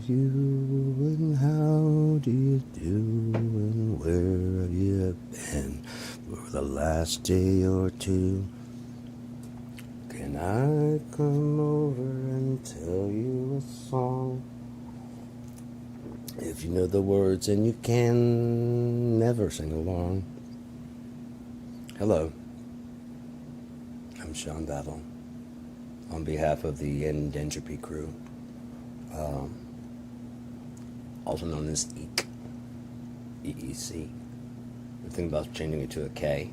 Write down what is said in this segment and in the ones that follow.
you and how do you do and where have you been for the last day or two? Can I come over and tell you a song? If you know the words and you can never sing along. Hello, I'm Sean Battle on behalf of the END Entropy crew, also known as EEC. EEC. I'm thinking about changing it to a K,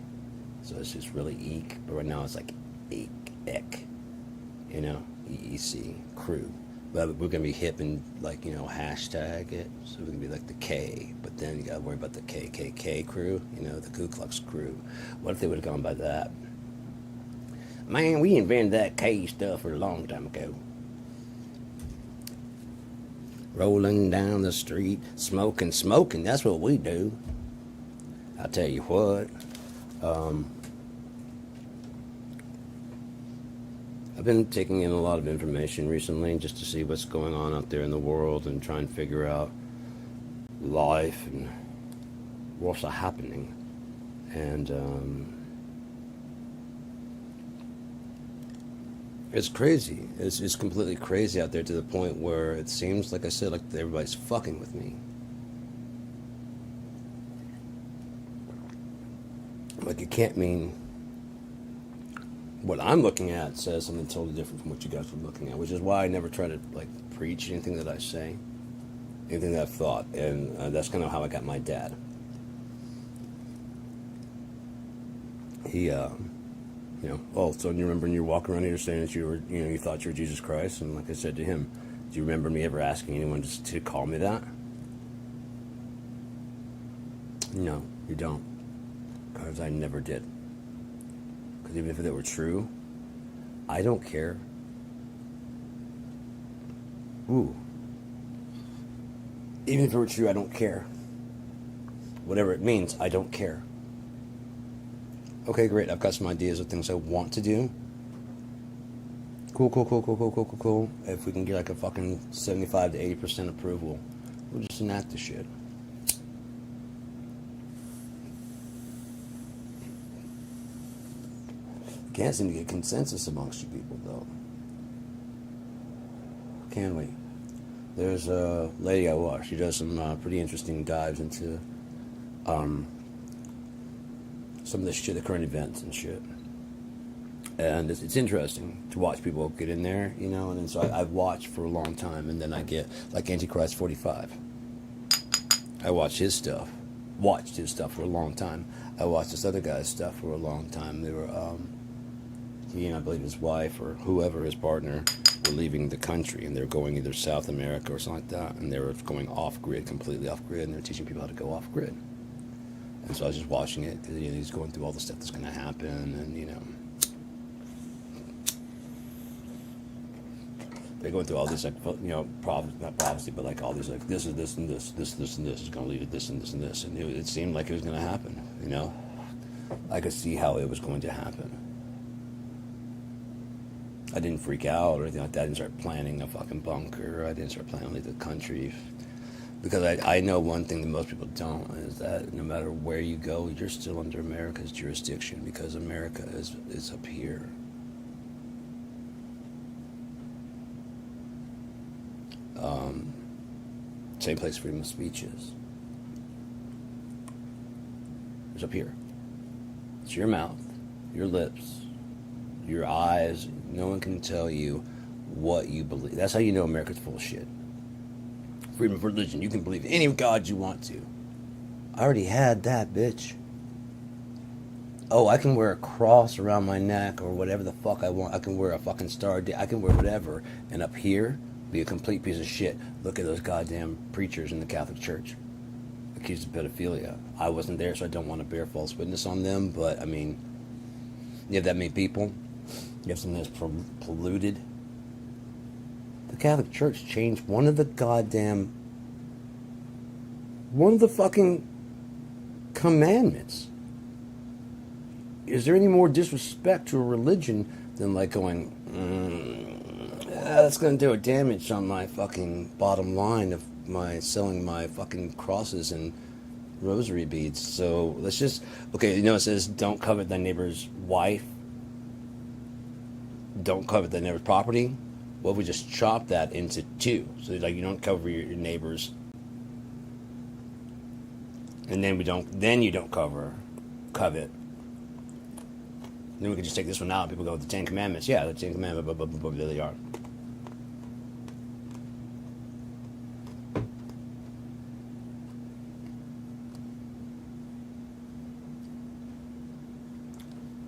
so it's just really EEC, but right now it's like EEC, you know, EEC crew. But we're going to be hip and, like, you know, hashtag it. So we're going to be like the K. But then you got to worry about the KKK crew, you know, the Ku Klux crew. What if they would have gone by that? Man, we invented that K stuff for a long time ago. Rolling down the street, smoking, that's what we do. I'll tell you what. I've been taking in a lot of information recently just to see what's going on out there in the world and try and figure out life and what's happening. And it's crazy. It's completely crazy out there to the point where it seems, like I said, like everybody's fucking with me. Like, it can't mean what I'm looking at says something totally different from what you guys were looking at, which is why I never try to, like, preach anything that I say, anything that I've thought, and that's kind of how I got my dad. He, you know, oh, so you remember when you were walking around here saying that you were, you know, you thought you were Jesus Christ, and like I said to him, do you remember me ever asking anyone just to call me that? No, you don't, because I never did. Even if it were true, I don't care. Ooh. Even if it were true, I don't care. Whatever it means, I don't care. Okay, great. I've got some ideas of things I want to do. Cool. If we can get like a fucking 75 to 80% approval, we'll just enact the shit. Can't seem to get consensus amongst you people, though. Can we? There's a lady I watch. She does some pretty interesting dives into some of this shit, the current events and shit. And it's interesting to watch people get in there, you know. And so I've watched for a long time, and then I get like Antichrist 45. I watched his stuff for a long time. I watched this other guy's stuff for a long time. They were he and I believe his wife or whoever, his partner, were leaving the country, and they were going either South America or something like that, and they were going off-grid, completely off-grid, and they were teaching people how to go off-grid. And so I was just watching it, because, you know, he's going through all the stuff that's going to happen, and, you know, they're going through all this, like, you know, not prophecy, but like all these, like, this is this and this and this is going to lead to this and this and this, and it seemed like it was going to happen, you know. I could see how it was going to happen. I didn't freak out or anything like that. I didn't start planning a fucking bunker. I didn't start planning to leave the country. Because I know one thing that most people don't, is that no matter where you go, you're still under America's jurisdiction, because America is up here. Same place freedom of speech is. It's up here. It's your mouth, your lips, your eyes. No one can tell you what you believe. That's how you know America's full of shit. Freedom of religion. You can believe any god you want to. I already had that, bitch. Oh, I can wear a cross around my neck or whatever the fuck I want. I can wear a fucking star. I can wear whatever. And up here, be a complete piece of shit. Look at those goddamn preachers in the Catholic Church accused of pedophilia. I wasn't there, so I don't want to bear false witness on them. But, I mean, you have that many people. You have something that's polluted. The Catholic Church changed one of the fucking commandments. Is there any more disrespect to a religion than like going, That's gonna do a damage on my fucking bottom line of my selling my fucking crosses and rosary beads. So let's just, okay, you know, it says don't covet thy neighbor's wife, don't covet thy neighbor's property. Well, we just chop that into two. So like you don't cover your neighbor's, and then you don't covet. Then we could just take this one out. People go with the Ten Commandments. Yeah, the Ten Commandments, blah, blah, blah, blah, there they are.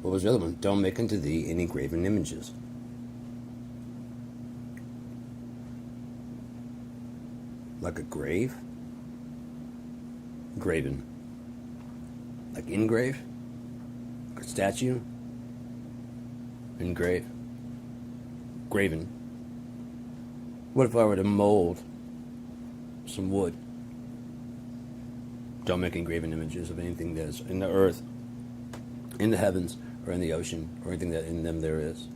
What was the other one? Don't make unto thee any graven images. Like a grave? Graven. Like engrave? Like a statue? Engrave. Graven. What if I were to mold some wood? Don't make engraven images of anything that is in the earth, in the heavens, or in the ocean, or anything that in them there is.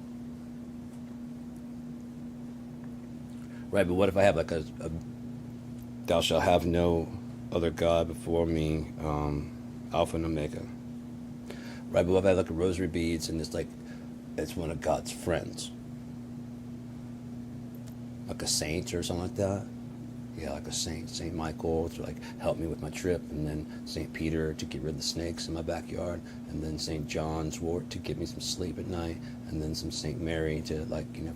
Right, but what if I have like a thou shalt have no other God before me, Alpha and Omega. Right, but what if I have like a rosary beads and it's one of God's friends? Like a saint or something like that? Yeah, like a saint. Saint Michael to like help me with my trip, and then Saint Peter to get rid of the snakes in my backyard, and then Saint John's wort to give me some sleep at night, and then some Saint Mary to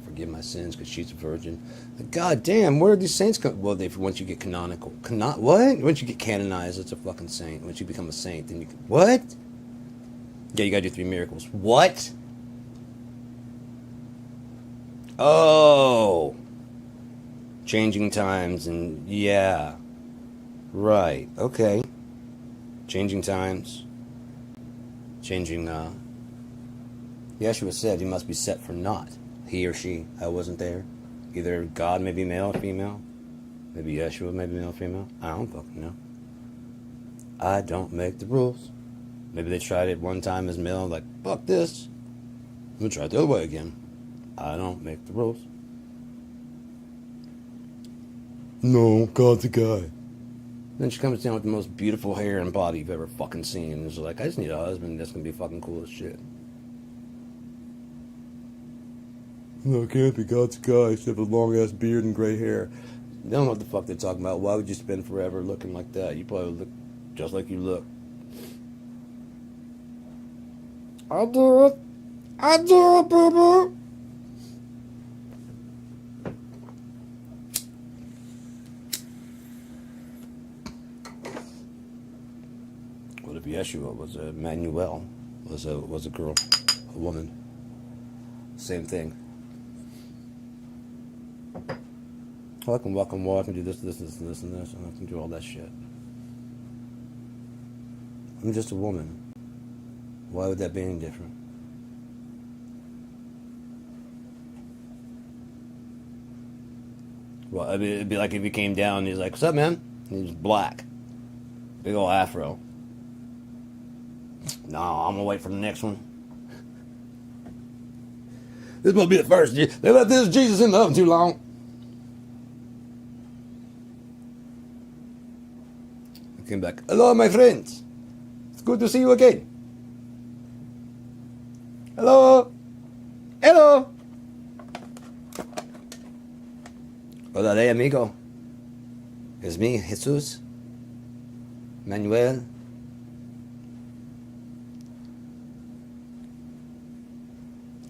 forgive my sins because she's a virgin. Like, God damn, where are these saints come? Well, once you get canonical, what? Once you get canonized, it's a fucking saint. Once you become a saint, then what? Yeah, you gotta do 3 miracles. What? Oh. Changing times and yeah. Right. Okay. Changing times. Changing Yeshua said he must be set for naught. He or she. I wasn't there. Either God may be male or female. Maybe Yeshua may be male or female. I don't fucking know. I don't make the rules. Maybe they tried it one time as male, like, fuck this. I'm gonna try it the other way again. I don't make the rules. No, God's a guy. Then she comes down with the most beautiful hair and body you've ever fucking seen. And she's like, I just need a husband that's gonna be fucking cool as shit. No, it can't be. God's a guy except with a long ass beard and gray hair. They don't know what the fuck they're talking about. Why would you spend forever looking like that? You probably look just like you look. I do it. I do it, boo-boo. What if Yeshua was a Emmanuel, was a girl, a woman? Same thing. I can walk and walk and do this, and this, and this, and this, and I can do all that shit. I'm just a woman. Why would that be any different? Well, I mean, it'd be like if he came down and he's like, what's up, man? And he's black. Big old afro. No, I'm gonna wait for the next one. This must be the first. They left this Jesus in the oven too long. I came back. Hello, my friends. It's good to see you again. Hello. Hello. Hola, amigo. It's me, Jesus. Manuel.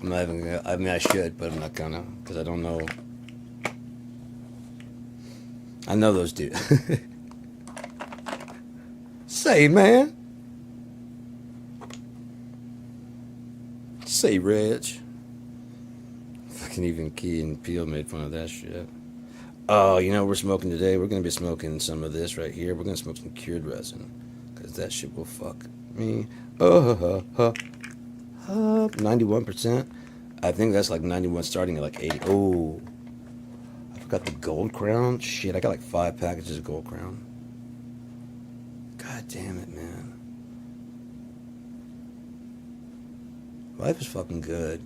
I'm not even gonna, I mean, I should, but I'm not gonna, because I don't know. I know those dudes. Say, man. Say, Reg. Fucking even Key and Peele made fun of that shit. Oh, you know what we're smoking today? We're going to be smoking some of this right here. We're going to smoke some cured resin, because that shit will fuck me. 91%. I think that's like 91 starting at like 80. Oh, I forgot the Gold Crown. Shit, I got like 5 packages of Gold Crown. God damn it, man. Life is fucking good.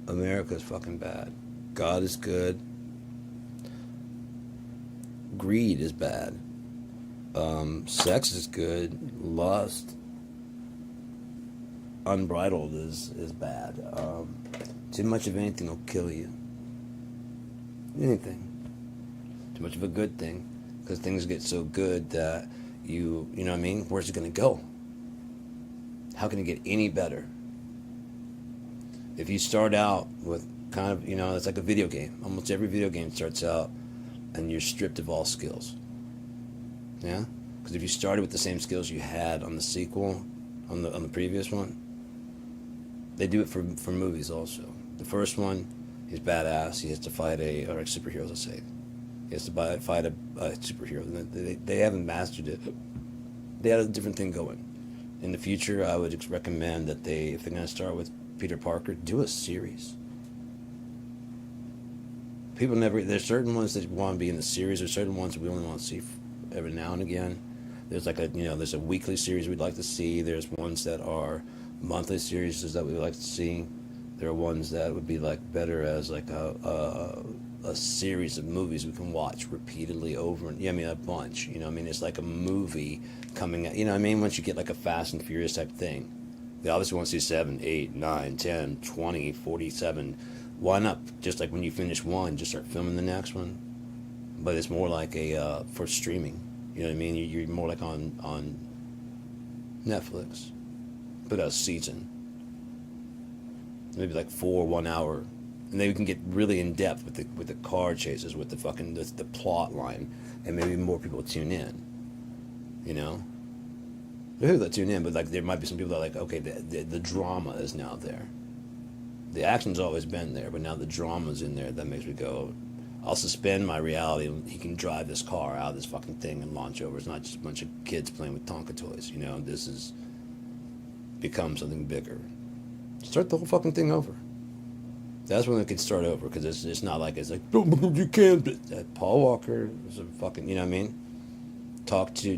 America's fucking bad. God is good. Greed is bad. Sex is good. Lust, unbridled, is bad. Too much of anything will kill you. Anything. Too much of a good thing, because things get so good that you know what I mean? Where's it going to go? How can it get any better? If you start out with kind of, it's like a video game. Almost every video game starts out and you're stripped of all skills. Yeah? Because if you started with the same skills you had on the sequel, on the previous one, they do it for movies also. The first one, he's badass. He has to fight or superheroes, let's say. He has to fight a superhero. They haven't mastered it. They had a different thing going. In the future, I would recommend that if they're going to start with Peter Parker, do a series. People there's certain ones that want to be in the series, there's certain ones that we only want to see every now and again. There's there's a weekly series we'd like to see. There's ones that are monthly series that we'd like to see. There are ones that would be better as a series of movies we can watch repeatedly over and a bunch. It's like a movie coming out. Once you get a Fast and Furious type thing, they obviously want to see 7, 8, 9, 10, 20, 47. Why not just when you finish one, just start filming the next one? But it's more like for streaming. You know what I mean? You're more on Netflix. Put out a season. Maybe 4 1 hour. And then we can get really in depth with the car chases, with the plot line, and maybe more people tune in. There are people that tune in, but there might be some people that okay, the drama is now there. The action's always been there, but now the drama's in there. That makes me go, I'll suspend my reality. He can drive this car out of this fucking thing and launch over. It's not just a bunch of kids playing with Tonka toys. This has become something bigger. Start the whole fucking thing over. That's when it can start over, because it's not you can't. Paul Walker is a fucking, you know what I mean?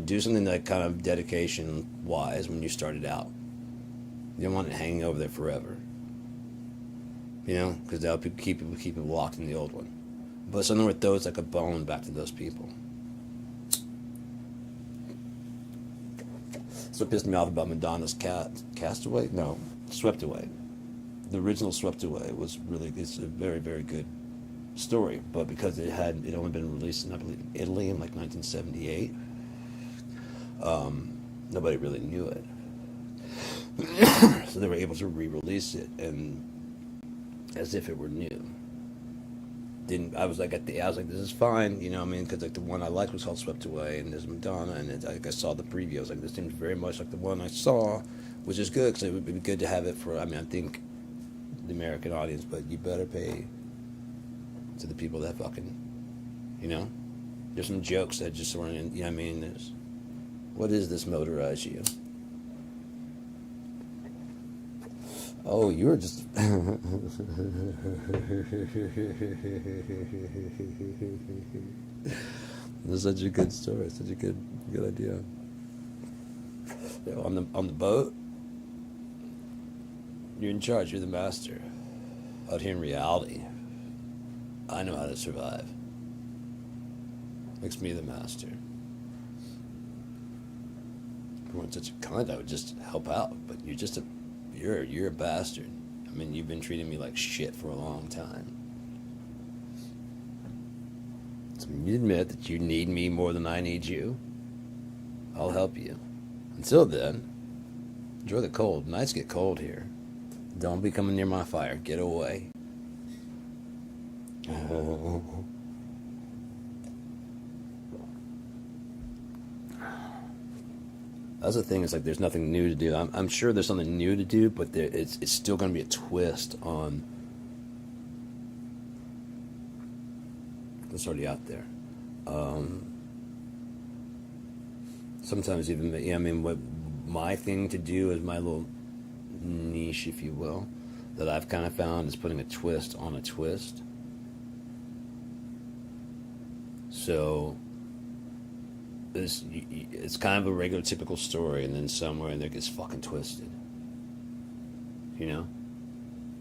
Do something kind of dedication wise when you started out. You don't want it hanging over there forever. Because that'll keep people locked in the old one. But something where it throws a bone back to those people. That's what pissed me off about Madonna's Castaway? No, Swept Away. The original Swept Away it's a very, very good story, but because it only been released in, I believe, Italy in 1978, nobody really knew it. So they were able to re-release it and as if it were new. I was like, this is fine, because the one I liked was called Swept Away, and there's Madonna, and I saw the preview. I was like, this seems very much like the one I saw, which is good, because it would be good to have it for, I think, the American audience, but you better pay to the people that fucking, there's some jokes that just weren't in, there's, what is this motorized you? Oh, you were just... This is such a good story, such a good idea. On the boat, you're in charge, you're the master. Out here in reality, I know how to survive. Makes me the master. If you weren't such a cunt, I would just help out, but you're a bastard. You've been treating me like shit for a long time. So when you admit that you need me more than I need you, I'll help you. Until then, enjoy the cold. Nights get cold here. Don't be coming near my fire. Get away. That's the thing. It's there's nothing new to do. I'm sure there's something new to do, but it's still going to be a twist on what's already out there. Sometimes even, what my thing to do is my little niche, if you will, that I've kind of found is putting a twist on a twist. So it's kind of a regular typical story, and then somewhere in there gets fucking twisted, and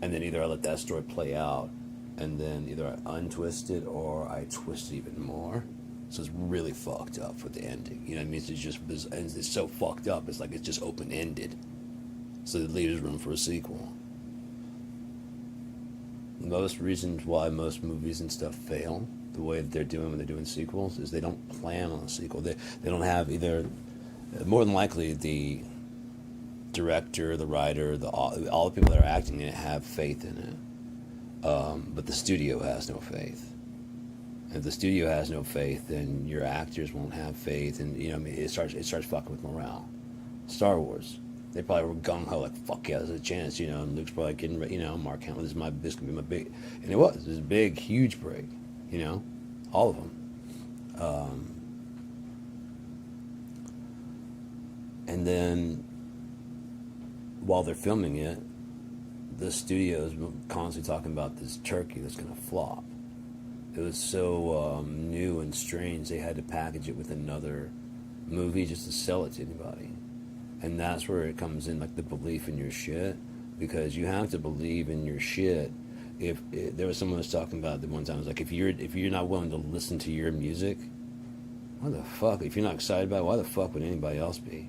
then either I let that story play out, and then either I untwist it or I twist it even more. So it's really fucked up with the ending. You know what I mean? It's so fucked up. It's like it's just open ended. So it leaves room for a sequel. Most reasons why most movies and stuff fail the way that they're doing when they're doing sequels is they don't plan on a sequel. They don't have either. More than likely, the director, the writer, all the people that are acting in it have faith in it. But the studio has no faith. If the studio has no faith, then your actors won't have faith, and you know, what I mean, it starts fucking with morale. Star Wars, they probably were gung ho like, fuck yeah, there's a chance, you know. And Luke's probably getting, you know, Mark Hamill, this can be my big, and it was a big, huge break, you know, all of them. And then while they're filming it, the studio's constantly talking about this turkey that's gonna flop. It was so new and strange, they had to package it with another movie just to sell it to anybody. And that's where it comes in, like the belief in your shit, because you have to believe in your shit. If there was someone who was talking about it one time, it was like, if you're not willing to listen to your music, why the fuck? If you're not excited about it, why the fuck would anybody else be?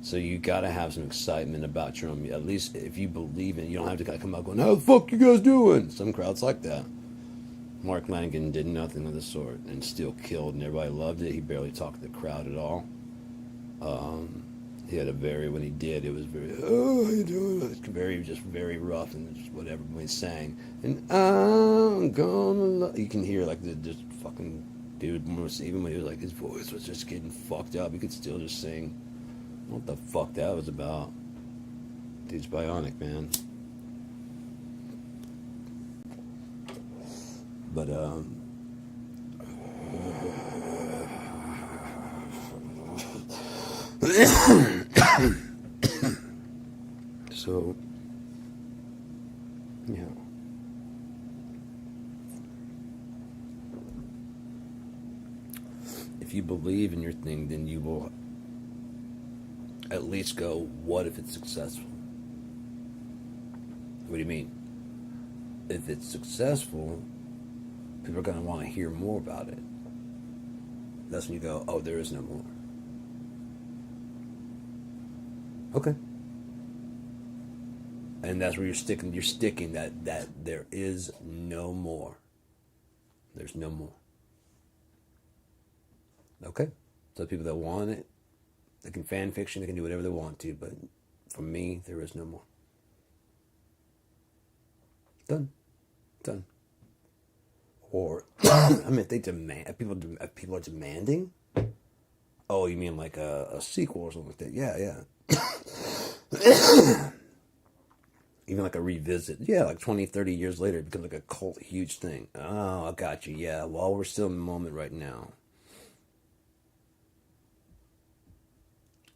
So you gotta have some excitement about your own. At least if you believe in it, you don't have to come out going, "How the fuck you guys doing?" Some crowds like that. Mark Lanigan did nothing of the sort and still killed, and everybody loved it. He barely talked to the crowd at all. He had when he did, it was very, oh, how you doing? It's very rough and just whatever when he sang. And I'm gonna you can hear like just fucking dude, even when he was like, his voice was just getting fucked up, he could still just sing. What the fuck that was about? Dude's bionic, man. But so yeah, if you believe in your thing, then you will at least go, what if it's successful? What do you mean? If it's successful, people are going to want to hear more about it. That's when you go, oh, there is no more. Okay. And that's where you're sticking that there is no more. There's no more. Okay? So people that want it, they can fan fiction, they can do whatever they want to, but for me, there is no more. Done. Or, I mean, if they demand, if people are demanding, oh, you mean like a sequel or something like that? Yeah. Even like a revisit. Yeah, like 20, 30 years later, it becomes like a cult, huge thing. Oh, I got you. Yeah, well, we're still in the moment right now.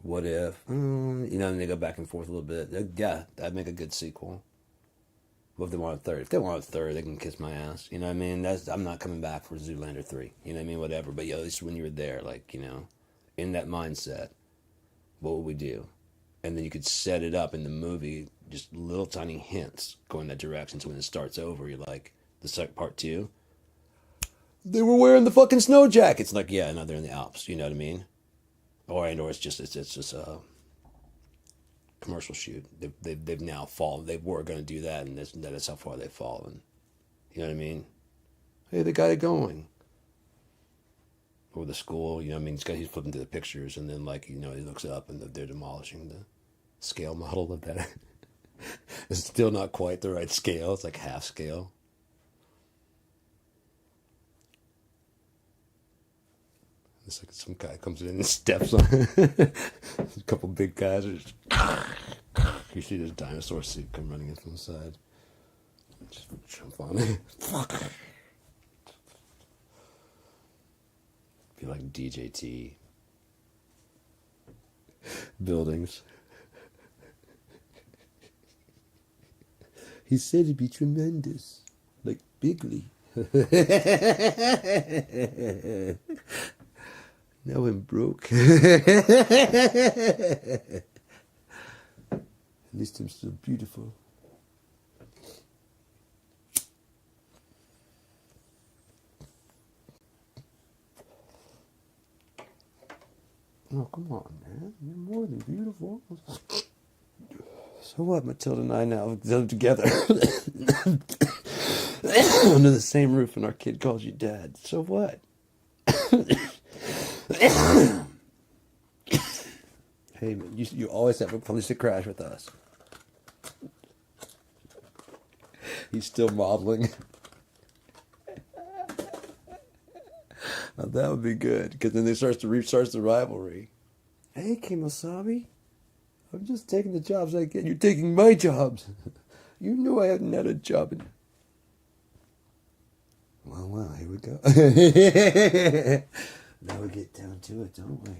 What if, you know, and they go back and forth a little bit. Yeah, that'd make a good sequel. What if they want a third? If they want a third, they can kiss my ass. You know what I mean? I'm not coming back for Zoolander 3. You know what I mean? Whatever. But yeah, at least when you were there, like, you know, in that mindset, what would we do? And then you could set it up in the movie, just little tiny hints going that direction. So when it starts over, you're like, the second part 2, they were wearing the fucking snow jackets. Like, yeah, no, they're in the Alps. You know what I mean? Or it's just a commercial shoot. They've now fallen. They were going to do that, and that is how far they've fallen. You know what I mean? Hey, they got it going. Or the school, you know what I mean? He's flipping through the pictures, and then, like, you know, he looks up, and they're demolishing the scale model of that. It's still not quite the right scale. It's like half scale. It's like some guy comes in and steps on it. A couple big guys are just... You see this dinosaur suit come running in from the side. Just jump on it. Be like DJT. Buildings. He said it'd be tremendous. Like Bigley. Now I'm broke. At least I'm still beautiful. Oh, come on, man. You're more than beautiful. So what? Matilda and I now live together under the same roof, and our kid calls you dad. So what? Hey, man, you always have a place to crash with us. He's still modeling. Now, that would be good, because then they starts the rivalry. Hey, Kemosabe, I'm just taking the jobs I get. You're taking my jobs. You knew I hadn't had a job. Well, here we go. Now we get down to it, don't we?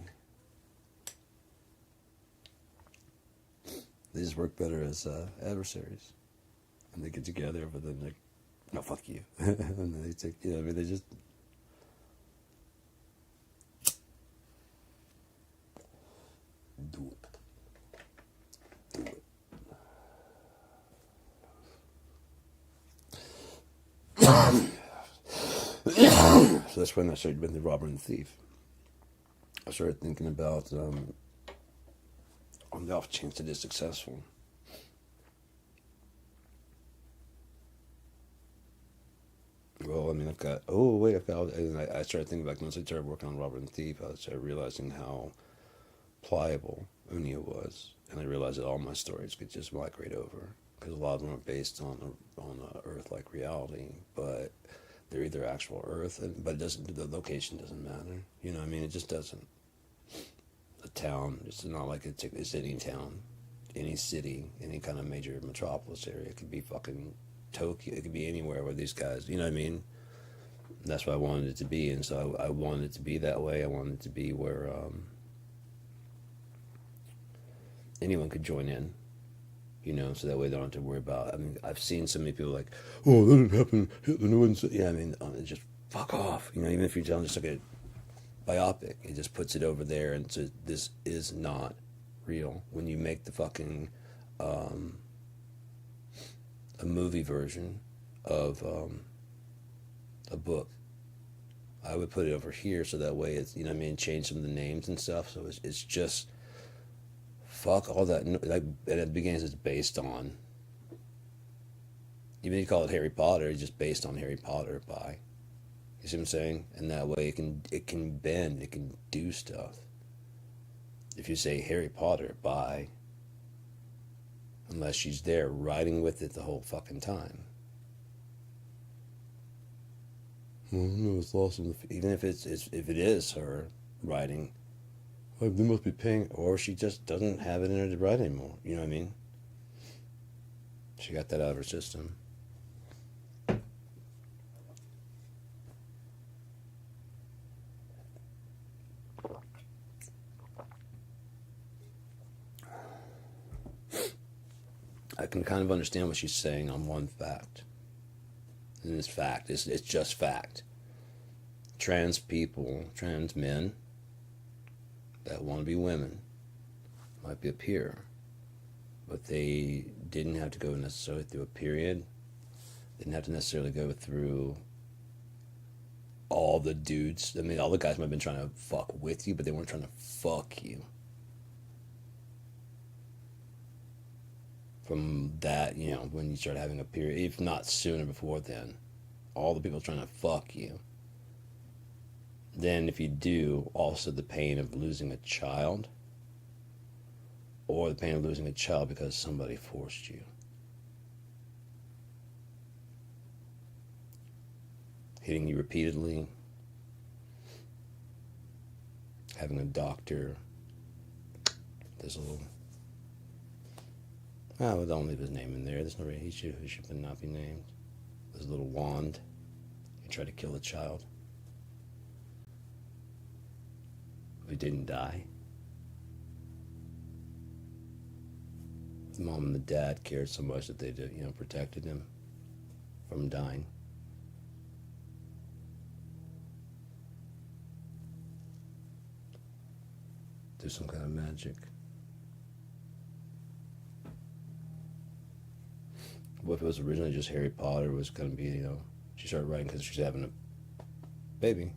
They just work better as adversaries. And they get together, but then like, no, fuck you. And then they take, I mean, they just... Do it. So that's when I started with the robber and the thief. I started thinking about on the off chance it is successful. Well, I mean, I've got. And I started thinking back once I started working on Robber and the Thief. I started realizing how pliable Unia was, and I realized that all my stories could just migrate over, because a lot of them are based on Earth-like reality, but they're either actual Earth, but it doesn't. The location doesn't matter. You know what I mean? It just doesn't. A town, it's not like it's any town, any city, any kind of major metropolis area. It could be fucking Tokyo. It could be anywhere where these guys. You know what I mean? That's what I wanted it to be, and so I wanted it to be that way. I wanted it to be where anyone could join in, you know, so that way they don't have to worry about. I mean, I've seen so many people like, oh, that didn't happen. Hitler wouldn't say. Yeah, I mean, just fuck off. You know, even if you're telling just like a biopic, it just puts it over there, and so this is not real. When you make the fucking a movie version of a book, I would put it over here so that way it's, you know what I mean, change some of the names and stuff. So it's just fuck all that. Like at the beginning, it's based on. Even if you call it Harry Potter, it's just based on Harry Potter by. You see what I'm saying? And that way it can bend, it can do stuff. If you say Harry Potter by, unless she's there riding with it the whole fucking time. Well, no, it's lost in the, even if if it is her writing, well, they must be paying, or she just doesn't have it in her to write anymore. You know what I mean? She got that out of her system. I can kind of understand what she's saying on one fact. And it's fact. It's just fact. Trans people, trans men that want to be women might be a peer, but they didn't have to go necessarily through a period. They didn't have to necessarily go through all the dudes. I mean, all the guys might have been trying to fuck with you, but they weren't trying to fuck you. From that, you know, when you start having a period, if not sooner before then, all the people trying to fuck you. Then if you do, also the pain of losing a child, or the pain of losing a child because somebody forced you. Hitting you repeatedly, having a doctor, there's a little... well, don't leave his name in there. There's no reason he should not be named. There's a little wand. He tried to kill a child. He didn't die. The mom and the dad cared so much that they did, you know, protected him from dying. Do some kind of magic. What if it was originally just Harry Potter was going to be, you know, she started writing because she's having a baby.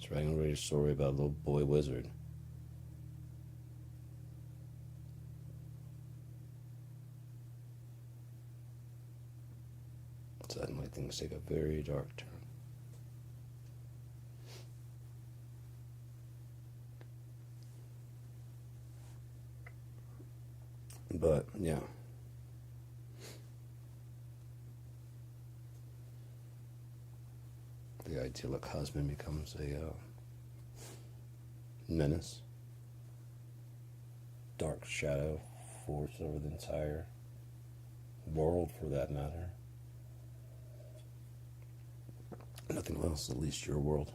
It's writing a great story about a little boy wizard. Suddenly things take a very dark turn. But, yeah. The idyllic husband becomes a menace. Dark shadow force over the entire world, for that matter. Nothing else, at least your world.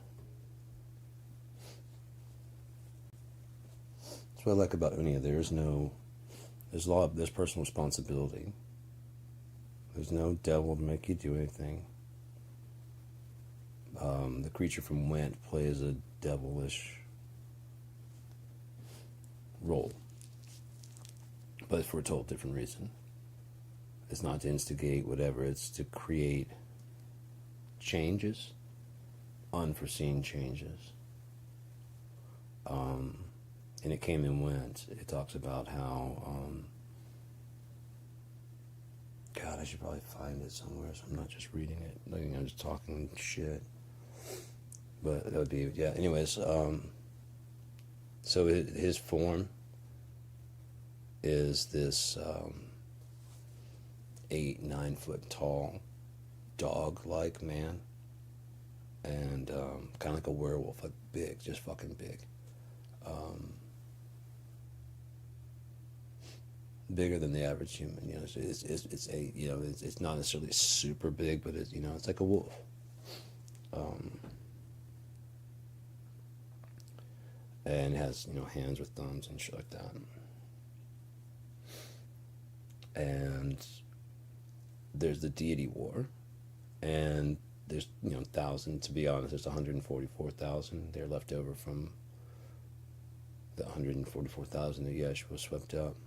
That's what I like about Unia. There's personal responsibility. There's no devil to make you do anything. The creature from Went plays a devilish role, but for a total different reason. It's not to instigate whatever, it's to create changes, unforeseen changes. And it came and went. It talks about how, God, I should probably find it somewhere so I'm not just reading it. Like, I'm just talking shit. But that would be, yeah, anyways, so his form is this 8-9 foot tall dog-like man, and kind of like a werewolf, like big, just fucking big. Bigger than the average human, you know. It's not necessarily super big, but it's like a wolf. And it has hands with thumbs and shit like that. And there's the deity war, and there's thousands. To be honest, there's 144,000. They're left over from the 144,000 that Yeshua swept up.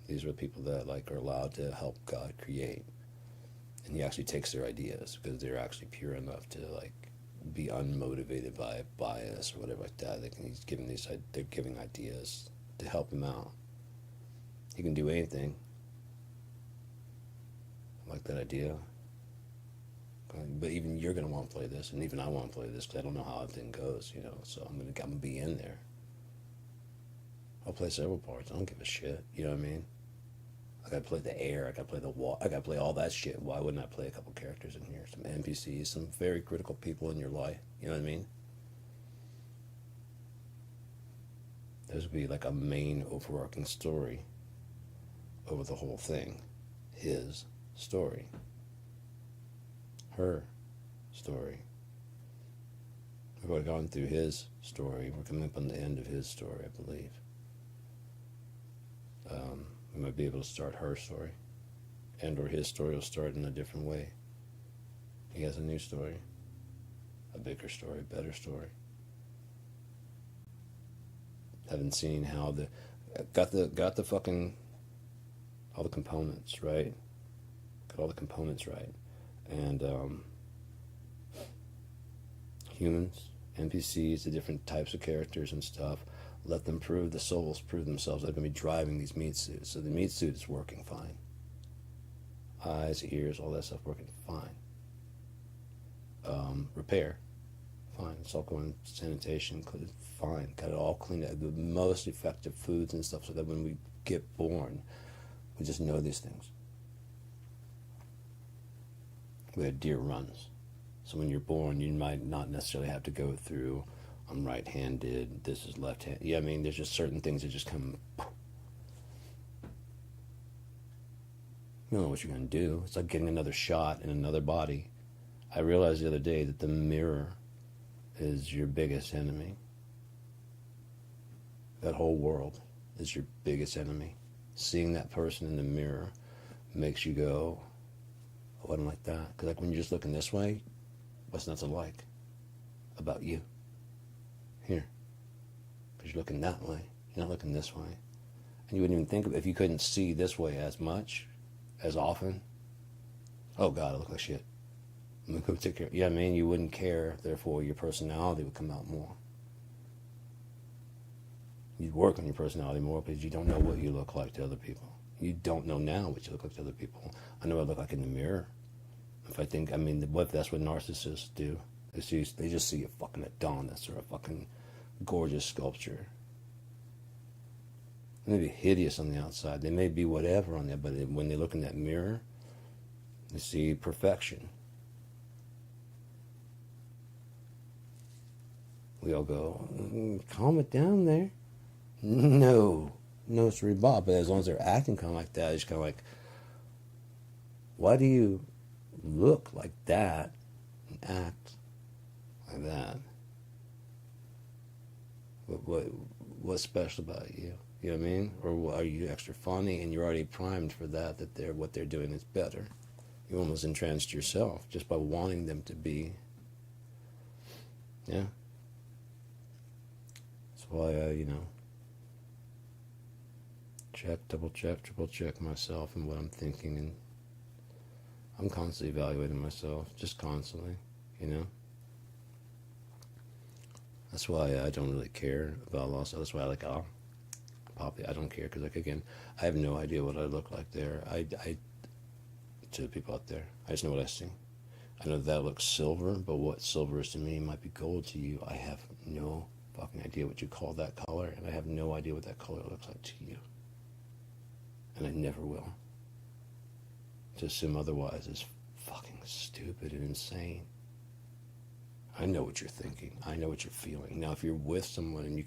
These are the people that are allowed to help God create, and He actually takes their ideas because they're actually pure enough to be unmotivated by bias or whatever like that. They're giving ideas to help Him out. He can do anything. I like that idea. But even you're gonna want to play this, and even I want to play this because I don't know how everything goes, So I'm gonna be in there. I'll play several parts. I don't give a shit. You know what I mean? I gotta play the air. I gotta play the wall. I gotta play all that shit. Why wouldn't I play a couple characters in here? Some NPCs, some very critical people in your life. You know what I mean? There's would be like a main overarching story over the whole thing. His story. Her story. We've already gone through his story. We're coming up on the end of his story, I believe. We might be able to start her story, or his story will start in a different way. He has a new story, a bigger story, better story. Haven't seen how got the fucking all the components right. Got all the components right, and humans, NPCs, the different types of characters and stuff. Let them the souls prove themselves. They're going to be driving these meat suits. So the meat suit is working fine. Eyes, ears, all that stuff working fine. Repair, fine. It's all going sanitation, fine. Got it all cleaned up. The most effective foods and stuff so that when we get born, we just know these things. We had deer runs. So when you're born, you might not necessarily have to go through I'm right-handed, this is left-handed. Yeah, I mean, there's just certain things that just come. You don't know what you're going to do. It's like getting another shot in another body. I realized the other day that the mirror is your biggest enemy. That whole world is your biggest enemy. Seeing that person in the mirror makes you go, oh, I don't like that. Because when you're just looking this way, what's not to like about you? Here. Because you're looking that way. You're not looking this way. And you wouldn't even think of it if you couldn't see this way as much, as often. Oh God, I look like shit. Look who took care. Yeah, I mean, you wouldn't care. Therefore, your personality would come out more. You'd work on your personality more because you don't know what you look like to other people. You don't know now what you look like to other people. I know what I look like in the mirror. If I think, I mean, what that's what narcissists do. They just see a fucking Adonis or a fucking gorgeous sculpture. They may be hideous on the outside. They may be whatever on the but when they look in that mirror, they see perfection. We all go, calm it down there. No, it's Bob. But as long as they're acting kind of like that, it's kind of like, why do you look like that and act like that? What's special about you? You know what I mean? Or are you extra funny and you're already primed for that what they're doing is better? You almost entranced yourself just by wanting them to be. Yeah. That's why double check, triple check myself and what I'm thinking, and I'm constantly evaluating myself, just constantly, That's why I don't really care about loss. That's why I don't care because, again, I have no idea what I look like there. I to the people out there, I just know what I see. I know that looks silver, but what silver is to me might be gold to you. I have no fucking idea what you call that color, and I have no idea what that color looks like to you. And I never will. To assume otherwise is fucking stupid and insane. I know what you're thinking. I know what you're feeling. Now, if you're with someone and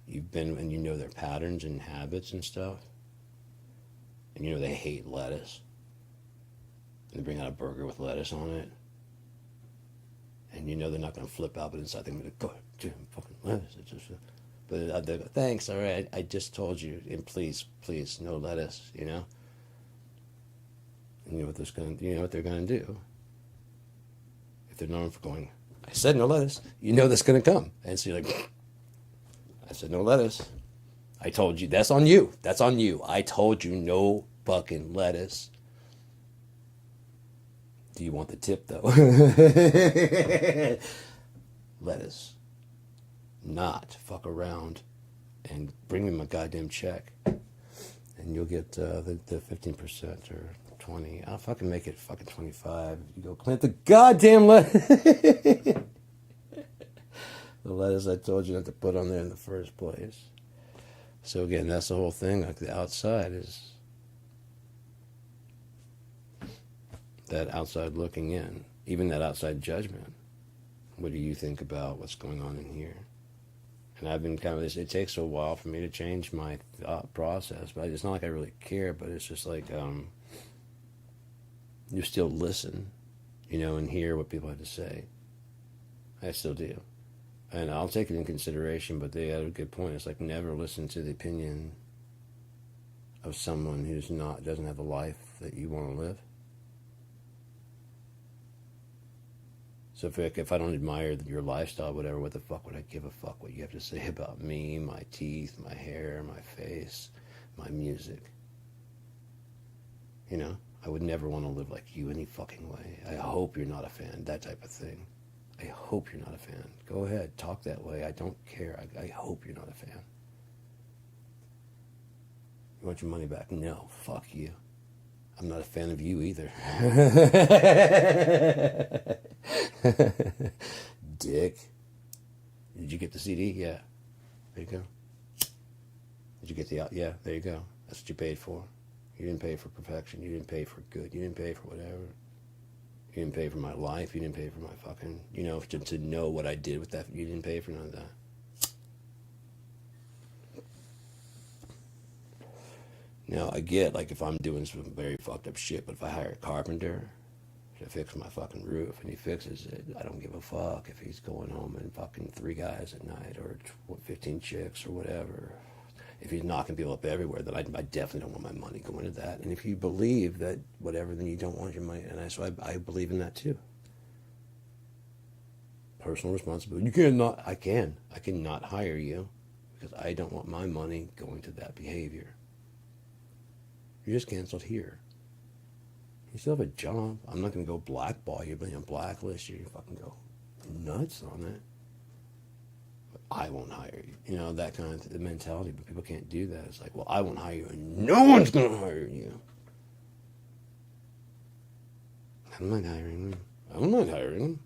you've been and you know their patterns and habits and stuff, and they hate lettuce, and they bring out a burger with lettuce on it, and they're not going to flip out, but inside they're going to go, dude, fucking lettuce. It's just, but they go, thanks, all right, I just told you, and please, no lettuce, And you know what they're going to do. If they're known for going, I said no lettuce, that's going to come. And so you're like, I said no lettuce. I told you, that's on you. That's on you. I told you no fucking lettuce. Do you want the tip, though? Lettuce. Not fuck around and bring me my goddamn check. And you'll get the 15% or 20. I'll fucking make it fucking 25. You go plant the goddamn lettuce. The lettuce I told you not to put on there in the first place. So again, that's the whole thing. Like the outside is that outside looking in, even that outside judgment. What do you think about what's going on in here? And I've been it takes a while for me to change my thought process, but it's not like I really care, but it's just like, you still listen, and hear what people have to say. I still do. And I'll take it in consideration, but they had a good point. It's like never listen to the opinion of someone who's doesn't have a life that you want to live. So if I don't admire your lifestyle, whatever, what the fuck would I give a fuck what you have to say about me, my teeth, my hair, my face, my music? I would never want to live like you any fucking way. I hope you're not a fan, that type of thing. I hope you're not a fan. Go ahead, talk that way. I don't care. I hope you're not a fan. You want your money back? No, fuck you. I'm not a fan of you either. Dick. Did you get the CD? Yeah. There you go. Did you get the out? Yeah, there you go. That's what you paid for. You didn't pay for perfection. You didn't pay for good. You didn't pay for whatever. You didn't pay for my life. You didn't pay for my fucking, to know what I did with that. You didn't pay for none of that. Now, I get, if I'm doing some very fucked up shit, but if I hire a carpenter to fix my fucking roof and he fixes it, I don't give a fuck if he's going home and fucking 3 guys at night or 15 chicks or whatever. If he's knocking people up everywhere, then I definitely don't want my money going to that. And if you believe that whatever, then you don't want your money. And so I believe in that too. Personal responsibility. I cannot hire you because I don't want my money going to that behavior. You're just canceled here. You still have a job. I'm not gonna go blackball you, but blacklist you. You fucking go nuts on it. But I won't hire you. You know, that kind of mentality. But people can't do that. It's like, well, I won't hire you, and no one's gonna hire you. I'm not hiring them. I'm not hiring them.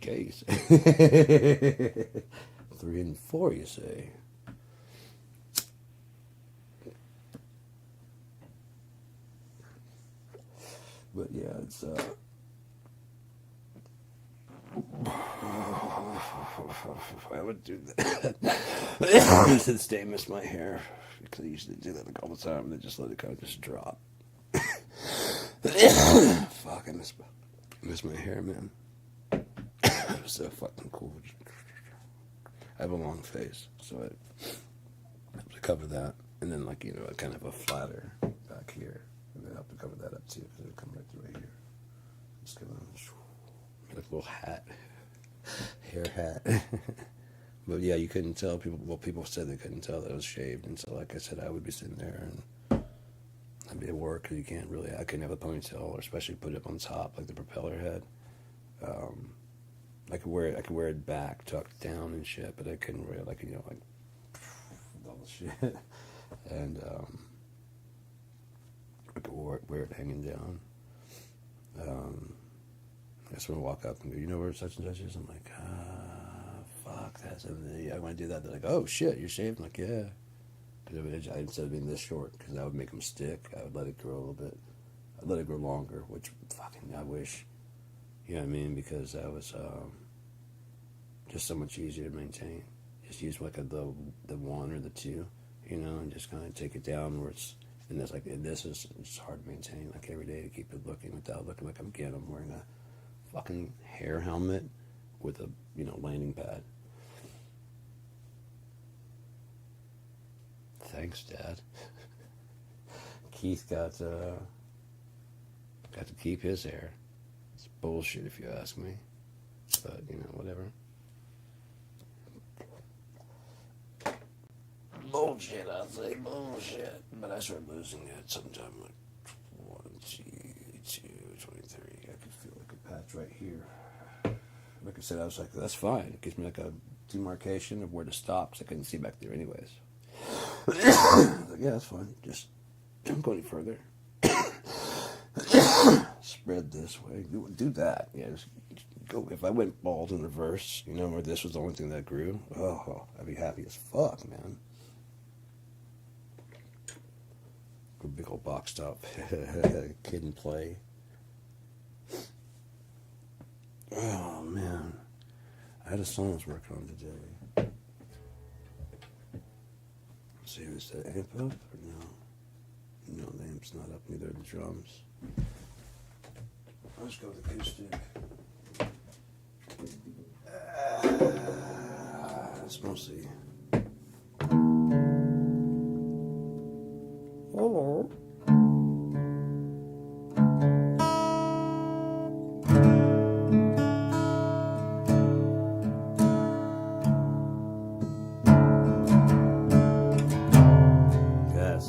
Gays. 3 and 4, you say? But yeah, it's I would do that. To this day, miss my hair because I usually do that like all the time. And then just let it kind of just drop. Fuck, I miss my hair, man. It was so fucking cool. I have a long face, so I have to cover that, and then like I kind of have a flatter back here, and then I have to cover that up too because it'll come right through right here. Just gonna make a little hat, hair hat. But yeah, you couldn't tell people. Well, people said they couldn't tell that it was shaved, and so like I said, I would be sitting there and I'd be at work because you can't really. I couldn't have a ponytail, or especially put it up on top like the propeller head. I could wear it back, tucked down and shit, but I couldn't wear it like all the shit. And I could wear it hanging down. I just want to walk up and go, you know where such and such is? I'm like, fuck that. And I want to do that. They're like, oh shit, you're shaved? I'm like, yeah. Because instead of being this short, because that would make them stick, I would let it grow a little bit. I'd let it grow longer, which fucking I wish. You know what I mean? Because that was just so much easier to maintain. Just use like the 1 or the 2, and just kind of take it down where it's. And this it's hard to maintain like every day to keep it looking without looking like I'm wearing a fucking hair helmet with a landing pad. Thanks, Dad. Keith got to keep his hair. It's bullshit if you ask me, but whatever. Bullshit, I'll say bullshit. But I started losing it sometime like 22, 23. I could feel like a patch right here. Like I said, I was like, that's fine. It gives me like a demarcation of where to stop because I couldn't see back there anyways. Like, yeah, that's fine. Just don't go any further. Spread this way. Do that. Yeah, just go. If I went bald in reverse, where this was the only thing that grew, I'd be happy as fuck, man. A big old box top. Kid and play. Oh, man. I had a song I was working on today. Let's see, is the amp up or no? No, the amp's not up, neither are the drums. Let's go with acoustic. It's mostly... Hello. Yes,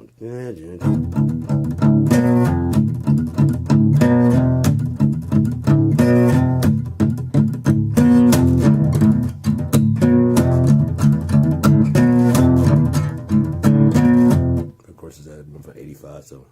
Of course, it's at 1.85, so.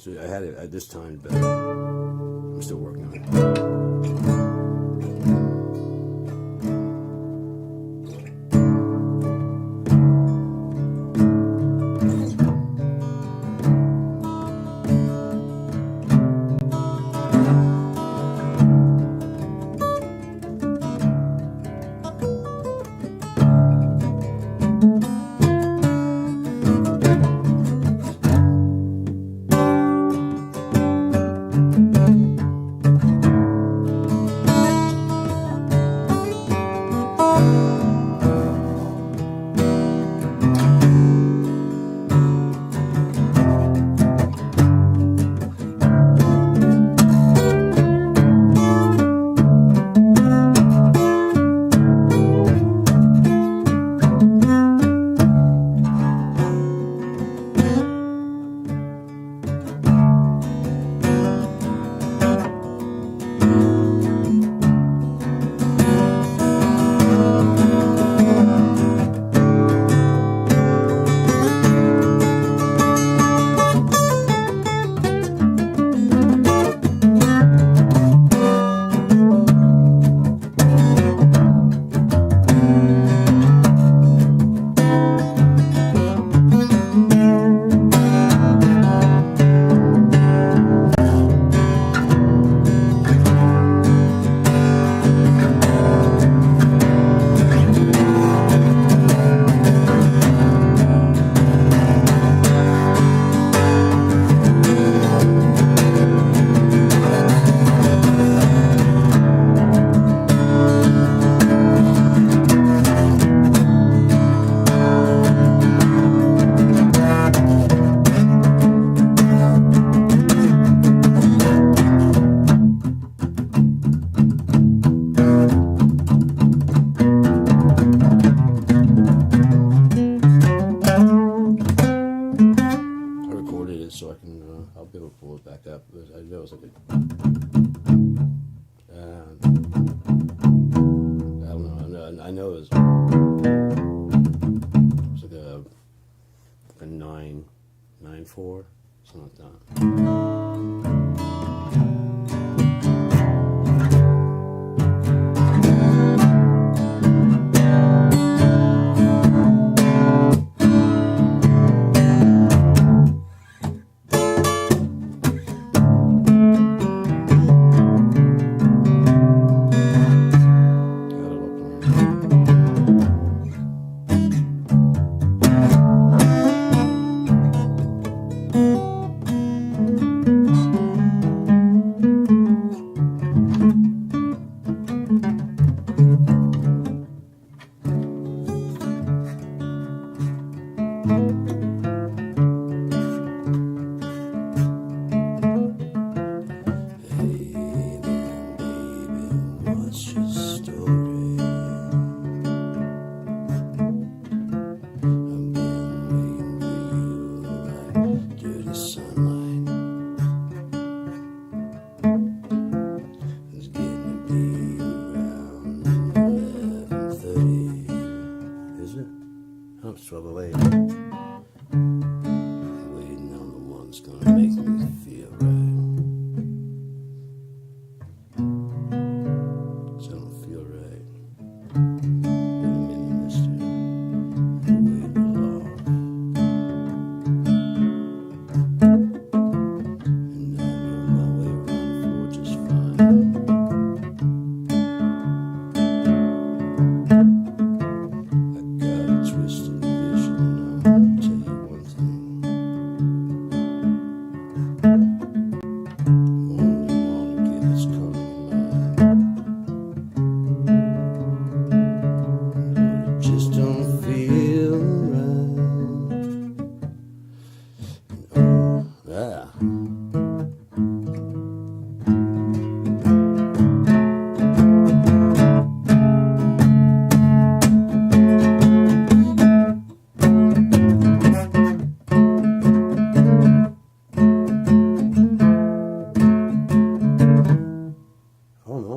I had it at this time, but I'm still working on it. So I can, I'll be able to pull it back up. I know it's like I don't know. I know it was like a 9.94, something like that.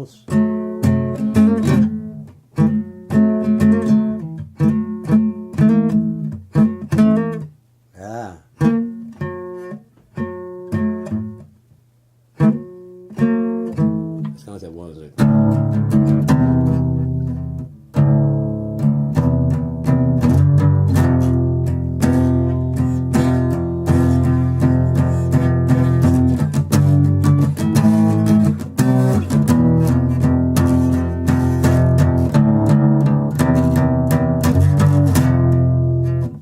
else. Ah. It's kind of like that one, is it?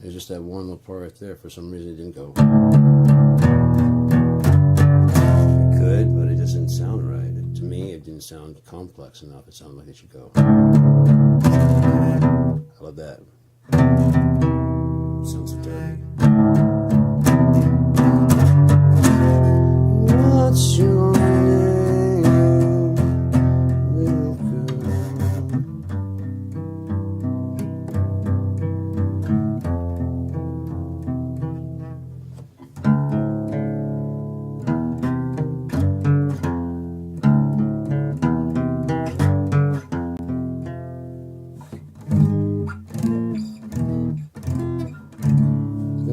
There's just that one little part right there. For some reason, it didn't go. It could, but it just didn't sound right. To me, it didn't sound complex enough. It sounded like it should go. I love that. It sounds so dirty. What's your name, little girl?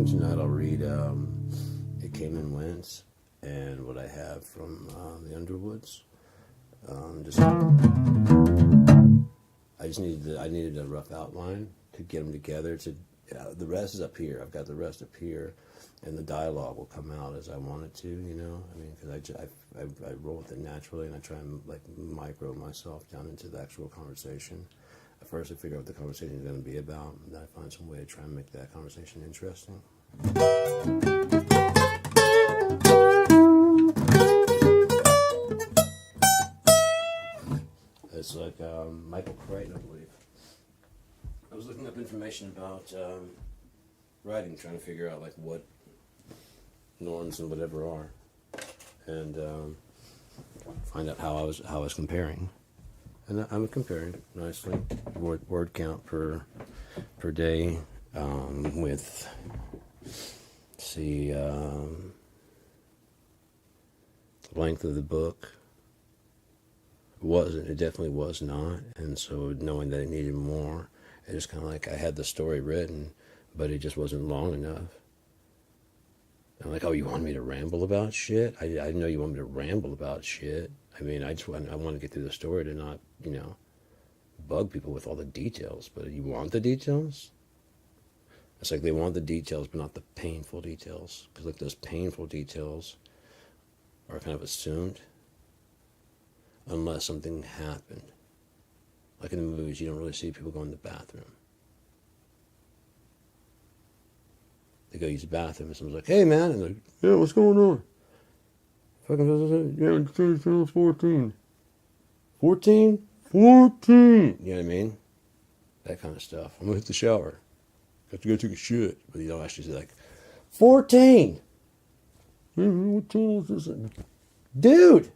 Tonight I'll read It Came and Went and what I have from the Underwoods. I needed a rough outline to get them together. The rest is up here. I've got the rest up here, and the dialogue will come out as I want it to. You know, I mean, because I roll with it naturally, and I try and like micro myself down into the actual conversation. At first, I figure out what the conversation is going to be about, and then I find some way to try and make that conversation interesting. It's like Michael Crichton, I believe. I was looking up information about writing, trying to figure out like what norms and whatever are, and find out how I was comparing. And I'm comparing nicely. Word count per day with, see, length of the book. It definitely was not. And so knowing that it needed more, it just kind of like I had the story written, but it just wasn't long enough. I'm like, oh, you want me to ramble about shit? I didn't know you want me to ramble about shit. I mean, I want to get through the story to not, bug people with all the details. But you want the details? It's like they want the details, but not the painful details. Because like those painful details are kind of assumed unless something happened. Like in the movies, you don't really see people go in the bathroom. They go use the bathroom, and someone's like, hey, man. And they're like, yeah, what's going on? Fucking, yeah, 14. 14? 14! You know what I mean? That kind of stuff. I'm going to hit the shower. Got to go take a shit. But you don't actually say, like, 14! What time is this? Dude!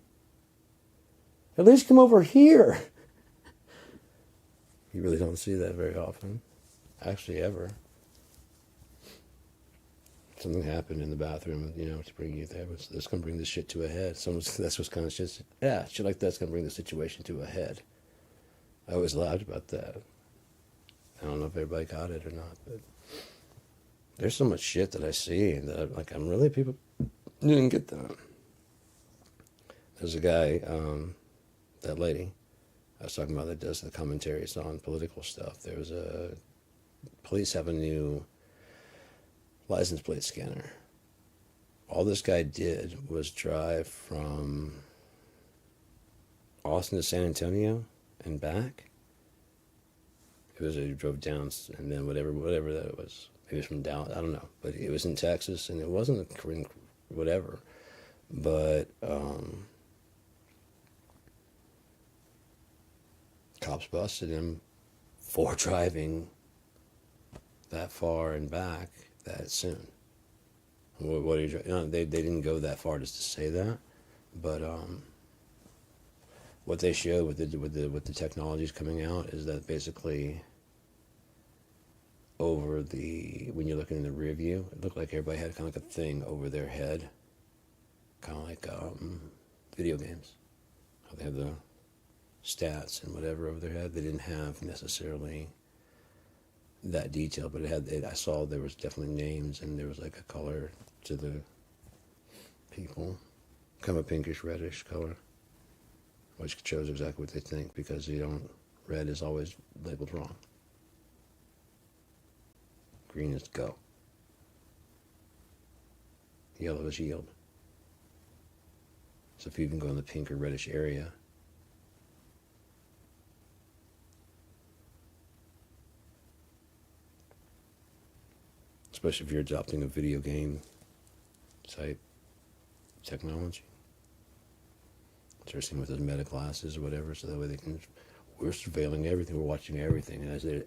At least come over here. You really don't see that very often. Actually, ever. Something happened in the bathroom, to bring you there. That's going to bring this shit to a head. That's what's kind of shit. Yeah, shit like that's going to bring the situation to a head. I always laughed about that. I don't know if everybody got it or not, but there's so much shit that I see, and that I'm really, people didn't get that. There's a guy, that lady I was talking about that does the commentaries on political stuff. There was police have a new license plate scanner. All this guy did was drive from Austin to San Antonio and back. He drove down, and then whatever that was. Maybe it was from Dallas, I don't know. But it was in Texas, and it wasn't whatever. But cops busted him for driving that far and back that soon. What are you? They didn't go that far just to say that, but what they showed with the technologies coming out is that basically when you're looking in the rear view, it looked like everybody had kind of like a thing over their head, kind of like video games. How they have stats and whatever over their head. They didn't have necessarily that detail, but I saw there was definitely names, and there was like a color to the people, kind of a pinkish reddish color, which shows exactly what they think, because red is always labeled wrong. Green is go. Yellow is yield. So if you even go in the pink or reddish area, especially if you're adopting a video game type technology, especially with those meta glasses or whatever, so that way we're surveilling everything, we're watching everything,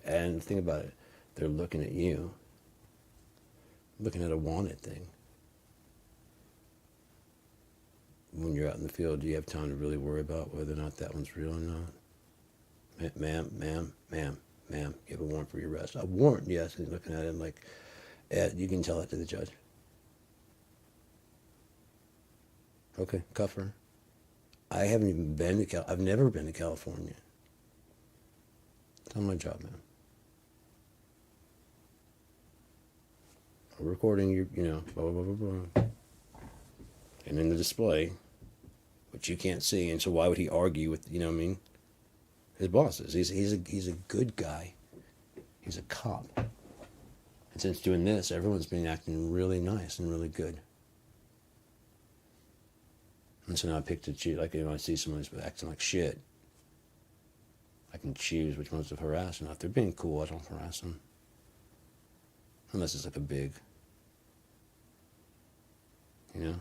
and think about it, they're looking at you, looking at a wanted thing. When you're out in the field, do you have time to really worry about whether or not that one's real or not? Ma'am, you have a warrant for your arrest. A warrant, yes. He's looking at him like, you can tell that to the judge. Okay, cuff her. I've never been to California. It's not my job, man. I'm recording blah, blah, blah, blah, blah. And in the display, which you can't see, and so why would he argue with, his bosses? He's a good guy. He's a cop. And since doing this, everyone's been acting really nice and really good. And so now I pick to choose, like, I see someone who's acting like shit, I can choose which ones to harass, and if they're being cool, I don't harass them. Unless it's like a big, And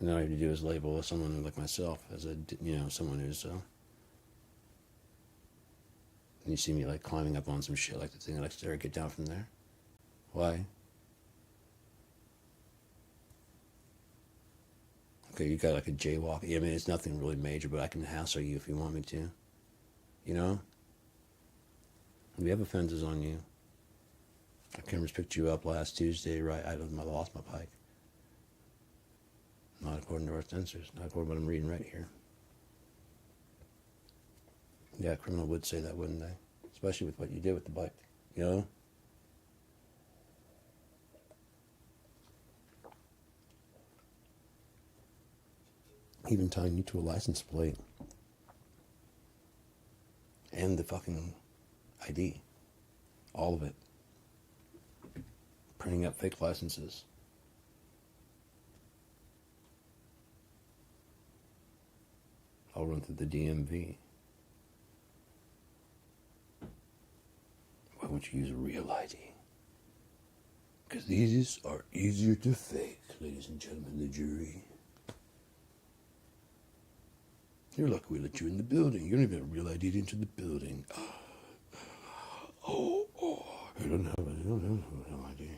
all you have to do is label someone like myself as someone who's, and you see me like climbing up on some shit like the thing, like, there, get down from there. Why? Okay, you got like a jaywalk. I mean, it's nothing really major, but I can hassle you if you want me to. We have offenses on you. Our cameras picked you up last Tuesday, right? I lost my bike. Not according to our sensors, not according to what I'm reading right here. Yeah, a criminal would say that, wouldn't they? Especially with what you did with the bike, Even tying you to a license plate. And the fucking ID. All of it. Printing up fake licenses. I'll run through the DMV. Why won't you use a real ID? Because these are easier to fake, ladies and gentlemen, the jury. You're lucky we let you in the building. You don't even have a real ID to enter the building. You don't have a real ID.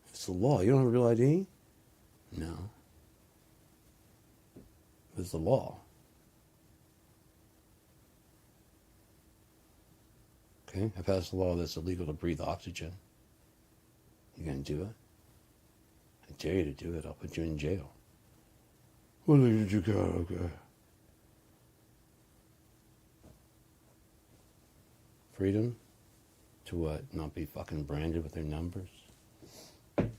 It's the law. You don't have a real ID? No. It's the law. Okay, I passed a law that's illegal to breathe oxygen. You gonna do it? I dare you to do it. I'll put you in jail. Well, did you go? Okay. Freedom to what? Not be fucking branded with their numbers, their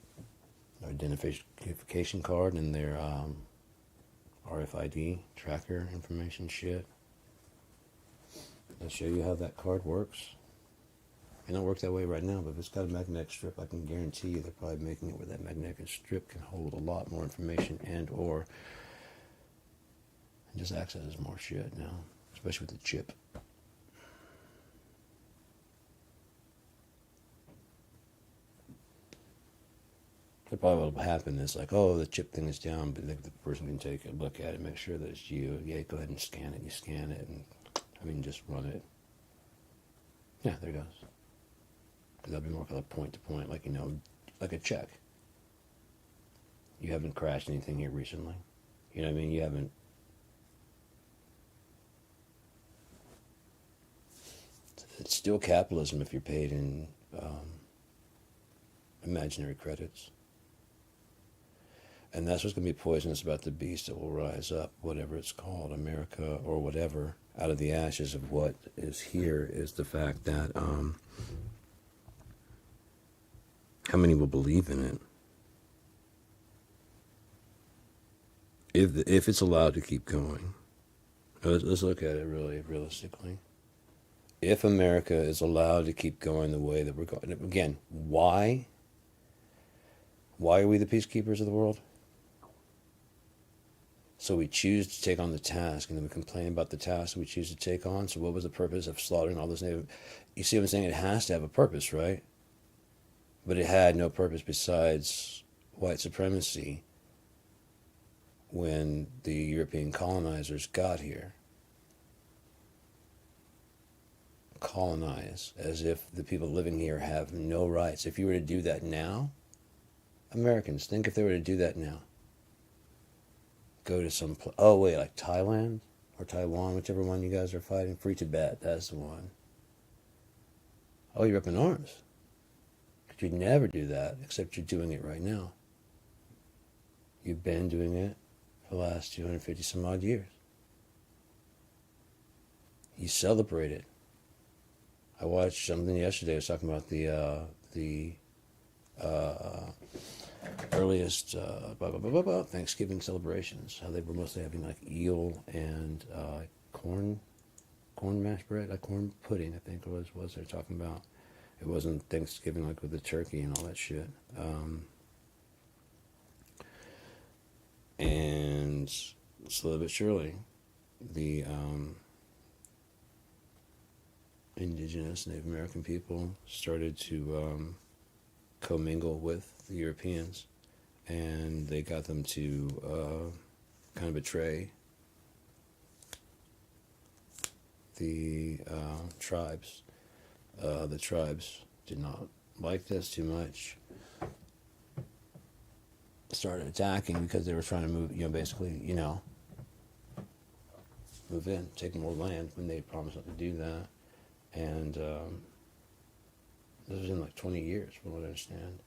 identification card, and their RFID tracker information shit. I'll show you how that card works. It don't work that way right now, but if it's got a magnetic strip, I can guarantee you they're probably making it where that magnetic strip can hold a lot more information and just accesses more shit now, especially with the chip. So probably what will happen is like, the chip thing is down, but the person can take a look at it, make sure that it's you. Yeah, go ahead and scan it. You scan it, and just run it. Yeah, there it goes. That'll be more like point to point, like a check. You haven't crashed anything here recently. You know what I mean? You haven't. It's still capitalism if you're paid in imaginary credits. And that's what's going to be poisonous about the beast that will rise up, whatever it's called, America or whatever, out of the ashes of what is here is the fact that how many will believe in it? If it's allowed to keep going, let's look at it really realistically. If America is allowed to keep going the way that we're going, again, why? Why are we the peacekeepers of the world? So we choose to take on the task, and then we complain about the task that we choose to take on. So what was the purpose of slaughtering all those native? You see what I'm saying? It has to have a purpose, right? But it had no purpose besides white supremacy when the European colonizers got here. Colonize, as if the people living here have no rights. If you were to do that now, Americans, think if they were to do that now. Go to some oh wait, like Thailand or Taiwan, whichever one you guys are fighting. Free Tibet, that's the one. Oh, you're up in arms. But you'd never do that, except you're doing it right now. You've been doing it for the last 250 some odd years. You celebrate it. I watched something yesterday. I was talking about the earliest Thanksgiving celebrations. How they were mostly having like eel and corn mashed bread, like corn pudding. I think it was they're talking about. It wasn't Thanksgiving like with the turkey and all that shit. And slowly but surely, the indigenous Native American people started to commingle with the Europeans, and they got them to kind of betray the tribes. The tribes did not like this too much. Started attacking because they were trying to move, basically, move in, take more land when they promised not to do that. And this was in like 20 years, from what I understand.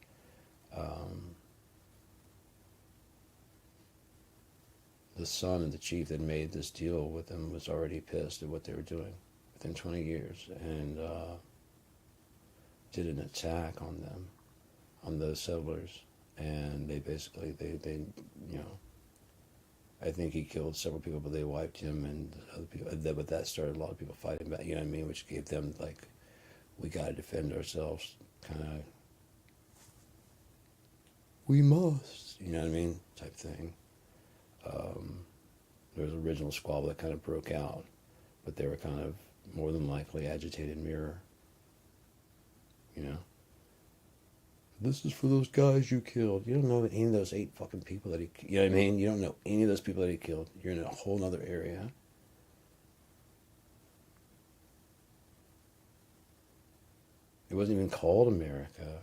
The son of the chief that made this deal with them was already pissed at what they were doing within 20 years, and did an attack on them, on those settlers. And they basically, they I think he killed several people, but they wiped him and other people. But that started a lot of people fighting back, you know what I mean? Which gave them, like, we got to defend ourselves, kind of, we must, you know what I mean, type thing. There was an original squabble that kind of broke out, but they were kind of more than likely agitated mirror, This is for those guys you killed. You don't know any of those 8 fucking people that he, you know what I mean? You don't know any of those people that he killed. You're in a whole other area. It wasn't even called America,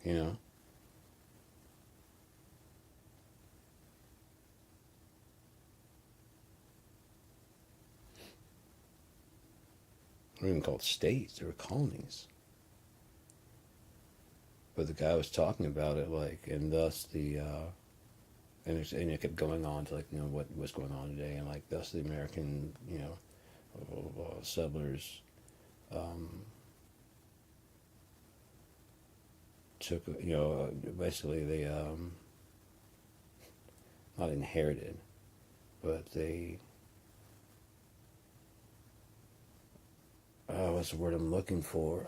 I don't even call it states. They were colonies. But the guy was talking about it, like, and thus the, and it kept going on to, like, what was going on today, and, like, thus the American, settlers took, basically they, not inherited, but they, what's the word I'm looking for?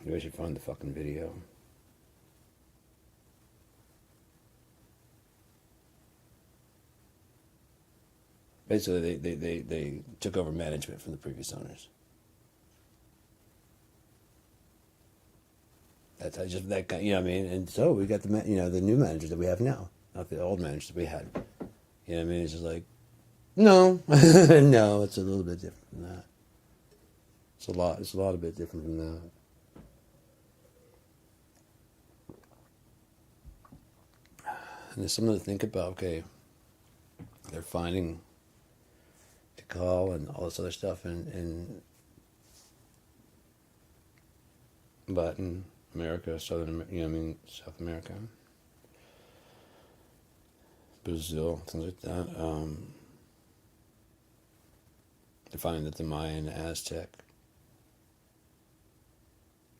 Maybe I should find the fucking video. Basically, they took over management from the previous owners. That's just that guy, you know what I mean? And so we got the new managers that we have now, not the old managers that we had. You know what I mean? It's just like, no, no, it's a little bit different from that. It's a lot a bit different from that. And there's something to think about. Okay, they're finding Tikal and all this other stuff in Latin America, South America. Brazil, things like that. They're finding that the Maya and the Aztec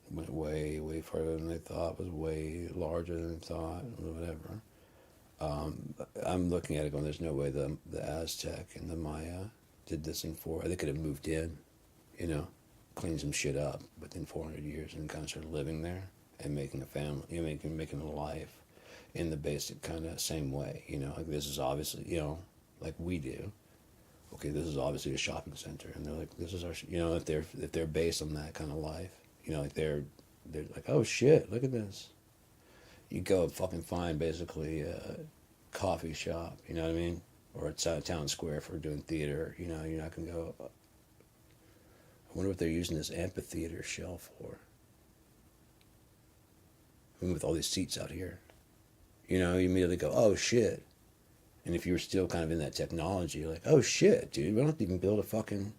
went way, way farther than they thought, was way larger than they thought, or whatever. I'm looking at it going, there's no way the Aztec and the Maya did this in four. They could have moved in, you know, cleaned some shit up within 400 years and kind of started living there and making a family, you know, making a life in the basic kind of same way, you know, like this is obviously, you know, like we do. Okay, this is obviously a shopping center, and they're like, this is our, you know, if they're based on that kind of life, you know, like they're like, oh shit, look at this. You go fucking find basically a coffee shop, you know what I mean? Or it's a town square for doing theater, you know, you're not gonna go. I wonder what they're using this amphitheater shell for. I mean, with all these seats out here, you know, you immediately go, oh shit. And if you were still kind of in that technology, you're like, oh shit, dude, we don't have to even build a fucking,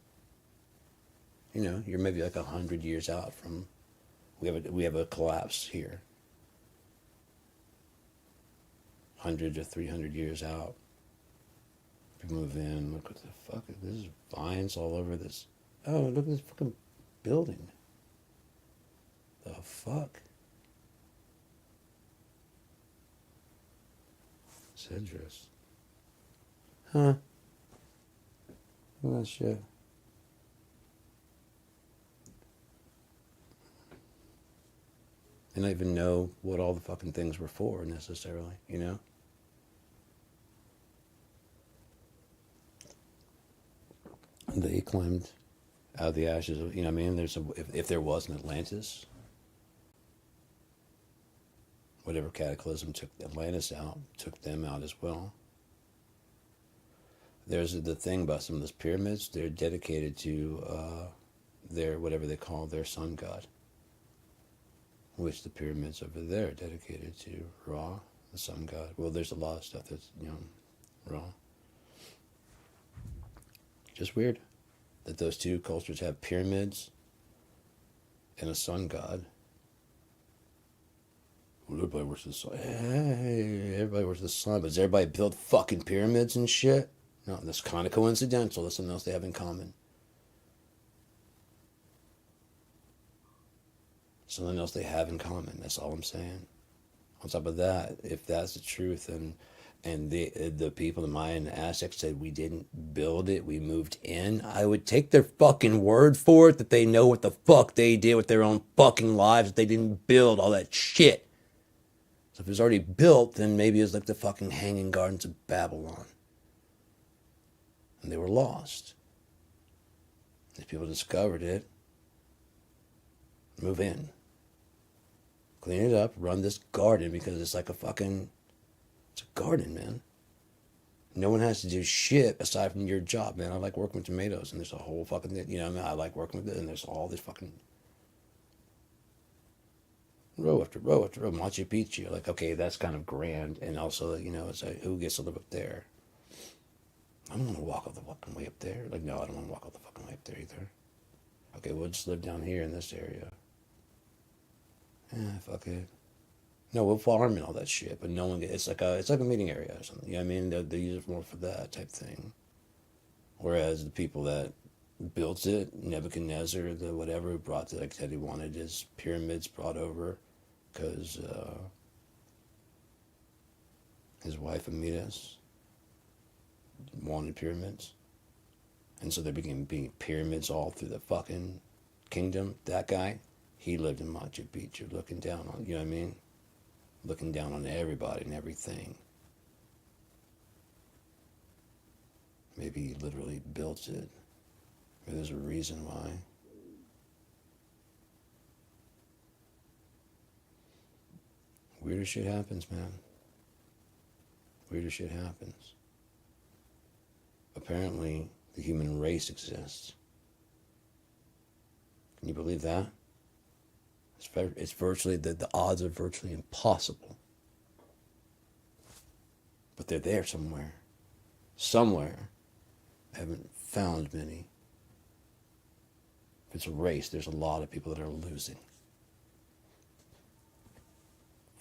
you know, you're maybe like 100 years out from, we have a collapse here. 100 to 300 years out. People move in, look what the fuck, this is vines all over this. Oh, look at this fucking building. The fuck? Cedrus. Huh? Look at that shit. And I even know what all the fucking things were for necessarily, you know? They climbed out of the ashes of, you know what I mean? If there was an Atlantis, whatever cataclysm took Atlantis out, took them out as well. There's the thing about some of those pyramids, they're dedicated to their, whatever they call their sun god. Which the pyramids over there are dedicated to Ra, the sun god. Well, there's a lot of stuff that's, you know, Ra. Just weird that those two cultures have pyramids and a sun god. Well, everybody worships the sun. Hey, everybody worships the sun, but does everybody build fucking pyramids and shit? No, that's kind of coincidental. That's something else they have in common. Something else they have in common. That's all I'm saying. On top of that, if that's the truth, and the people, the Maya and the Aztecs said we didn't build it, we moved in, I would take their fucking word for it that they know what the fuck they did with their own fucking lives, that they didn't build all that shit. So if it was already built, then maybe it was like the fucking Hanging Gardens of Babylon. And they were lost. If people discovered it, move in. Clean it up, run this garden, because it's like a fucking, it's a garden, man. No one has to do shit aside from your job, man. I like working with tomatoes, and there's a whole fucking thing, you know what I mean? I like working with it, and there's all this fucking row after row after row, Machu Picchu. Like, okay, that's kind of grand, and also, you know, it's like, who gets to live up there? I don't want to walk all the fucking way up there. Like, no, I don't want to walk all the fucking way up there either. Okay, we'll just live down here in this area. Fuck it. No, we'll farm and all that shit, but no one gets, it's like a meeting area or something. You know what I mean? They use it more for that type thing. Whereas the people that built it, Nebuchadnezzar, the whatever, who brought it, like said he wanted his pyramids brought over because his wife Amidas wanted pyramids. And so there became being pyramids all through the fucking kingdom. That guy, he lived in Machu Picchu looking down on, you know what I mean? Looking down on everybody and everything. Maybe he literally built it. Maybe there's a reason why. Weirder shit happens, man. Weirder shit happens. Apparently, the human race exists. Can you believe that? It's virtually, the odds are virtually impossible. But they're there somewhere. Somewhere. I haven't found many. If it's a race, there's a lot of people that are losing.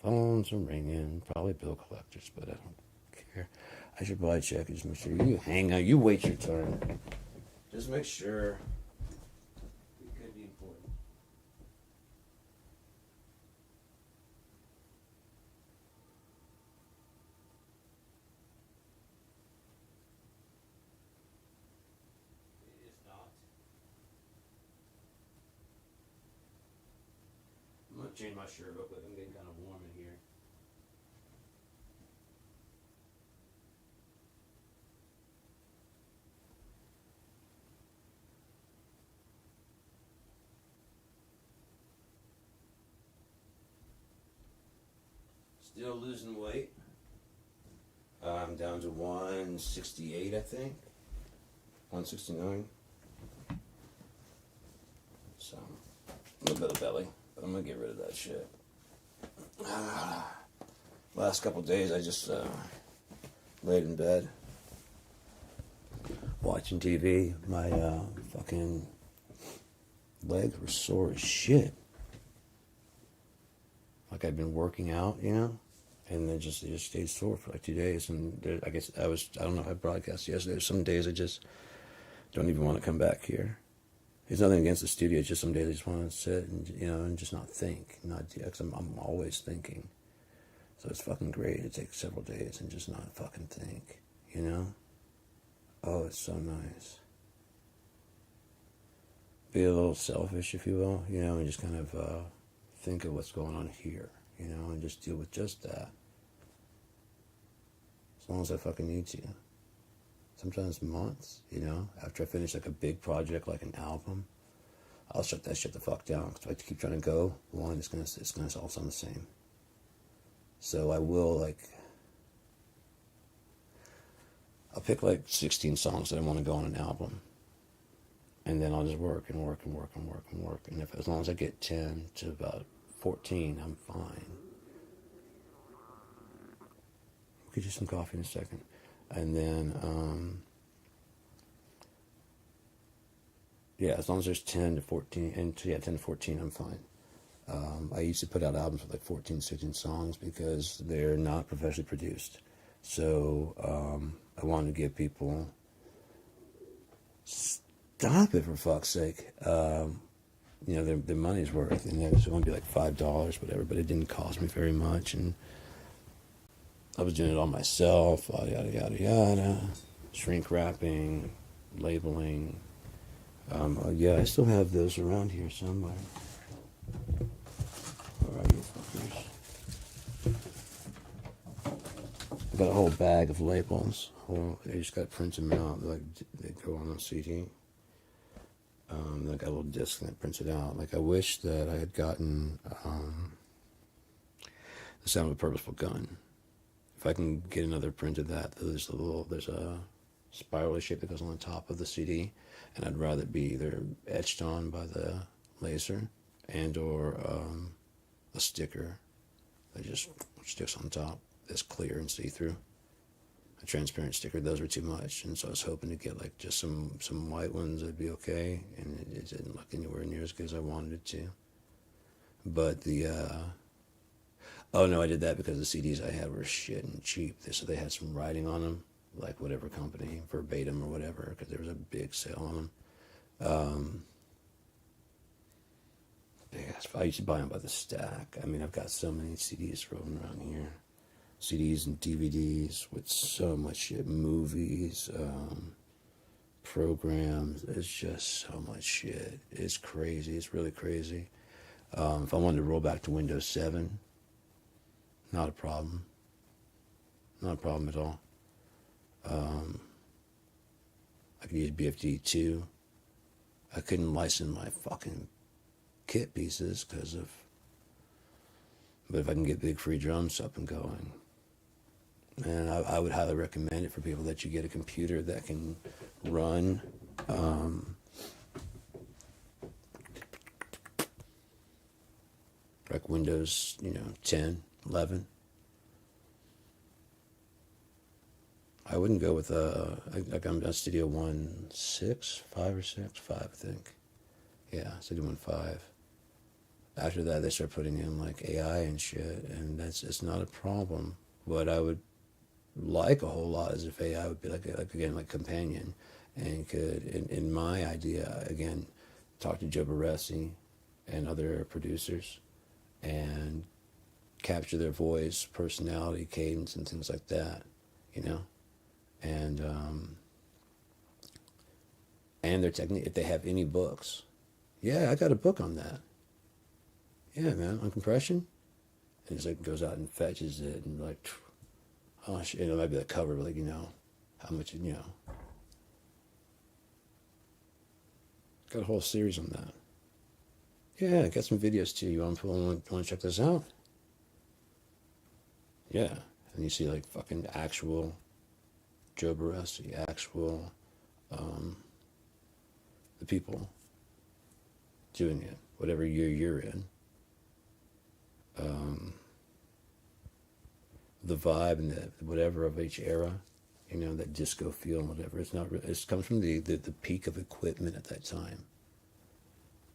Phones are ringing. Probably bill collectors, but I don't here. I should probably check and just make sure you hang out. You wait your turn. Just make sure. It could be important. It is not. I'm gonna change my shirt real quick. I'm getting kind of warm in here. Still losing weight. I'm down to 168, I think. 169. So, a little bit of belly, but I'm gonna get rid of that shit. Last couple of days, I just laid in bed watching TV. My fucking legs were sore as shit. Like I'd been working out, you know, and it just stayed sore for like 2 days. And there, I guess I don't know if I broadcast yesterday. There's some days I just don't even want to come back here. It's nothing against the studio. It's just some days I just want to sit and, you know, and just not think, because I'm always thinking. So it's fucking great to take several days and just not fucking think, you know? Oh, it's so nice. Be a little selfish, if you will, you know, and just kind of think of what's going on here, you know, and just deal with just that. As long as I fucking need to. Sometimes months, you know, after I finish like a big project like an album, I'll shut that shit the fuck down. Because if I keep trying to go, one, it's gonna all sound the same. So I will I'll pick like 16 songs that I want to go on an album. And then I'll just work and work and work and work and work. And as long as I get 10 to about 14, I'm fine. We'll get you some coffee in a second. And then, yeah, as long as there's 10 to 14, and yeah, 10 to 14, I'm fine. I used to put out albums with like 14, 16 songs because they're not professionally produced. So I wanted to give people, stop it for fuck's sake, you know, their money's worth. And it was going to be like $5, whatever, but it didn't cost me very much. And I was doing it all myself, yada, yada, yada, shrink wrapping, labeling. Yeah, I still have those around here somewhere. Where are you fuckers? I got a whole bag of labels. I just got to print them out. Like they go on a CD. I got a little disc that prints it out. Like I wish that I had gotten The Sound of a Purposeful Gun. If I can get another print of that, there's a spirally shape that goes on the top of the CD, and I'd rather it be either etched on by the laser and or a sticker that just sticks on top that's clear and see-through. A transparent sticker, those were too much, and so I was hoping to get like just some white ones that'd be okay, and it didn't look anywhere near as good as I wanted it to. But oh no, I did that because the CDs I had were shit and cheap. So they had some writing on them, like whatever company, Verbatim or whatever, because there was a big sale on them. I used to buy them by the stack. I mean, I've got so many CDs rolling around here. CDs and DVDs with so much shit, movies, programs. It's just so much shit. It's crazy. It's really crazy. If I wanted to roll back to Windows 7, not a problem. Not a problem at all. I could use BFD2. I couldn't license my fucking kit pieces but if I can get big free drums up and going, and I would highly recommend it for people that you get a computer that can run like Windows, 10, 11. I wouldn't go with I'm on Studio 1.6, 5 or 6, 5 I think. Yeah, Studio 1.5. After that, they start putting in like AI and shit, and it's not a problem. But I would like a whole lot, as if AI would be like again like companion, and could in my idea again talk to Joe Barresi and other producers and capture their voice, personality, cadence, and things like that, you know, and their technique. If they have any books, yeah, I got a book on that. Yeah, man, on compression. And it's like goes out and fetches it and like, oh shit, it might be the cover, but like, you know, how much, you know. Got a whole series on that. Yeah, I got some videos too. You want to check this out? Yeah, and you see like fucking actual Joe Barresi, actual the people doing it, whatever year you're in. The vibe and the whatever of each era, you know, that disco feel and whatever. It's not. It comes from the peak of equipment at that time,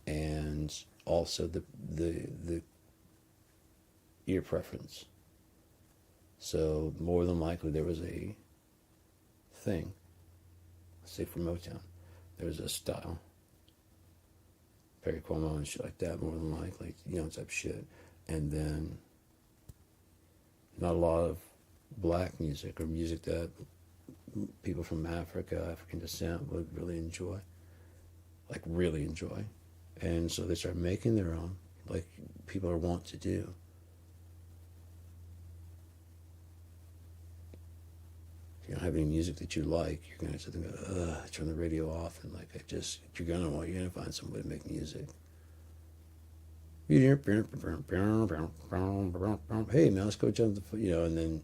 and also the ear preference. So more than likely there was a thing. Let's say for Motown, there was a style. Perry Como and shit like that. More than likely, you know, type shit, and then not a lot of black music or music that people from Africa, African descent would really enjoy, like really enjoy. And so they start making their own, like people are wont to do. If you don't have any music that you like, you're going to sit there and go, turn the radio off, and like you're going to find some way to make music. Hey man, let's go jump the, you know, and then,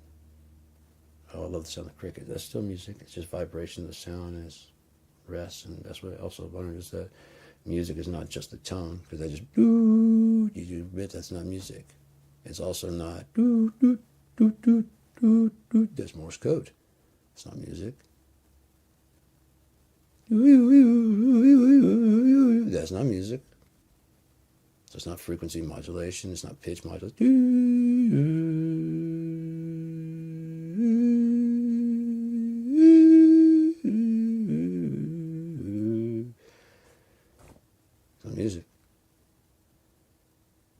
oh, I love the sound of cricket. That's still music. It's just vibration. The sound is rest, and that's what I also learned is that music is not just the tone, because I just you do a bit. That's not music. It's also not that's Morse code. It's not music. That's not music. So it's not frequency modulation. It's not pitch modulation. It's not music.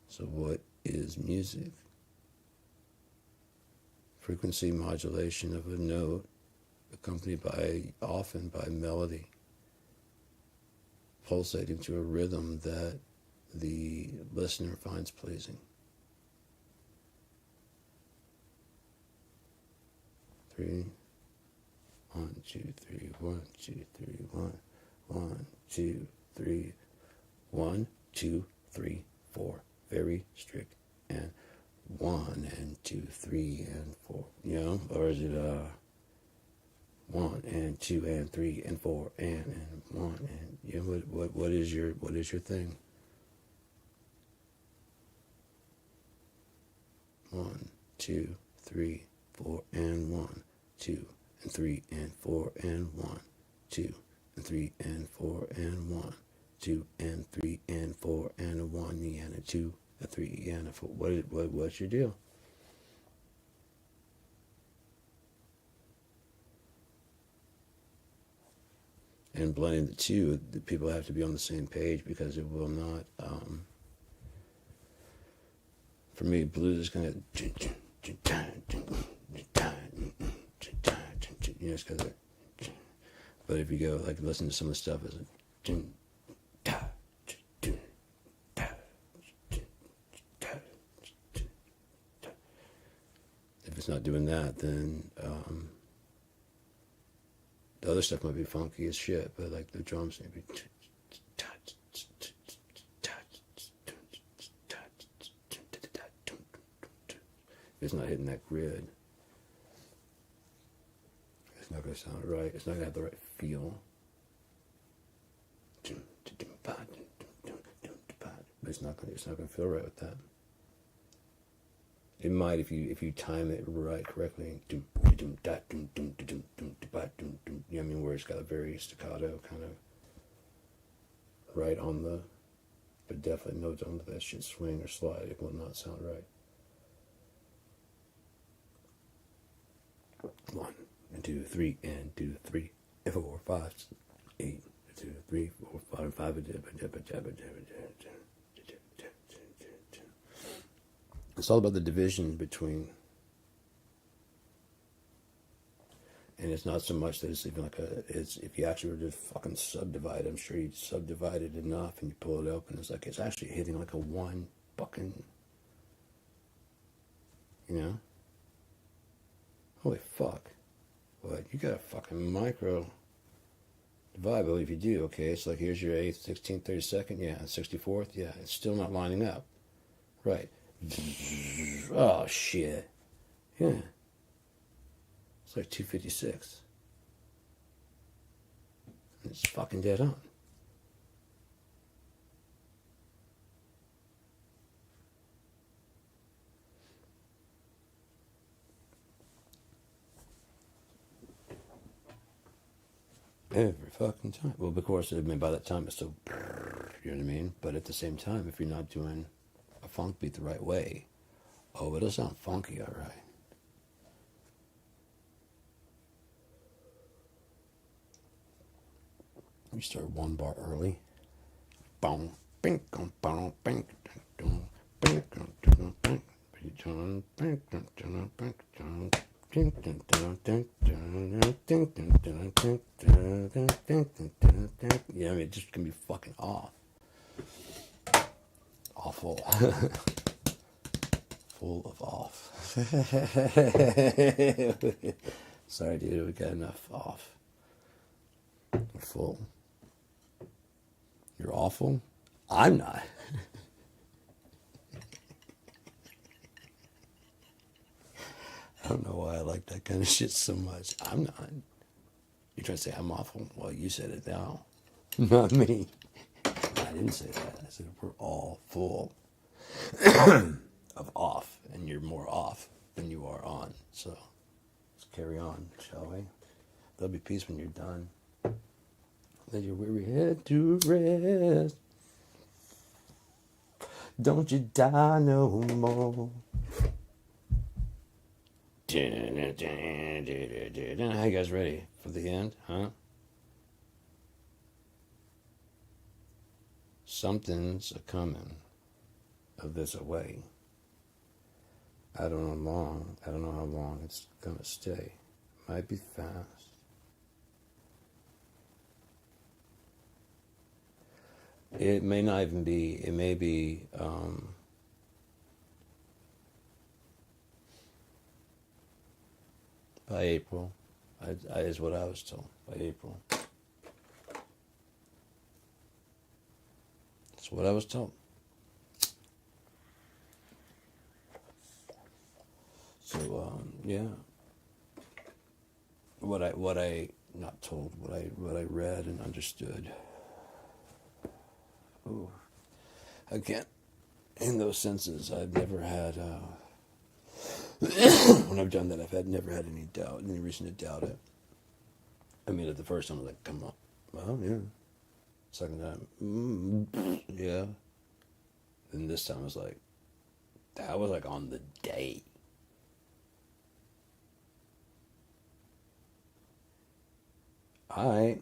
So what is music? Frequency modulation of a note accompanied often by melody, pulsating to a rhythm that the listener finds pleasing. 3, 1, 2, 3, 1, 2, 3, 1, 1, 2, 3, 1, 2, 3, 4. Very strict. And 1 and 2, 3 and 4. You know, or is it 1 and 2 and 3 and 4 and 1 and you know what is your thing? 1, 2, 3, 4 and 1, 2 and 3 and 4 and 1, 2 and 3 and 4 and 1, 2 and 3 and 4 and a 1 and a 2, a 3 and a 4. What's your deal? And blending the two, the people have to be on the same page, because it will not. For me, blues is kind of, you know, it's kind of. But if you go like listen to some of the stuff, it's like, if it's not doing that, then the other stuff might be funky as shit, but like the drums maybe. It's not hitting that grid. It's not going to sound right. It's not going to have the right feel. But it's not going to feel right with that. It might if you time it right correctly. You know what I mean? Where it's got a very staccato kind of right on the, but definitely no don't let that shit swing or slide. It will not sound right. 1 and 2, 3, and 2, 3, and 4, 5, 8, 2, 3, 4, 5, 5. It's all about the division between, and it's not so much that it's even like it's if you actually were to fucking subdivide, I'm sure you'd subdivide it enough and you pull it open, it's like it's actually hitting like a one fucking, holy fuck. What, you got a fucking micro divide, but if you do, okay, it's like here's your 8th, 16th, 32nd, yeah, 64th, yeah, it's still not lining up. Right. Oh, shit. Yeah. It's like 256. It's fucking dead on. Every fucking time. Well, of course, I mean, by that time it's still, you know what I mean? But at the same time, if you're not doing a funk beat the right way, oh, it'll sound funky, all right. You start one bar early. Boom, bing, boom, bing, boom, bing, yeah, I mean, it just can be fucking off. Awful. Full of off. Sorry, dude, we got enough off. We're full. You're awful? I'm not. I don't know why I like that kind of shit so much. I'm not. You're trying to say I'm awful? Well, you said it now. Not me. I didn't say that. I said we're all full of off, and you're more off than you are on. So let's carry on, shall we? There'll be peace when you're done. Let your weary head to rest. Don't you die no more. How you guys ready for the end, huh? Something's a coming of this away. I don't know long. I don't know how long it's gonna stay. Might be fast. It may not even be. It may be. By April, is what I was told. By April. That's what I was told. So yeah. What I not told. What I read and understood. Ooh. Again, in those senses, I've never had. When I've done that, I've never had any doubt, any reason to doubt it. I mean, at the first time, I was like, come on. Well, yeah. Second time, yeah. And this time, I was like, that was like on the day. All right.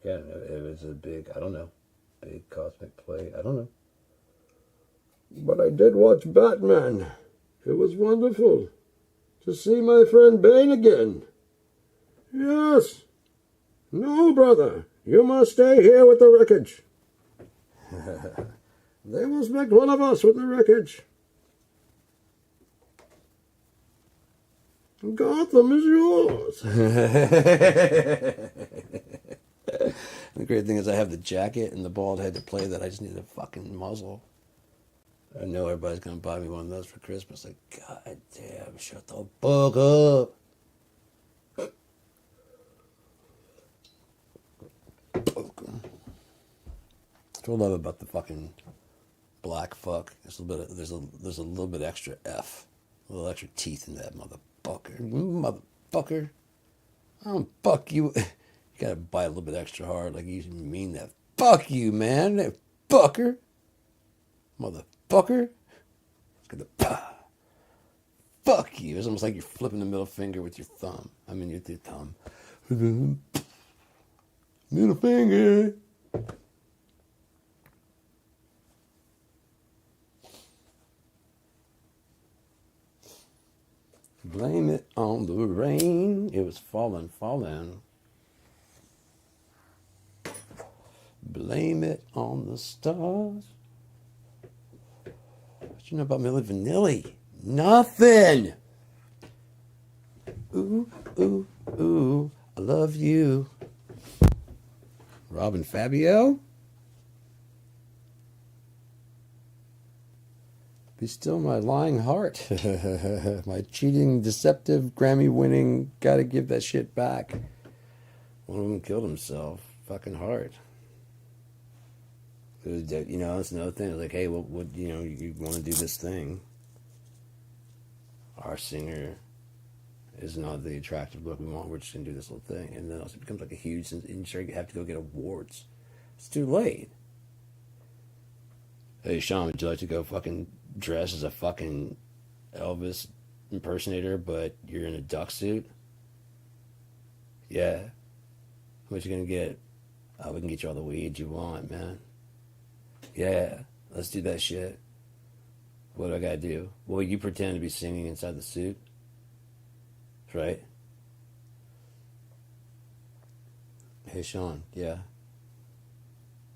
Yeah, it was a big, I don't know, big cosmic play. I don't know. But I did watch Batman. It was wonderful to see my friend Bane again. Yes. No, brother. You must stay here with the wreckage. They must make one of us with the wreckage. Gotham is yours. The great thing is I have the jacket and the bald head to play that. I just need a fucking muzzle. I know everybody's going to buy me one of those for Christmas. Like, God damn, shut the fuck up. That's what I love about the fucking black fuck. There's a little bit extra F. A little extra teeth in that motherfucker. Motherfucker. I don't fuck you. You gotta bite a little bit extra hard like you mean that. Fuck you, man. That fucker. Motherfucker. It's gonna fuck fuck you. It's almost like you're flipping the middle finger with your thumb. I mean, with your thumb. Middle finger. Blame it on the rain. It was falling. Blame it on the stars. What you know about Milli Vanilli? Nothing. Ooh, ooh, ooh, I love you. Robin Fabio? Be still my lying heart. My cheating, deceptive, Grammy-winning, gotta give that shit back. One of them killed himself. Fucking hard. It was, you know, that's another thing. It was like, hey, what you know, you want to do this thing. Our singer is not the attractive look we want. We're just going to do this little thing. And then also it becomes like a huge, and you have to go get awards. It's too late. Hey, Sean, would you like to go fucking dress as a fucking Elvis impersonator, but you're in a duck suit? Yeah. How much you gonna get? Oh, we can get you all the weed you want, man. Yeah, let's do that shit. What do I gotta do? Well, you pretend to be singing inside the suit. Right? Hey, Sean, yeah.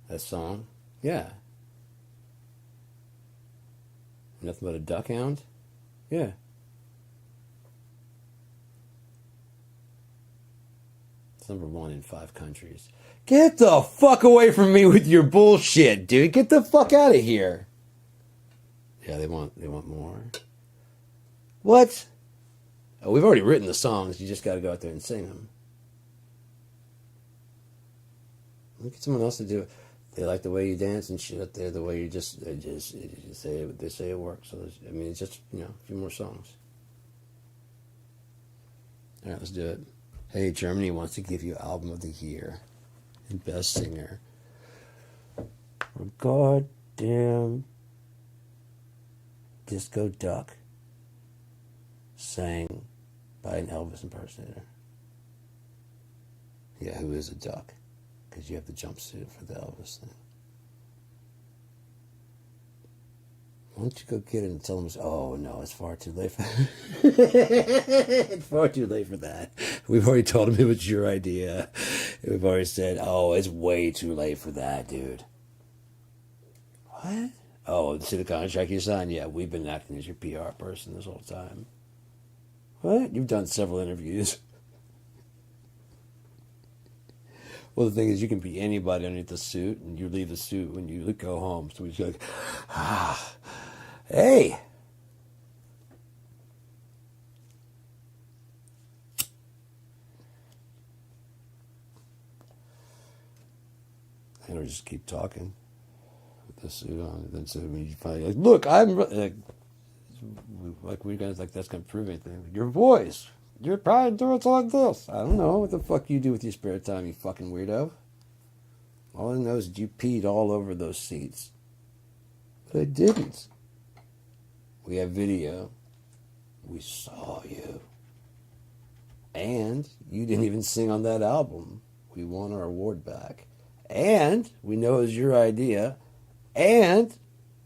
That song? Yeah. Nothing but a duck hound? Yeah. It's #1 in 5 countries. Get the fuck away from me with your bullshit, dude. Get the fuck out of here. Yeah, they want more. What? Oh, we've already written the songs. You just got to go out there and sing them. Look at someone else to do it. They like the way you dance and shit up there. The way you they say it works. So I mean, it's just, you know, a few more songs. All right, let's do it. Hey, Germany wants to give you Album of the Year and Best Singer. Goddamn Disco Duck sang by an Elvis impersonator. Yeah, who is a duck? Because you have the jumpsuit for the Elvis thing. Why don't you go get it and tell them, oh no, it's far too late for that. It's far too late for that. We've already told him it was your idea. We've already said, oh, it's way too late for that, dude. What? Oh, see the contract you signed? Yeah, we've been acting as your PR person this whole time. What? You've done several interviews. Well, the thing is, you can be anybody underneath the suit, and you leave the suit when you go home. So he's like, hey. And we just keep talking with the suit on. And then so when you finally like, look, I'm like we guys like that's gonna prove anything. Your voice. You're probably doing something like this. I don't know what the fuck you do with your spare time, you fucking weirdo. All I know is you peed all over those seats. But I didn't. We have video. We saw you. And you didn't even sing on that album. We want our award back. And we know it was your idea. And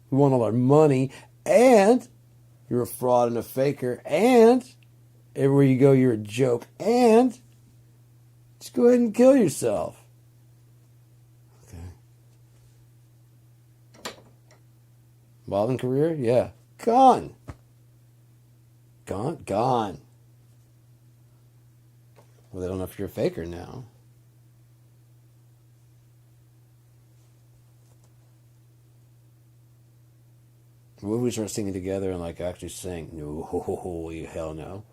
we want all our money. And you're a fraud and a faker. And everywhere you go, you're a joke. And just go ahead and kill yourself. Okay. Modeling career? Yeah. Gone. Gone. Well, they don't know if you're a faker now. What if we start singing together and like actually sing? No, you hell no.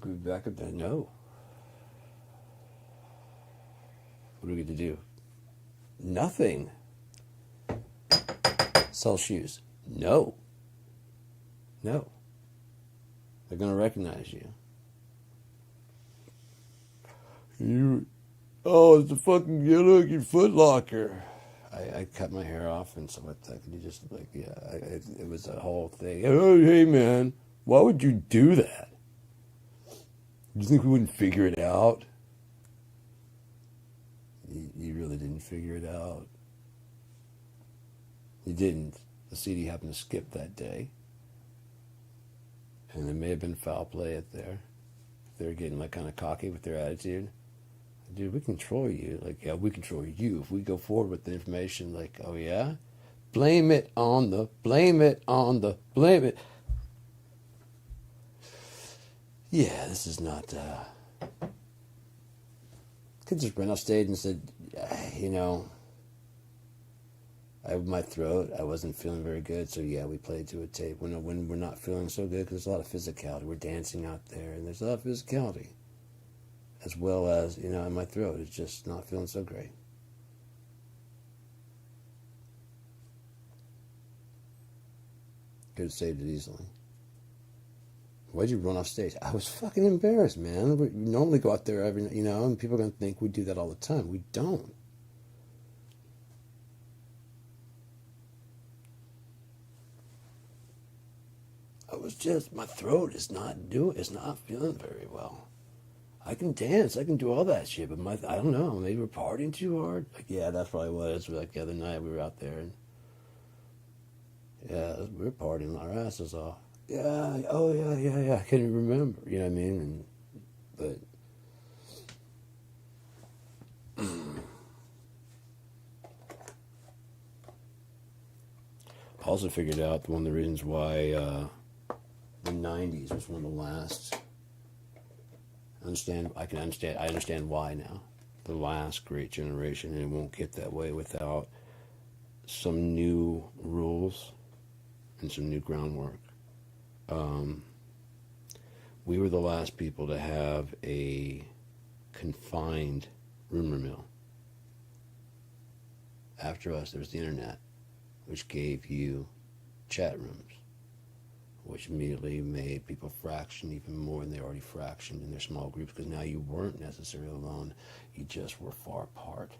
We'll be back up there. No. What do we get to do? Nothing. Sell shoes. No. They're going to recognize you. You, oh, it's a fucking, you look, your Foot Locker. I cut my hair off, and so I thought, you just, like, yeah, it was a whole thing. Oh, hey, man, why would you do that? You think we wouldn't figure it out? You really didn't figure it out. You didn't. The CD happened to skip that day. And there may have been foul play at there. They were getting, like, kind of cocky with their attitude. Dude, we control you. Like, yeah, we control you. If we go forward with the information, like, oh, yeah? Blame it on the. Yeah, this is not, Kids just ran off stage and said, you know, I have my throat. I wasn't feeling very good, so yeah, we played to a tape. When we're not feeling so good, because there's a lot of physicality. We're dancing out there, and there's a lot of physicality, as well as, you know, in my throat. It's just not feeling so great. Could have saved it easily. Why'd you run off stage? I was fucking embarrassed, man. We normally go out there every, you know, and people are going to think we do that all the time. We don't. I was just, my throat is not feeling very well. I can dance, I can do all that shit, but I don't know, maybe we're partying too hard. Like, yeah, that's probably what it is. Like the other night we were out there, and yeah, we were partying our asses off. Yeah, oh yeah. I can't even remember. You know what I mean? But I also figured out one of the reasons why the '90s was one of the last. I understand why now. The last great generation, and it won't get that way without some new rules and some new groundwork. We were the last people to have a confined rumor mill. After us, there was the internet, which gave you chat rooms, which immediately made people fraction even more than they already fractioned in their small groups, because now you weren't necessarily alone, you just were far apart.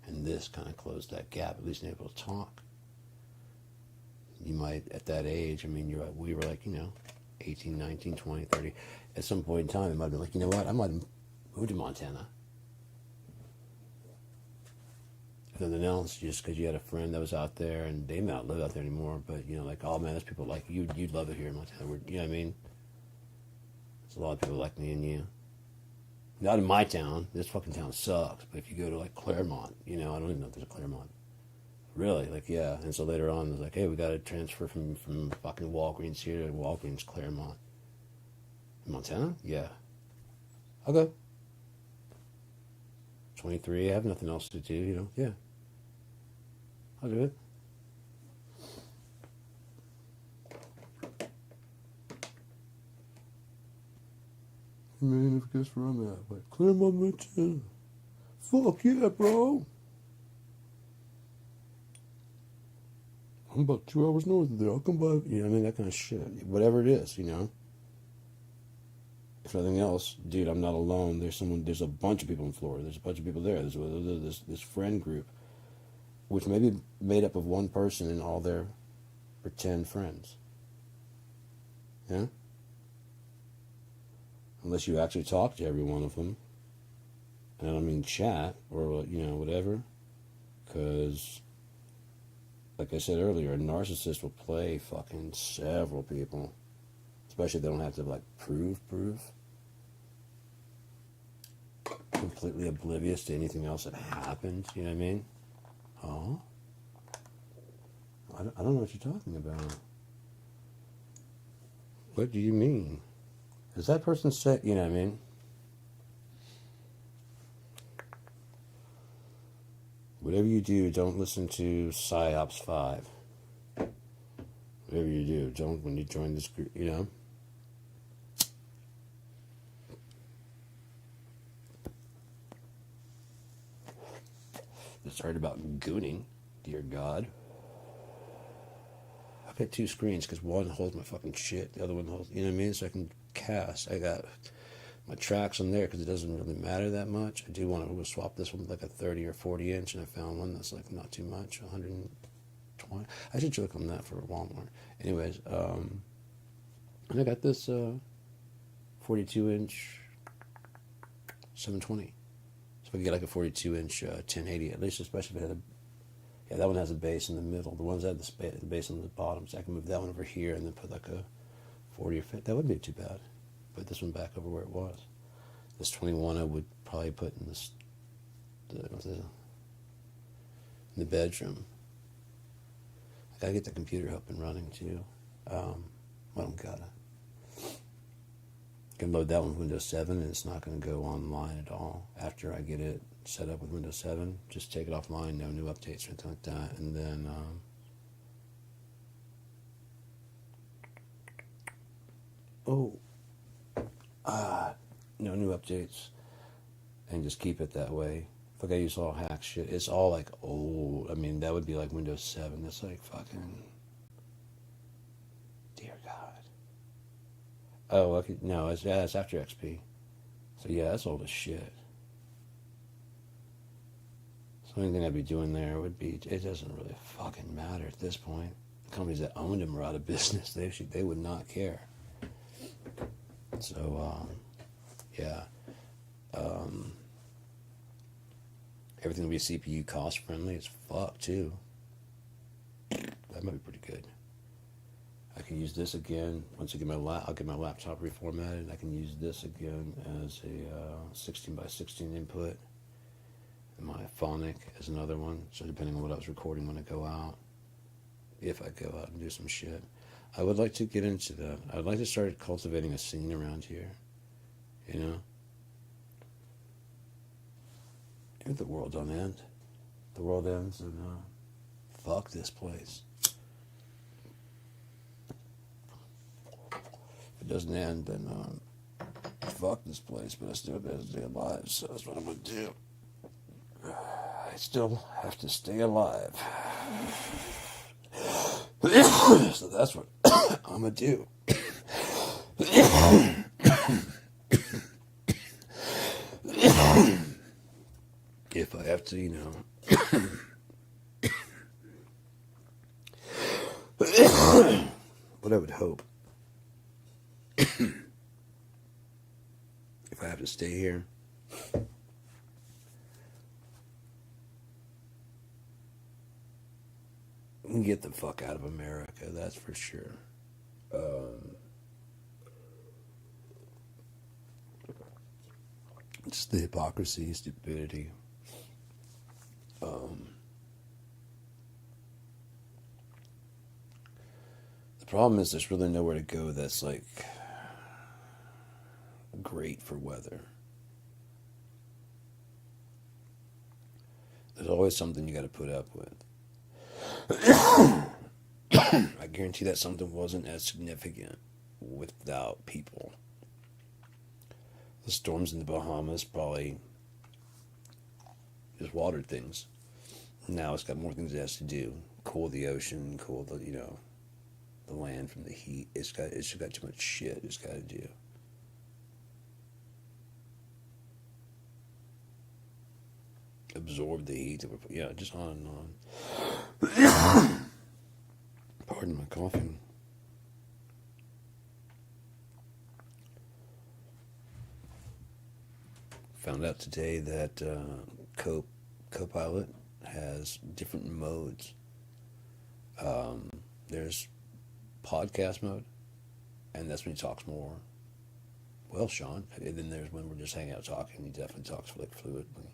And this kind of closed that gap, at least able to talk. You might, at that age, I mean, we were like, you know, 18, 19, 20, 30. At some point in time, it might have been like, you know what, I might have moved to Montana. If nothing else, just because you had a friend that was out there, and they may not live out there anymore, but, you know, like, oh man, there's people like you, you'd love it here in Montana. You know what I mean? There's a lot of people like me and you. Not in my town. This fucking town sucks. But if you go to, like, Claremont, you know, I don't even know if there's a Claremont. Really, like, yeah. And so later on, it's like, hey, we got to transfer from fucking Walgreens here to Walgreens Claremont. In Montana? Yeah. I'll go. 23, I have nothing else to do, you know? Yeah. I'll do it. Man, guess where I'm at? Like, Claremont, Montana. Fuck yeah, bro. I'm about 2 hours north of there. I'll come by. You know what I mean? That kind of shit. Whatever it is, you know? If nothing else, dude, I'm not alone. There's a bunch of people in Florida. There's a bunch of people there. There's this friend group, which may be made up of one person and all their pretend friends. Yeah? Unless you actually talk to every one of them. And I don't mean chat or, you know, whatever. Because, like I said earlier, a narcissist will play fucking several people. Especially if they don't have to, like, prove. Completely oblivious to anything else that happened. You know what I mean? Oh? I don't know what you're talking about. What do you mean? Does that person say, you know what I mean? Whatever you do, don't listen to PsyOps 5. Whatever you do, don't, when you join this group, you know? It's heard about gooning, dear God. I've got 2 screens because one holds my fucking shit, the other one holds, you know what I mean? So I can cast. I got my tracks on there because it doesn't really matter that much. I do want to swap this one with like a 30 or 40 inch, and I found one that's like not too much, 120. I should check on that for Walmart. Anyways, and I got this 42 inch 720. So if I get like a 42 inch 1080, at least, especially if it had a, yeah, that one has a bass in the middle. The ones that have the bass on the bottom, so I can move that one over here and then put like a 40 or 50. That wouldn't be too bad. Put this one back over where it was. This 21 I would probably put in in the bedroom. I gotta get the computer up and running too. I don't gotta. I can load that one with Windows 7 and it's not going to go online at all after I get it set up with Windows 7. Just take it offline, no new updates or anything like that. And then no new updates, and just keep it that way. Like I use all hack shit. It's all like old. I mean, that would be like Windows 7. It's like fucking, dear God. Oh, okay. No, it's after XP. So yeah, that's old as shit. So the only thing I'd be doing there would be, it doesn't really fucking matter at this point. The companies that owned them are out of business. They would not care. So, yeah. Everything will be CPU cost friendly as fuck too. That might be pretty good. I can use this again once I get I'll get my laptop reformatted. I can use this again as a 16 by 16 input, and my phonic as another one. So depending on what I was recording when I go out, if I go out and do some shit, I would like to get into that. I'd like to start cultivating a scene around here. You know, if the world don't end, the world ends, and fuck this place. If it doesn't end, then fuck this place, but I still gotta stay alive, so that's what I'm gonna do. I still have to stay alive. So that's what I'm gonna do. If I have to, you know. What I would hope. If I have to stay here. And get the fuck out of America, that's for sure. Just the hypocrisy, stupidity. The problem is there's really nowhere to go that's like great for weather. There's always something you got to put up with. I guarantee that something wasn't as significant without people. The storms in the Bahamas probably just watered things. Now it's got more things it has to do. Cool the ocean, cool the, you know, the land from the heat. It's got too much shit it's got to do. Absorb the heat that we're, yeah, just on and on. Pardon my coughing. Found out today that Copilot has different modes. There's podcast mode, and that's when he talks more. Well, Sean. And then there's when we're just hanging out talking. He definitely talks like fluidly.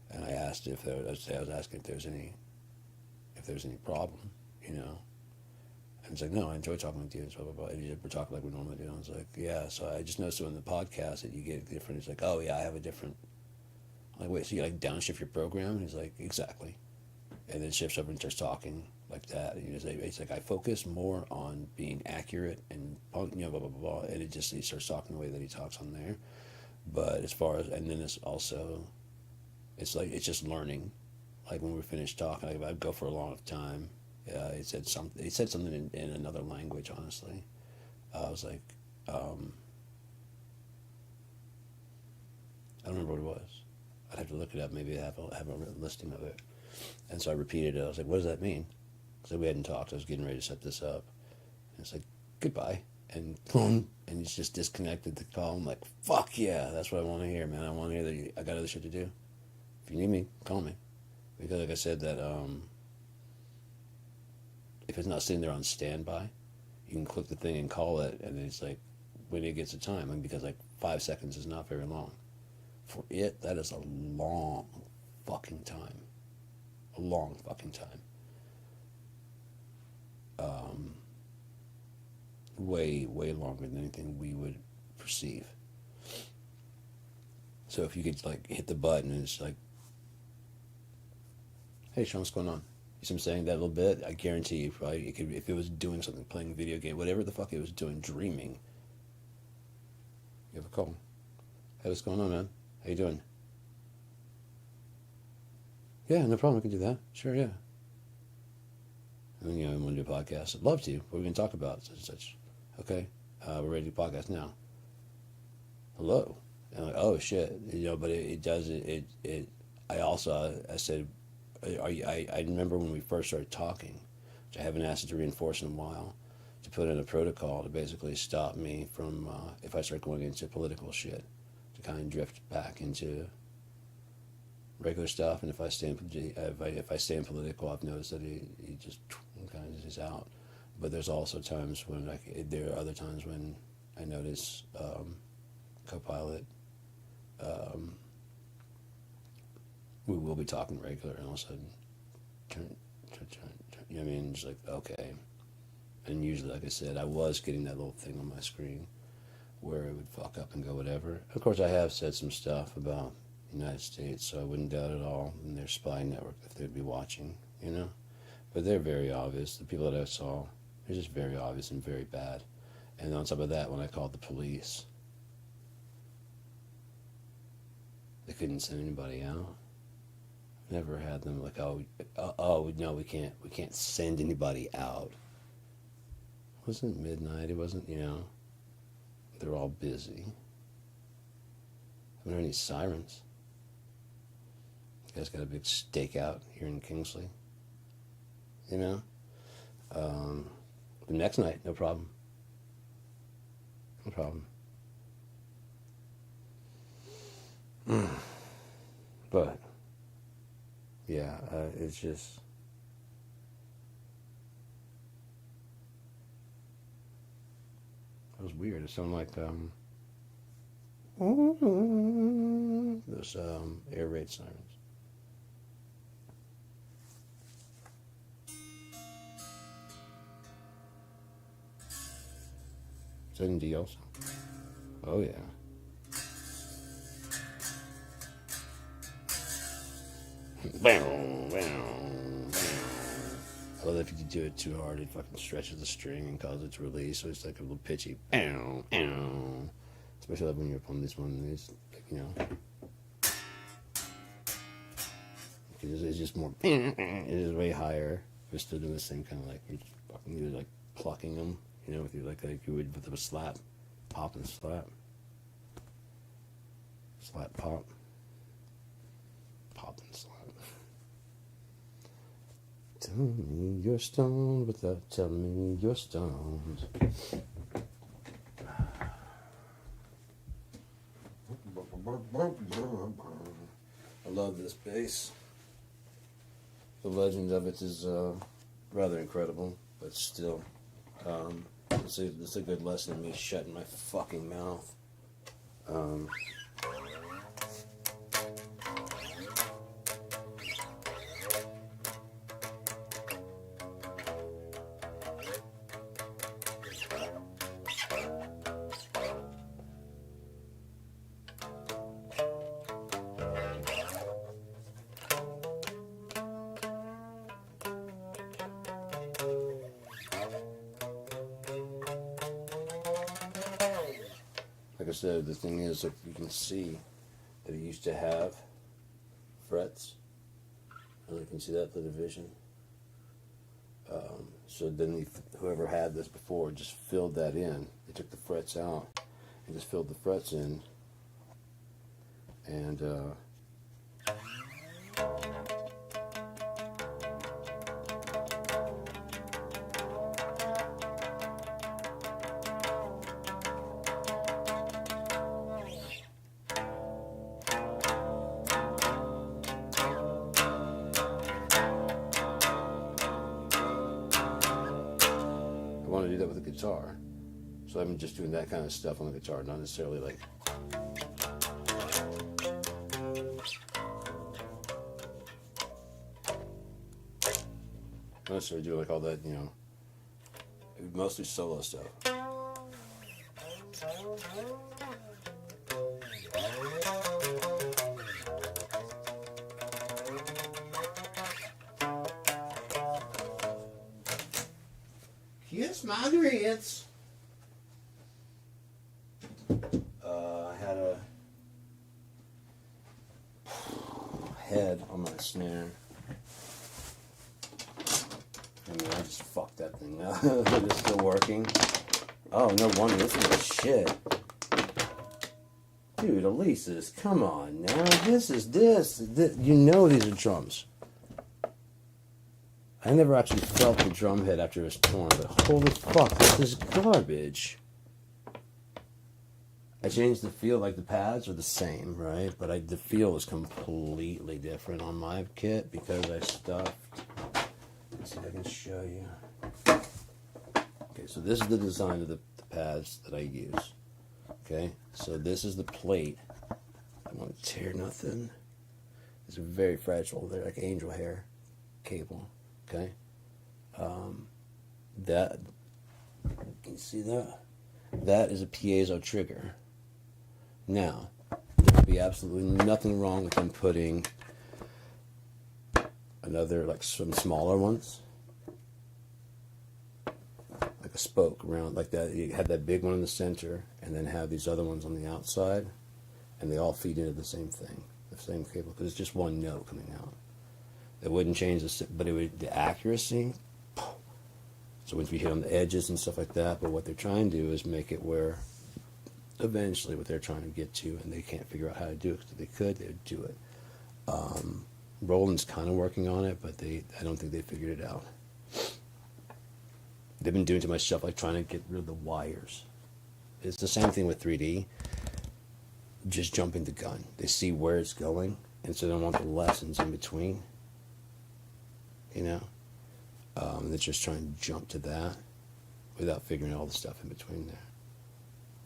And I asked I was asking if there's any problem, you know. And he's like, no, I enjoy talking with you. And blah, blah, blah. And we're talking like we normally do. And I was like, yeah. So I just noticed in the podcast that you get different. He's like, oh yeah, I have a different. I'm like, wait, so you like downshift your program? And he's like, exactly. And then shifts over and starts talking like that. And he's like, I focus more on being accurate and, you know, blah blah blah. And he starts talking the way that he talks on there. But as far as, and then it's also, it's like it's just learning. Like when we finished talking, like I'd go for a long time. He said something in another language. Honestly, I was like, remember what it was. I'd have to look it up. Maybe I have a listing of it. And so I repeated it. I was like, what does that mean? So we hadn't talked. I was getting ready to set this up. And it's like, goodbye. And boom. And he's just disconnected the call. I'm like, fuck yeah. That's what I want to hear, man. I want to hear that I got other shit to do. If you need me, call me. Because like I said, that if it's not sitting there on standby, you can click the thing and call it. And it's like, when it gets a time. And because like 5 seconds is not very long. For it, that is a long fucking time. A long fucking time. Way longer than anything we would perceive. So if you could like hit the button and it's like, hey Sean, what's going on? You see what I'm saying? That little bit, I guarantee you, probably, it could, if it was doing something, playing a video game, whatever the fuck it was doing, dreaming, you have a call. Hey, what's going on, man? How you doing? Yeah, no problem. We can do that. Sure, yeah. And then, I want to do a podcast. I'd love to. What are we going to talk about? Such and such. Okay, we're ready to do a podcast now. Hello. And I'm like, oh shit, but it does it. I said, I remember when we first started talking, which I haven't asked it to reinforce in a while, to put in a protocol to basically stop me from if I start going into political shit, to kind of drift back into regular stuff. And if I stay in political, I've noticed that he just kind of is out. But there's also times when there are other times when I notice Copilot, we will be talking regular, and all of a sudden, turn, you know what I mean? It's like, okay. And usually, like I said, I was getting that little thing on my screen where it would fuck up and go whatever. Of course, I have said some stuff about the United States, so I wouldn't doubt at all in their spy network if they'd be watching, But they're very obvious. The people that I saw, they're just very obvious and very bad. And on top of that, when I called the police, they couldn't send anybody out. I've never had them like, oh no, we can't send anybody out. It wasn't midnight. It wasn't, they're all busy. I haven't heard any sirens. You guys got a big stakeout here in Kingsley. The next night, no problem. No problem. But, yeah, it's just... It was weird. It sounded like, those, air raid sirens. Is that in D also? Oh, yeah. I love if you do it too hard, it fucking stretches the string and causes it to release, so it's like a little pitchy. Especially like when you're upon this one, it's like, it's just more, it is way higher. We're still doing the same kind of like, you're like plucking them, with you like you would with a slap, pop and slap. Slap, pop. Pop and slap. Tell me you're stoned without telling me you're stoned. I love this bass. The legend of it is rather incredible, but still, it's a good lesson in me shutting my fucking mouth. Like I said, the thing is, like, you can see that it used to have frets. And you can see that, the division. So then whoever had this before just filled that in. They took the frets out and just filled the frets in. And I want to do that with the guitar. So I'm just doing that kind of stuff on the guitar, not necessarily like not necessarily doing like all that, you know, mostly solo stuff. Kiss my grits. I had a head on my snare. I mean, I just fucked that thing up. It's still working. Oh, no wonder. This is the shit. Dude, Elise's, come on now. This. You know these are drums. I never actually felt the drum head after it was torn, but holy fuck, this is garbage. I changed the feel, like the pads are the same, right? But the feel is completely different on my kit because I stuffed. Let's see if I can show you. Okay, so this is the design of the pads that I use. Okay, so this is the plate. I don't want to tear nothing. It's very fragile. They're like angel hair cable. Okay, that, can you see that? That is a piezo trigger. Now, there would be absolutely nothing wrong with them putting another, like some smaller ones, like a spoke around, like that. You have that big one in the center, and then have these other ones on the outside, and they all feed into the same thing, the same cable, because it's just one note coming out. It wouldn't change but it would, the accuracy. So once we hit on the edges and stuff like that, but what they're trying to do is make it where eventually what they're trying to get to, and they can't figure out how to do it, because if they could, they would do it. Roland's kind of working on it, but I don't think they figured it out. They've been doing too much stuff like trying to get rid of the wires. It's the same thing with 3D. Just jumping the gun. They see where it's going, and so they don't want the lessons in between. You know? They're just trying to jump to that without figuring all the stuff in between there.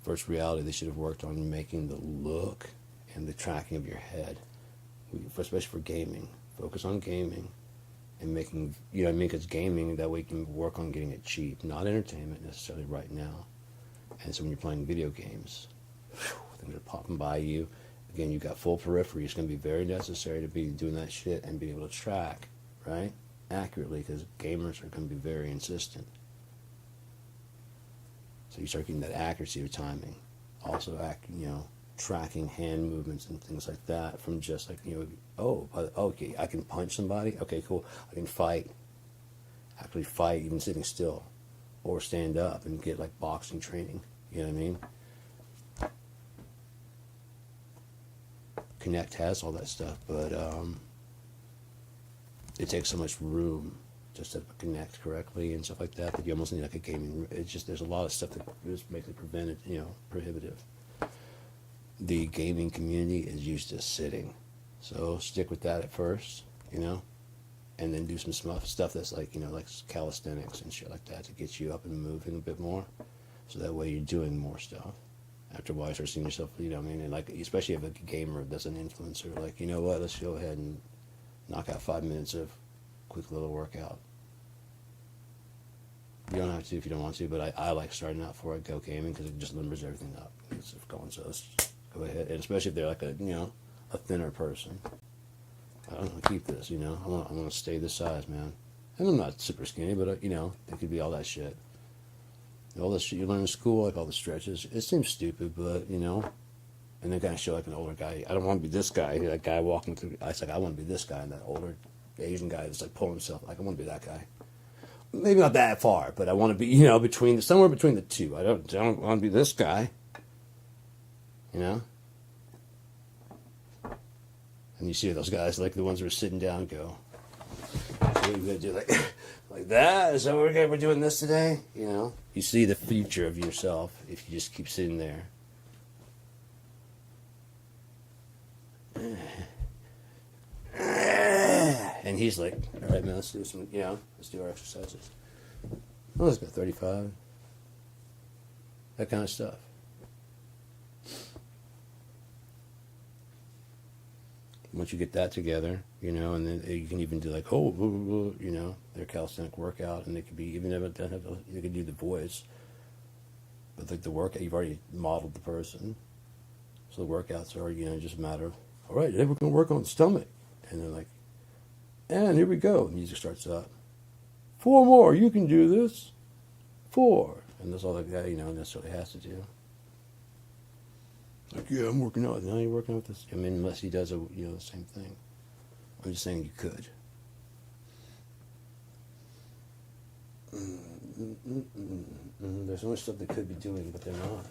First reality, they should have worked on making the look and the tracking of your head, especially for gaming. Focus on gaming and making, you know what I mean? Because gaming, that way you can work on getting it cheap, not entertainment necessarily right now. And so when you're playing video games, things are popping by you. Again, you got full periphery. It's going to be very necessary to be doing that shit and be able to track, right? Accurately, because gamers are going to be very insistent. So you start getting that accuracy of timing. Also, tracking hand movements and things like that from just like, okay, I can punch somebody. Okay, cool. I can actually fight even sitting still, or stand up and get like boxing training. You know what I mean? Kinect has all that stuff, but it takes so much room just to connect correctly and stuff like that you almost need like a gaming room. It's just, there's a lot of stuff that just makes it prohibitive. The gaming community is used to sitting, so stick with that at first, and then do some stuff that's like, like calisthenics and shit like that to get you up and moving a bit more, so that way you're doing more stuff. After a while, you start seeing yourself, and like, especially if a gamer that's an influencer, like, you know what, let's go ahead and knock out 5 minutes of quick little workout. You don't have to if you don't want to, but I like starting out before I go gaming because it just limbers everything up. It's going, so let's go ahead, and especially if they're like a thinner person. I don't want to keep this, I want to stay this size, man. And I'm not super skinny, but it could be all that shit. All this shit you learn in school, like all the stretches, it seems stupid, but and they kind of show like an older guy. I don't want to be this guy, that guy walking through. I was like, I want to be this guy, and that older Asian guy that's like pulling himself. Like, I want to be that guy. Maybe not that far, but I want to be, somewhere between the two. I don't want to be this guy. And you see those guys, like the ones who are sitting down, go. So you're gonna do like that. Is that what we're doing this today? You know, you see the future of yourself if you just keep sitting there. And he's like, all right, man, let's do some, let's do our exercises. Well, let's go 35. That kind of stuff. Once you get that together, and then you can even do like, their calisthenic workout, and they could be, even if it doesn't have, they could do the voice. But like the workout, you've already modeled the person. So the workouts are, just a matter of, all right, today we're going to work on the stomach. And they're like, and here we go. The music starts up. 4 more, you can do this. 4. And that's all the guy, necessarily has to do. Like, yeah, I'm working out. Now you're working out with this. I mean, unless he does, the same thing. I'm just saying you could. There's so much stuff they could be doing, but they're not.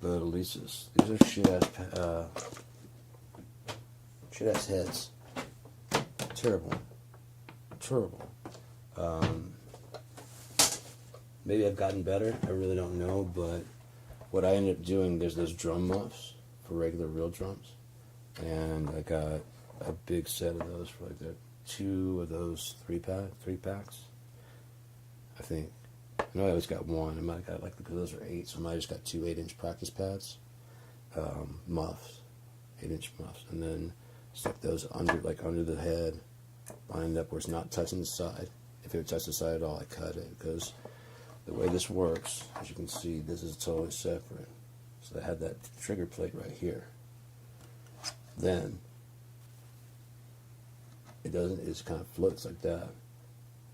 But at least these are shit-ass heads. Terrible. Maybe I've gotten better. I really don't know, but what I ended up doing, there's those drum muffs for regular real drums, and I got a big set of those for like the 2 of those 3-packs. I think. No, I always got 1. I might have got because those are 8, so I might have just got 2 8-inch practice pads, muffs, 8-inch muffs, and then stuck those under the head, lined up where it's not touching the side. If it would touch the side at all, I cut it, because the way this works, as you can see, this is totally separate. So I had that trigger plate right here. Then it kind of floats like that,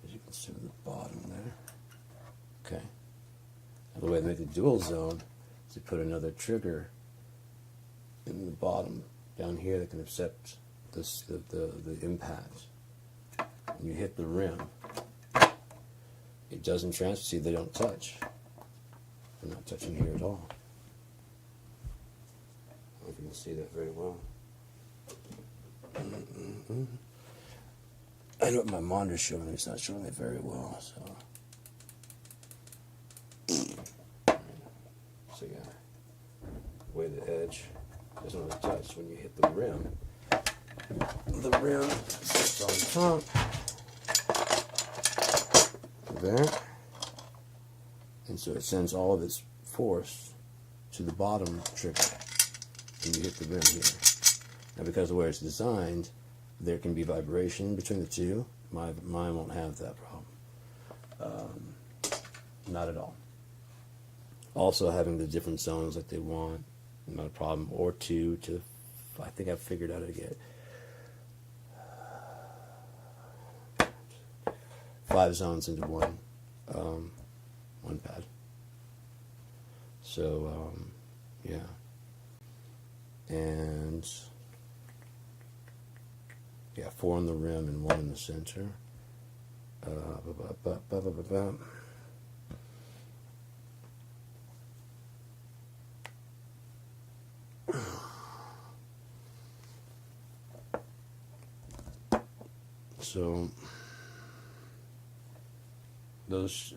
as you can see at the bottom there. Okay. And the way they make the dual zone is to put another trigger in the bottom down here that can accept the impact. When you hit the rim, it doesn't transfer. See, they don't touch. They're not touching here at all. I don't know if you can see that very well. I know what my monitor's showing. It's not showing it very well, so. So yeah, the way the edge doesn't really touch when you hit the rim. The rim sits on top. There. And so it sends all of its force to the bottom trigger when you hit the rim here. Now, because of the way it's designed, there can be vibration between the two. Mine won't have that problem. Not at all. Also, having the different zones like they want, not a problem. Or 2 to, I think I've figured out how to get 5 zones into one pad. So, yeah. And, yeah, 4 on the rim and 1 in the center. So those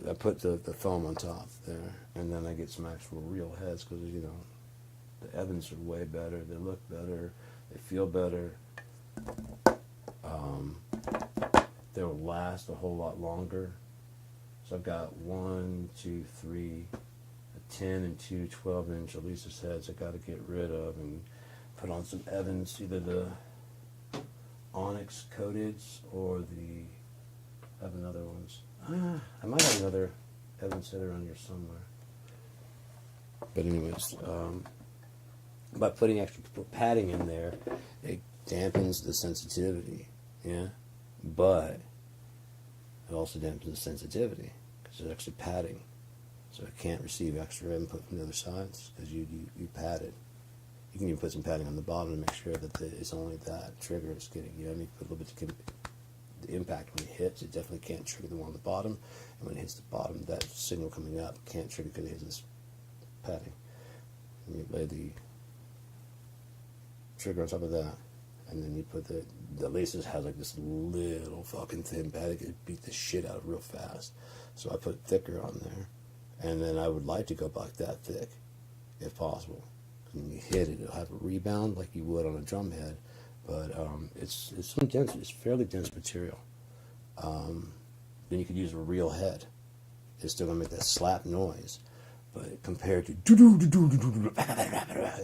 I put the foam on top there, and then I get some actual real heads because the Evans are way better. They look better. They feel better. They'll last a whole lot longer. So I've got 1, 2, 3, a 10 and 2 12-inch Elisa's heads I got to get rid of and put on some Evans, either the Onyx coated or I have another ones. I might have another Evans set around here somewhere. But anyways, by putting extra padding in there, it dampens the sensitivity, yeah? But it also dampens the sensitivity because there's extra padding. So it can't receive extra input from the other sides because you pad it. You can even put some padding on the bottom to make sure that it's only that trigger it's getting. You put a little bit of the impact when it hits. It definitely can't trigger the one on the bottom. And when it hits the bottom, that signal coming up can't trigger because it hits this padding. And you lay the trigger on top of that, and then you put the laces has like this little fucking thin pad that could beat the shit out of real fast. So I put thicker on there, and then I would like to go back that thick, if possible. When you hit it, it'll have a rebound like you would on a drum head, but it's some dense, it's fairly dense material. Then you could use a real head. It's still gonna make that slap noise, but compared to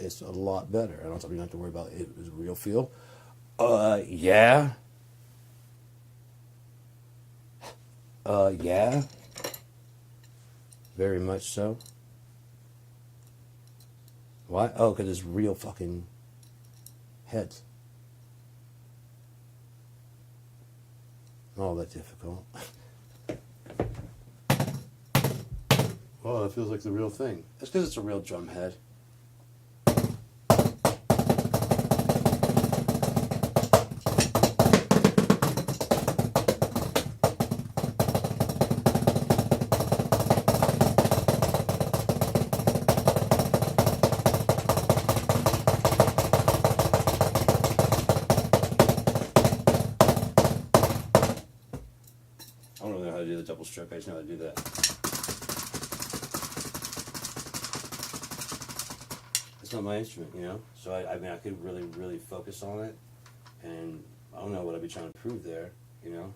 it's a lot better. I don't have to worry about it as a real feel. Yeah. Yeah. Very much so. Why? Oh, because it's real fucking heads. Not all that difficult. Oh, that feels like the real thing. That's because it's a real drum head. I don't really know how to do the double stroke, I just know how to do that. It's not my instrument, you know? So I mean, I could really, really focus on it, and I don't know what I'd be trying to prove there, you know?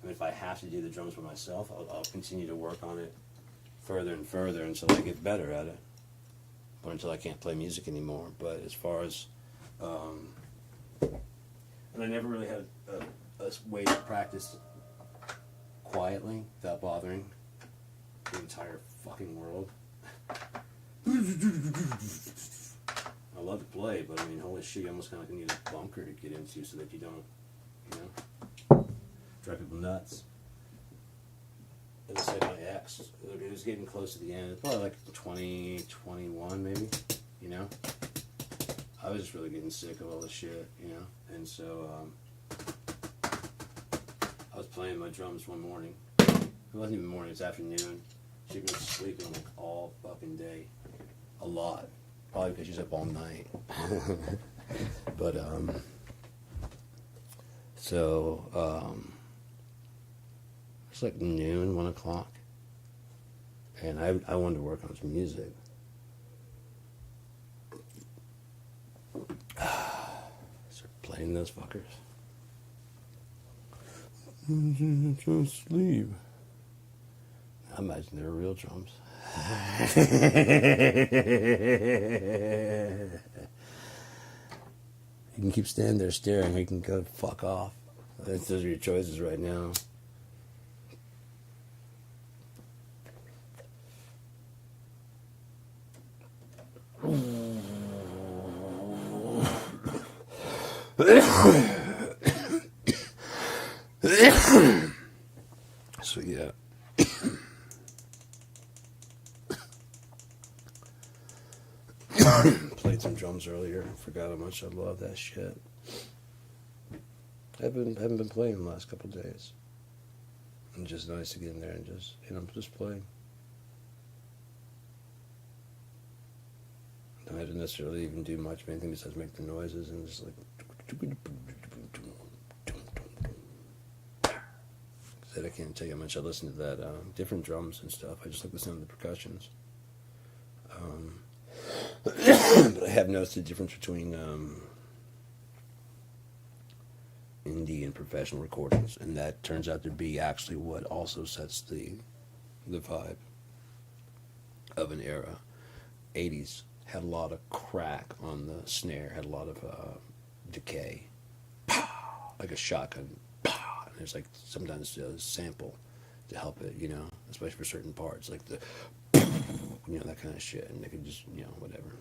I mean, if I have to do the drums by myself, I'll continue to work on it further and further until I get better at it, or until I can't play music anymore. But as far as, and I never really had a way to practice quietly without bothering the entire fucking world. I love to play, but I mean, holy shit, you almost kind of need a bunker to get into so that you don't, you know, drive people nuts. As I said, my ex, it was getting close to the end, probably like 2021 maybe, you know. I was just really getting sick of all this shit, you know, and so I was playing my drums one morning. It wasn't even morning, it was afternoon. She'd been sleeping like all fucking day. A lot. Probably because she's up all night. But, it's like noon, 1 o'clock. And I wanted to work on some music. Start playing those fuckers. Just sleep. I imagine they were real drums. You can keep standing there staring, or you can go fuck off. Those are your choices right now. So yeah. Played some drums earlier. Forgot how much I love that shit. I haven't been playing the last couple of days. It's just nice to get in there and just, you know, just play. Don't have to necessarily even do much of anything besides make the noises and just like. Said I can't tell you how much I listen to that. Different drums and stuff. I just like the sound of the percussions. But I have noticed the difference between indie and professional recordings, and that turns out to be actually what also sets the vibe of an era. 80s had a lot of crack on the snare, had a lot of decay, like a shotgun. And there's like sometimes a sample to help it, you know, especially for certain parts, like the, you know, that kind of shit, and they could just, you know, whatever.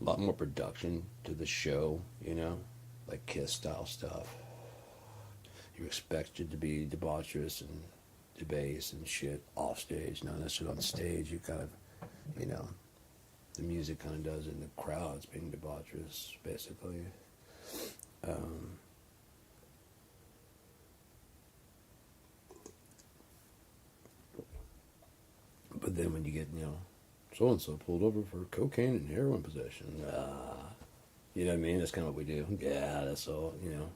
A lot more production to the show, you know, like Kiss style stuff. You expect it to be debaucherous and debased and shit off stage. Not necessarily on stage. You kind of, you know, the music kind of does it, and the crowd's being debaucherous, basically. But then when you get, you know, So and so pulled over for cocaine and heroin possession. You know what I mean? That's kind of what we do. Yeah, that's all. You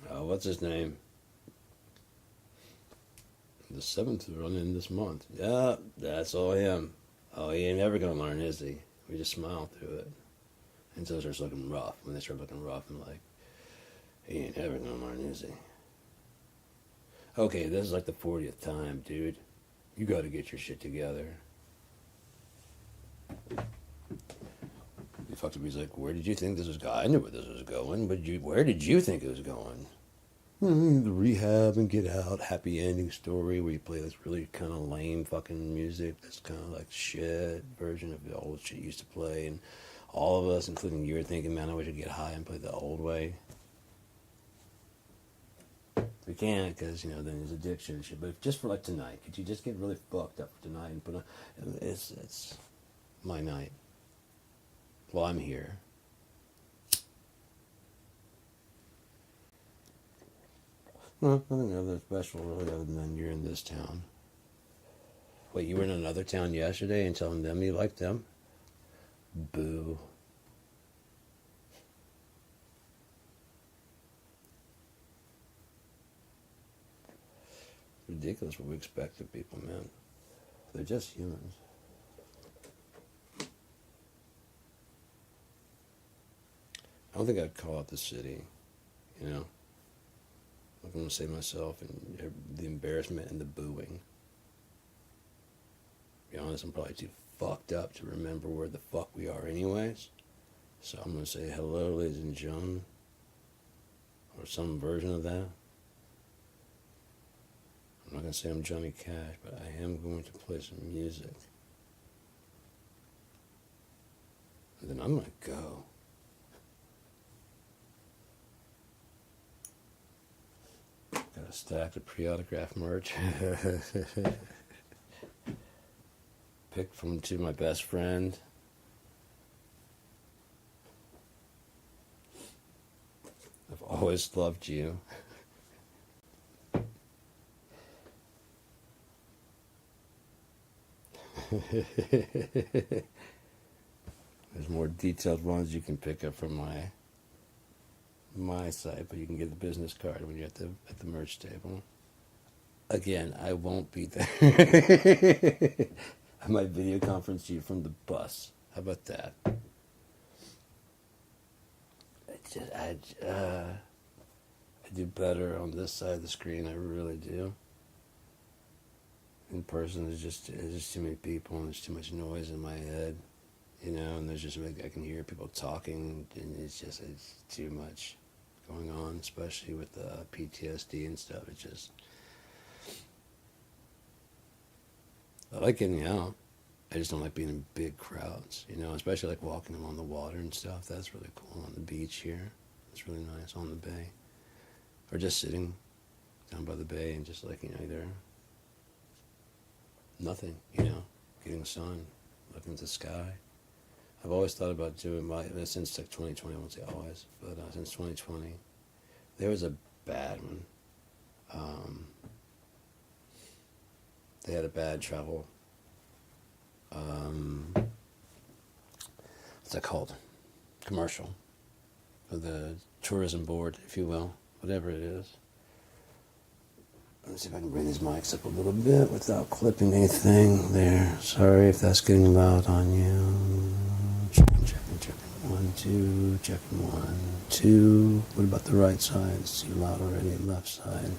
know. What's his name? The 7th running this month. Yeah, that's all him. Oh, he ain't ever gonna learn, is he? We just smile through it until it starts looking rough. When they start looking rough, I'm like, he ain't ever gonna learn, is he? Okay, this is like the 40th time, dude. You got to get your shit together. He fucked up. He's like, where did you think this was going? I knew where this was going, but where did you think it was going? The rehab and get out, happy ending story where you play this really kind of lame fucking music that's kind of like shit version of the old shit you used to play. And all of us, including you, are thinking, man, I wish I'd get high and play the old way. We can't because, you know, then there's addiction and shit. But if just for like tonight, could you just get really fucked up for tonight and put on... It's my night. Well, I'm here. Well, nothing other special really other than you're in this town. Wait, you were in another town yesterday and telling them you liked them? Boo. Ridiculous what we expect of people, man. They're just humans. I don't think I'd call out the city, you know. I'm going to say myself and the embarrassment and the booing. To be honest, I'm probably too fucked up to remember where the fuck we are anyways. So I'm going to say hello, ladies and gentlemen. Or some version of that. I'm not going to say I'm Johnny Cash, but I am going to play some music. And then I'm going to go. Got a stack of pre-autograph merch. Picked from to my best friend. I've always loved you. There's more detailed ones you can pick up from my site, but you can get the business card when you're at the merch table. Again, I won't be there. I might video conference you from the bus. How about that? I do better on this side of the screen. I really do. In person, there's just too many people and there's too much noise in my head, you know. And there's just like I can hear people talking, and it's too much going on, especially with PTSD and stuff. It's just I like getting out. I just don't like being in big crowds, you know, especially like walking along the water and stuff. That's really cool on the beach here. It's really nice on the bay. Or just sitting down by the bay and just like, you know, either nothing, you know, getting sun, looking at the sky. I've always thought about doing since like 2020, I won't say always, but since 2020, there was a bad one. They had a bad travel, what's that called? Commercial. For the tourism board, if you will, whatever it is. Let me see if I can bring these mics up a little bit without clipping anything there. Sorry if that's getting loud on you. Checking. 1, 2, checking 1, 2. What about the right side? It's too loud already. Left side.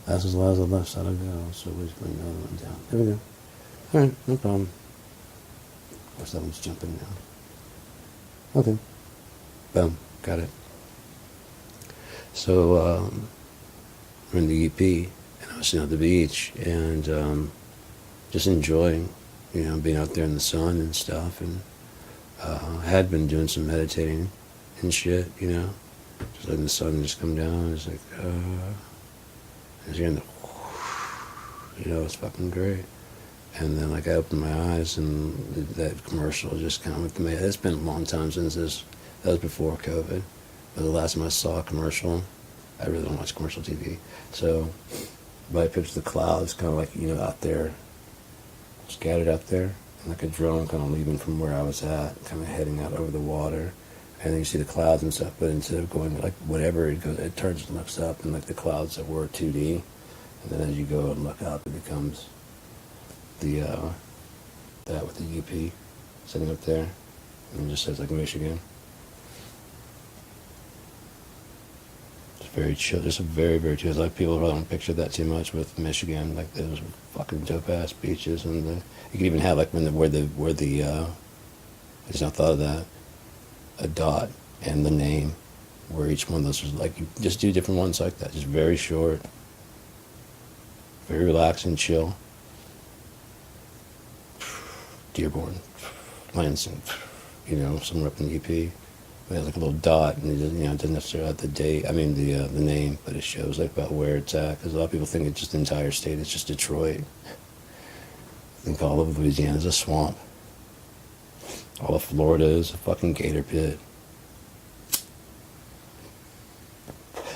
That's as loud as the left side will go, so we'll just bring the other one down. There we go. Alright, no problem. Of course, that one's jumping now. Okay. Boom. Got it. So, we're in the EP, and I was sitting at the beach, and just enjoying, you know, being out there in the sun and stuff, and I had been doing some meditating and shit, you know, just letting the sun just come down. It's like, hearing the, you know, it's fucking great. And then, like, I opened my eyes, and that commercial just kind of went to me. It's been a long time since this. That was before COVID. But the last time I saw a commercial, I really don't watch commercial TV. So, but I picture the clouds kind of like, you know, out there scattered up there, and like a drone kind of leaving from where I was at, kind of heading out over the water. And then you see the clouds and stuff, but instead of going like whatever, it turns and looks up, and like the clouds that were 2D, and then as you go and look up, it becomes the that with the UP sitting up there, and it just says like Michigan. It's very chill, just a very, very chill. Like people don't picture that too much with Michigan, like those fucking dope ass beaches, and you could even have like where the I just not thought of that, a dot and the name, where each one of those was like, you just do different ones like that, just very short, very relaxing, chill. Dearborn, Lansing, somewhere up in the UP. It has like a little dot, and it doesn't necessarily have the date. I mean the name, but it shows like about where it's at. Because a lot of people think it's just the entire state. It's just Detroit. I think all of Louisiana is a swamp. All of Florida is a fucking gator pit.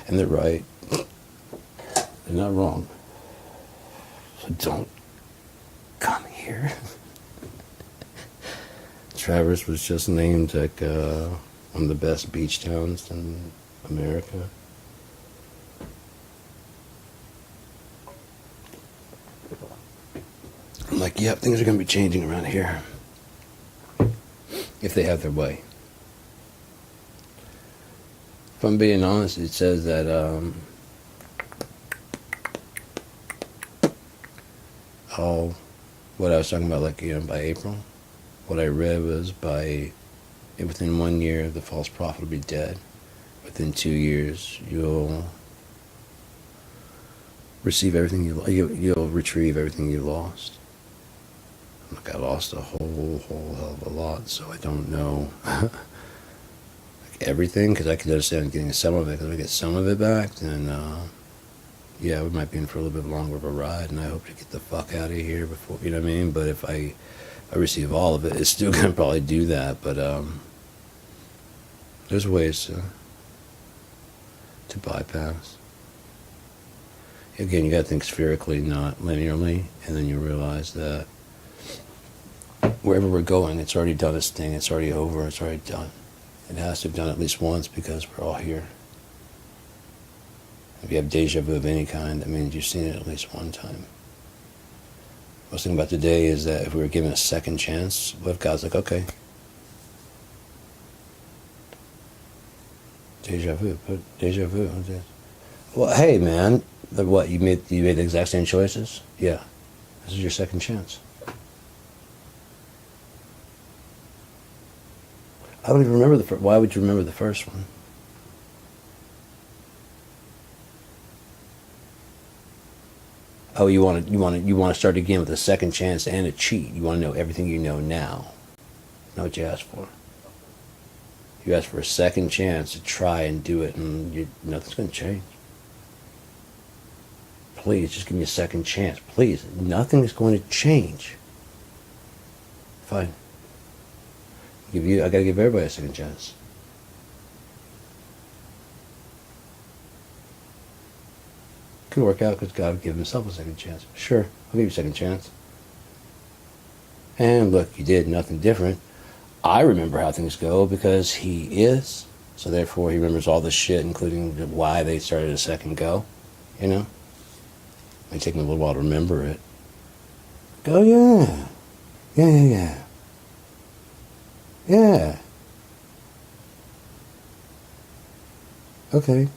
And they're right. They're not wrong. So don't come here. Traverse was just named like one of the best beach towns in America. I'm like, yep, things are going to be changing around here. If they have their way. If I'm being honest, it says that what I was talking about, like, by April, what I read was within 1 year, the false prophet will be dead. Within 2 years, you'll receive everything you'll retrieve everything you lost. Like, I lost a whole hell of a lot, so I don't know like everything, because I can understand getting some of it. Because if I get some of it back, then yeah, we might be in for a little bit longer of a ride, and I hope to get the fuck out of here before, you know what I mean? But if I receive all of it, it's still going to probably do that, but there's ways to bypass. Again, you got to think spherically, not linearly, and then you realize that wherever we're going, it's already done its thing, it's already over, it's already done. It has to have done at least once, because we're all here. If you have deja vu of any kind, that means you've seen it at least one time. Most thing about today is that if we were given a second chance, what if God's like, okay, deja vu, deja vu. Well, hey man, what, you made the exact same choices? Yeah, this is your second chance. I don't even remember why would you remember the first one? Oh, you want to start again with a second chance and a cheat. You want to know everything you know now. Not what you asked for. You asked for a second chance to try and do it, and nothing's going to change. Please, just give me a second chance. Please, nothing is going to change. Fine. I got to give everybody a second chance. Could work out because God would give himself a second chance. Sure, I'll give you a second chance. And look, you did nothing different. I remember how things go because he is. So therefore he remembers all the shit, including why they started a second go. You know? It may take me a little while to remember it. Go, yeah. Yeah. Yeah. Okay.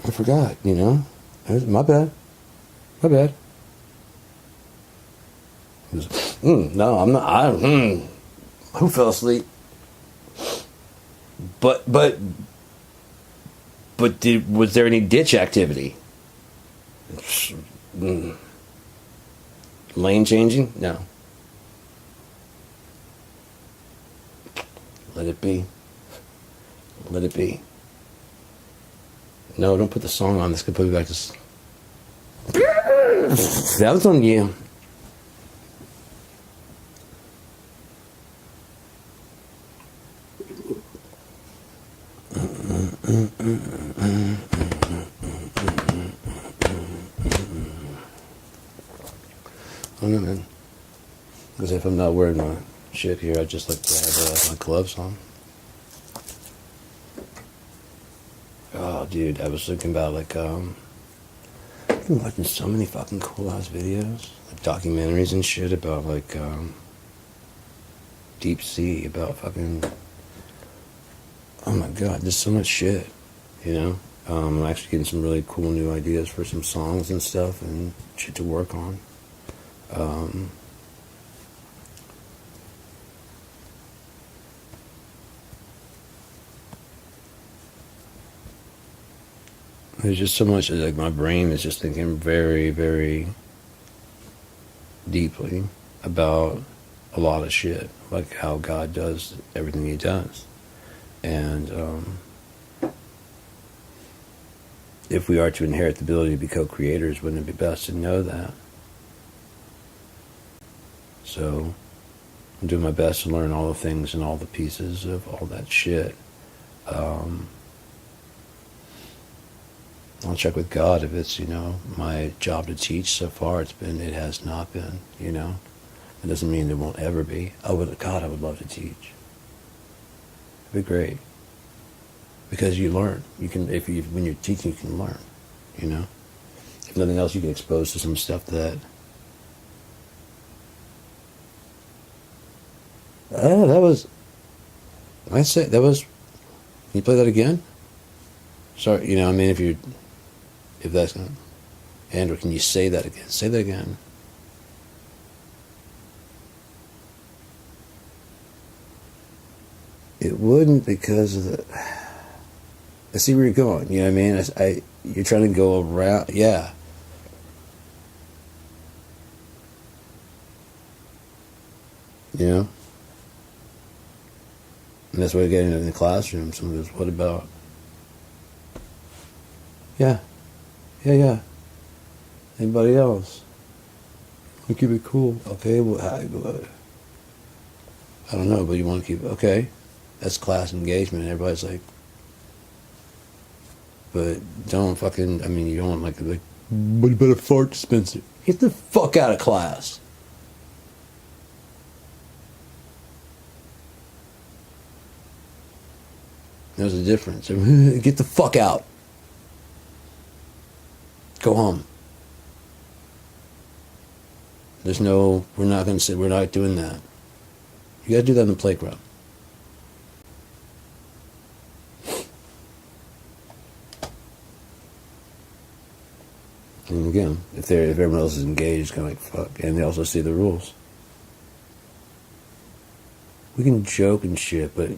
I forgot, My bad. He goes, no, I'm not. Who fell asleep? But was there any ditch activity? Lane changing? No. Let it be. Let it be. No, don't put the song on. This could put me back to... That was on you. I don't know, man. Because if I'm not wearing my shit here, I just like to have my gloves on. Oh, dude, I was thinking about like I've been watching so many fucking cool ass videos, like documentaries and shit about like deep sea, about fucking, oh my god, there's so much shit, you know. I'm actually getting some really cool new ideas for some songs and stuff and shit to work on. There's just so much, like my brain is just thinking very, very deeply about a lot of shit, like how God does everything he does. And if we are to inherit the ability to be co-creators, wouldn't it be best to know that? So I'm doing my best to learn all the things and all the pieces of all that shit. I'll check with God if it's, you know, my job to teach. So far it has not been, you know. It doesn't mean it won't ever be. I would love to teach. It'd be great. Because you learn. You can, when you're teaching, you can learn, you know. If nothing else, you get exposed to some stuff that, that was, I say, that was, can you play that again? Sorry, you know, I mean, if that's not, Andrew, can you say that again? Say that again. It wouldn't, because of the, I see where you're going, you know what I mean? You're trying to go around, yeah. You know? And that's why you get into the classroom. Someone goes, what about? Yeah. Yeah. Anybody else? We keep it cool. Okay, well, I don't know, but you want to keep it, okay. That's class engagement. And everybody's like, but don't fucking, I mean, you don't like, what about a fart dispenser? Get the fuck out of class. There's a difference. Get the fuck out. Go home. We're not going to say, we're not doing that. You got to do that in the playground. And again, if everyone else is engaged, kind of like, fuck, and they also see the rules. We can joke and shit, but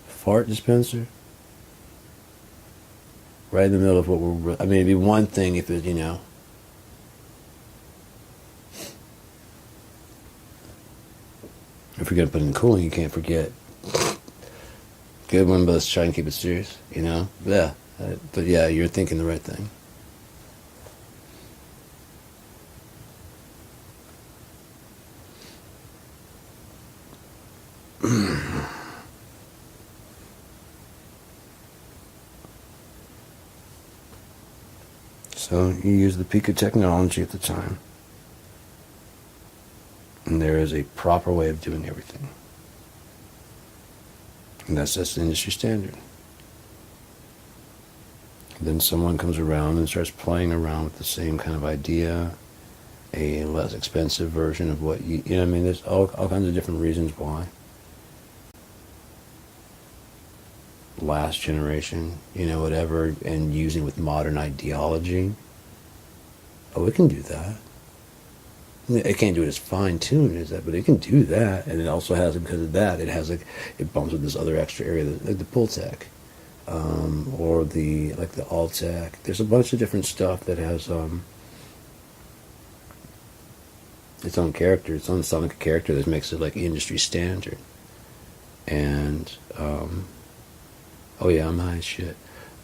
fart dispenser? Right in the middle of what I mean, it'd be one thing if it, you know. If you're going to put in cooling, you can't forget. Good one, but let's try and keep it serious, you know? Yeah. But yeah, you're thinking the right thing. So you use the peak of technology at the time. And there is a proper way of doing everything. And that's just the industry standard. And then someone comes around and starts playing around with the same kind of idea, a less expensive version of what you know what I mean? There's all kinds of different reasons why. Last generation, you know, whatever, and using with modern ideology. Oh, it can do that. It can't do it as fine-tuned as that, but it can do that. And it also has, because of that, it has like, it bumps with this other extra area, like the pull tech, or the alt tech. There's a bunch of different stuff that has its own character, its own sonic character that makes it like industry standard. And oh yeah, I'm high as shit.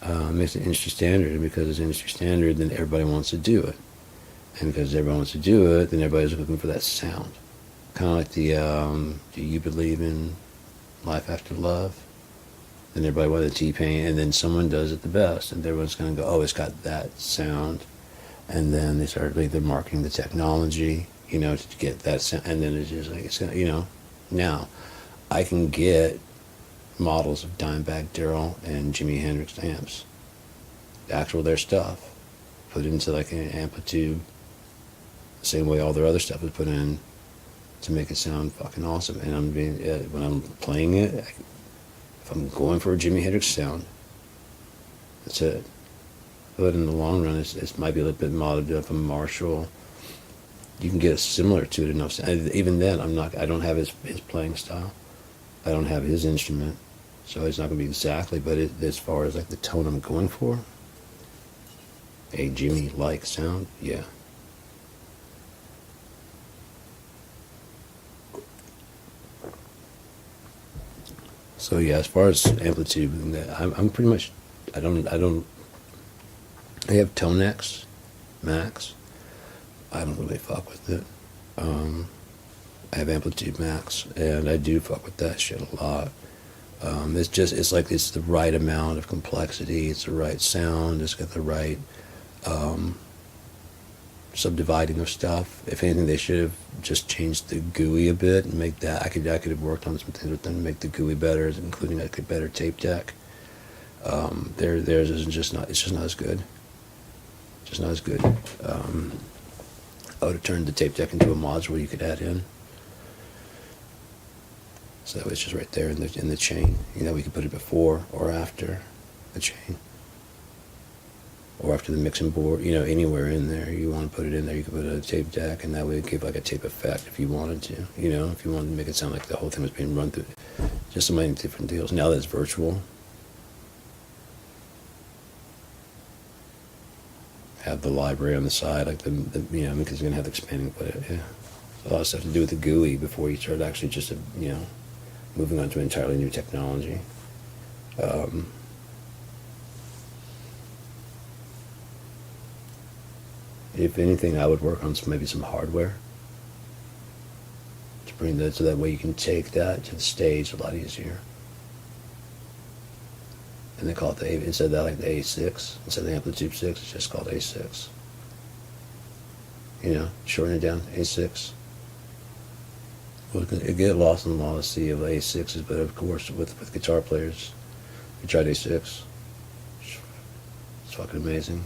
Makes it industry standard, and because it's industry standard, then everybody wants to do it. And because everyone wants to do it, then everybody's looking for that sound. Kind of like the, do you believe in life after love? Then everybody wants the T-Pain, and then someone does it the best, and everyone's going to go, oh, it's got that sound. And then they started like they're marketing the technology, to get that sound. And then it's just like now I can get models of Dimebag Darrell and Jimi Hendrix amps, their stuff, put into like an amplitude, the same way all their other stuff is put in, to make it sound fucking awesome. And when I'm playing it, if I'm going for a Jimi Hendrix sound, that's it. But in the long run, it might be a little bit modded up a Marshall. You can get similar to it enough. And even then, I don't have his playing style. I don't have his instrument, so it's not going to be exactly. But as far as like the tone I'm going for, a Jimmy-like sound, yeah. So yeah, as far as amplitude, I'm pretty much. I have Tone X Max. I don't really fuck with it. I have Amplitude Max, and I do fuck with that shit a lot. It's like it's the right amount of complexity. It's the right sound. It's got the right subdividing of stuff. If anything, they should have just changed the GUI a bit and make that. I could have worked on some things with them to make the GUI better, including like a better tape deck. Theirs is just not. It's just not as good. Just not as good. I would have turned the tape deck into a module you could add in. So that way it's just right there in the chain. We could put it before or after the chain, or after the mixing board. Anywhere in there you want to put it in there, you could put a tape deck, and that way it give like a tape effect if you wanted to. If you wanted to make it sound like the whole thing was being run through. Just so many different deals. Now that it's virtual. Have the library on the side, like because you're gonna have the expanding, but yeah, a lot of stuff to do with the GUI before you start actually just moving on to an entirely new technology. If anything, I would work on maybe some hardware to bring that, so that way you can take that to the stage a lot easier. And they call it instead of that, like the A6, instead of the Amplitude 6, it's just called A6. Shorten it down, A6. Well, it get lost in the law of sea of A6s, but of course, with guitar players, you tried A6. It's fucking amazing.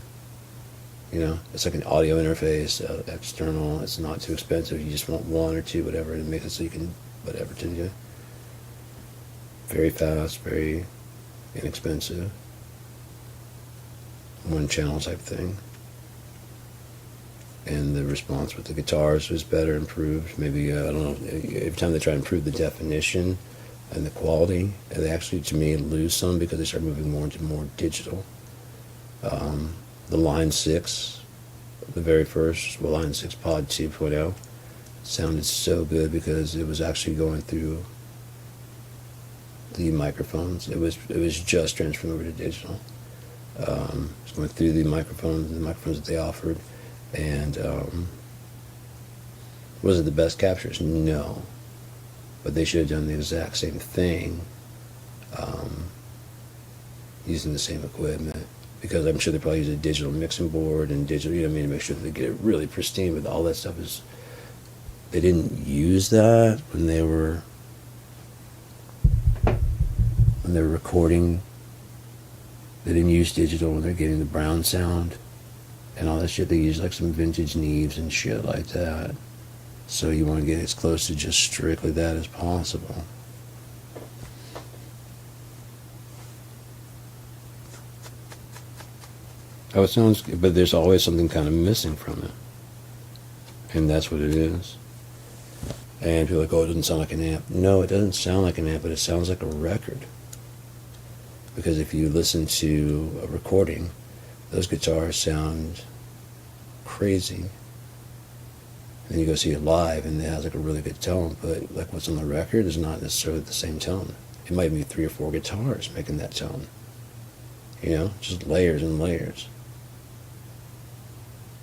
It's like an audio interface, external. It's not too expensive. You just want one or two, whatever, and make it so you can whatever to do. Very fast, very inexpensive, one channel type thing, and the response with the guitars was better, improved. Maybe I don't know. Every time they try to improve the definition and the quality, and they actually, to me, lose some because they start moving more into more digital. The Line 6, the very first Line 6 Pod 2.0, sounded so good because it was actually going through the microphones. It was just transferring over to digital. It was going through the microphones that they offered, and was it the best captures? No, but they should have done the exact same thing, using the same equipment, because I'm sure they probably use a digital mixing board and digital, to make sure that they get it really pristine. But all that stuff they didn't use that when they were recording. They didn't use digital when they're getting the brown sound and all that shit. They used like some vintage Neves and shit like that. So you want to get as close to just strictly that as possible. Oh, it sounds good, but there's always something kind of missing from it. And that's what it is. And people are like, oh, it doesn't sound like an amp. No, it doesn't sound like an amp, but it sounds like a record. Because if you listen to a recording, those guitars sound crazy. And then you go see it live, and it has like a really good tone, but like what's on the record is not necessarily the same tone. It might be 3 or 4 guitars making that tone. Just layers and layers.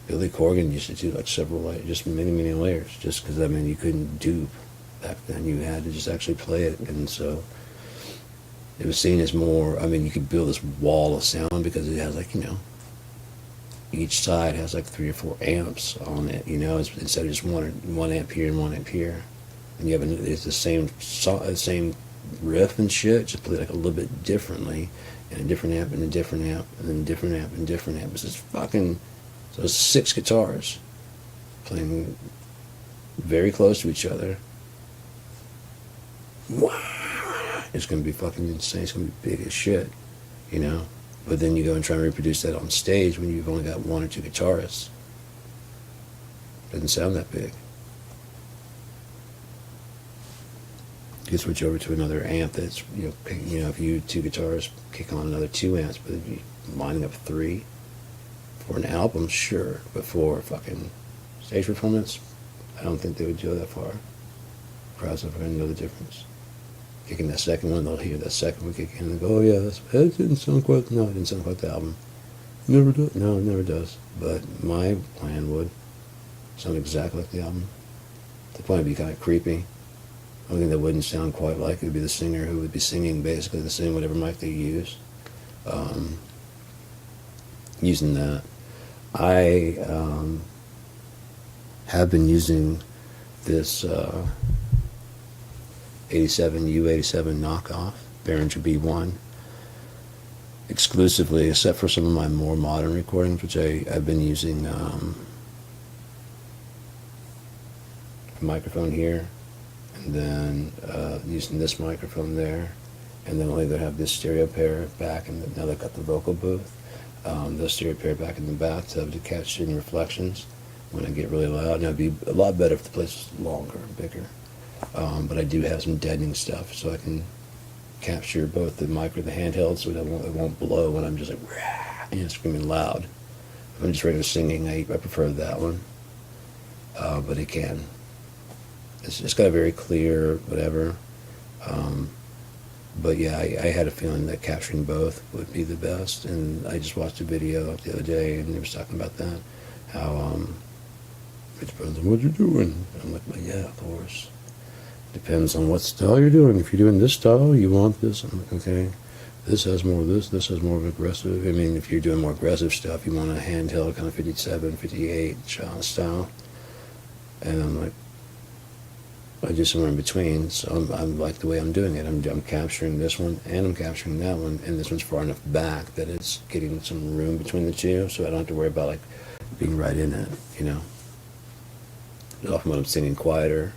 Billy Corgan used to do like several layers, just many, many layers, just because, you couldn't dupe back then. You had to just actually play it, and so it was seen as more, you could build this wall of sound because it has like, each side has like 3 or 4 amps on it, you know, instead of just one amp here and 1 amp here. And you have it's the same riff and shit, just play like a little bit differently, and a different amp and a different amp and then a different amp and a different amp. It's just fucking, so it's 6 guitars playing very close to each other. It's gonna be fucking insane. It's gonna be big as shit, you know. But then you go and try and reproduce that on stage when you've only got 1 or 2 guitarists. Doesn't sound that big. You can switch over to another amp that's, you know, if you 2 guitars kick on another 2 amps, but if you're lining up 3 for an album, sure. But for fucking stage performance, I don't think they would go that far. Crowd's never going to know the difference. Kicking that second one, they'll hear that second one kick in and go, oh yeah, that didn't sound quite, no, it didn't sound quite the album. Never does. No, it never does. But my plan would sound exactly like the album. The plan would be kind of creepy. Only thing that wouldn't sound quite like it would be the singer, who would be singing basically the same whatever mic they use. Using that. I have been using this U87 knockoff, Behringer B1, exclusively, except for some of my more modern recordings, which I've been using a microphone here, and then using this microphone there, and then I'll either have this stereo pair back, and now they've got the vocal booth, the stereo pair back in the bathtub to catch any reflections when I get really loud. And it'd be a lot better if the place was longer and bigger. But I do have some deadening stuff, so I can capture both the mic or the handheld, so it won't blow when I'm just like, you know, screaming loud. If I'm just regular singing, I prefer that one. But it can. It's got a very clear whatever. But yeah, I had a feeling that capturing both would be the best. And I just watched a video the other day, and they was talking about that. How it depends on what you're doing. I'm like, well, yeah, of course. Depends on what style you're doing. If you're doing this style, you want this. I'm like, okay, this has more of this has more of aggressive. I mean, if you're doing more aggressive stuff, you want a handheld kind of 57, 58 style. And I'm like, I do somewhere in between, so I'm like the way I'm doing it. I'm capturing this one, and I'm capturing that one, and this one's far enough back that it's getting some room between the two, so I don't have to worry about, like, being right in it, you know. Often when I'm singing quieter,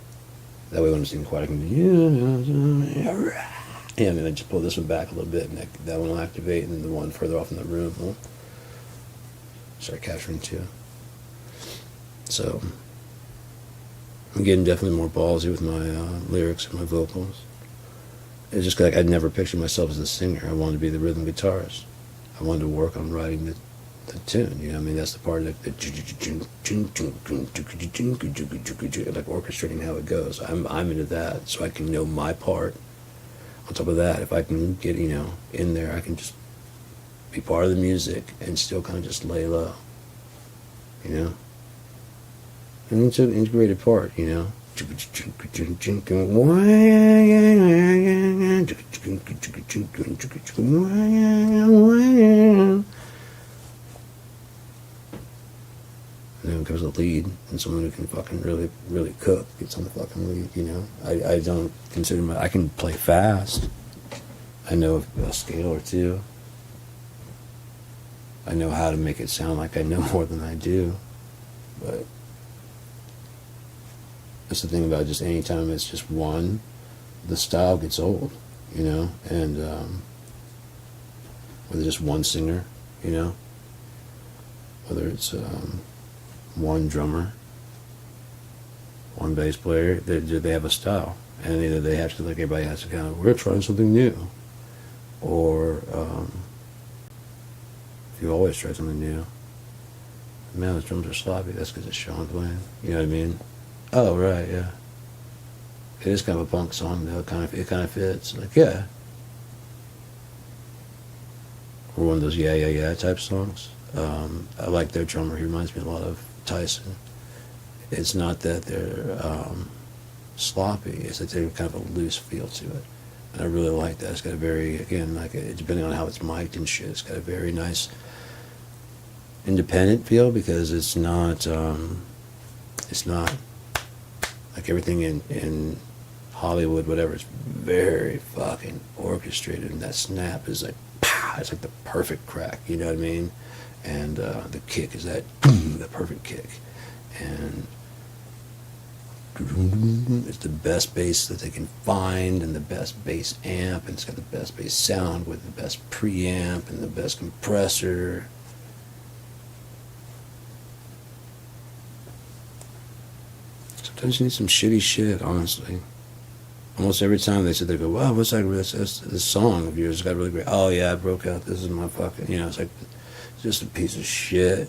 that way when I'm singing quiet, I can do, and then I just pull this one back a little bit, and that one will activate, and then the one further off in the room will start capturing too. So I'm getting definitely more ballsy with my lyrics and my vocals. It's just like I'd never pictured myself as a singer. I wanted to be the rhythm guitarist. I wanted to work on writing the tune, you know. I mean, that's the part of like orchestrating how it goes. I'm into that, so I can know my part. On top of that, if I can get, you know, in there, I can just be part of the music and still kind of just lay low, you know. And it's an integrated part, you know. And then comes a lead, and someone who can fucking really, really cook gets on the fucking lead, you know. I don't consider I can play fast. I know a scale or two. I know how to make it sound like I know more than I do. But that's the thing about just any time it's just one, the style gets old, you know. And whether just one singer, you know, whether it's one drummer, one bass player, they have a style, and either they have to, like everybody has to kind of, we're trying something new, or if you always try something new, man, the drums are sloppy, that's because it's Sean playing, you know what I mean? Oh, right, yeah. It is kind of a punk song, though. It kind of fits. Like, yeah. Or one of those yeah, yeah, yeah type songs. I like their drummer. He reminds me a lot of Tyson. It's not that they're sloppy. It's that they're kind of a loose feel to it. And I really like that. It's got a very, again, like, depending on how it's mic'd and shit, it's got a very nice independent feel because it's not like everything in Hollywood, whatever. It's very fucking orchestrated, and that snap is like, pow, it's like the perfect crack. You know what I mean? And the kick is that the perfect kick, and it's the best bass that they can find, and the best bass amp, and it's got the best bass sound with the best preamp and the best compressor. Sometimes you need some shitty shit, honestly. Almost every time they said, they go, wow, what's that? This song of yours got really great. Oh yeah, I broke out. This is my fucking, it's like, it's just a piece of shit.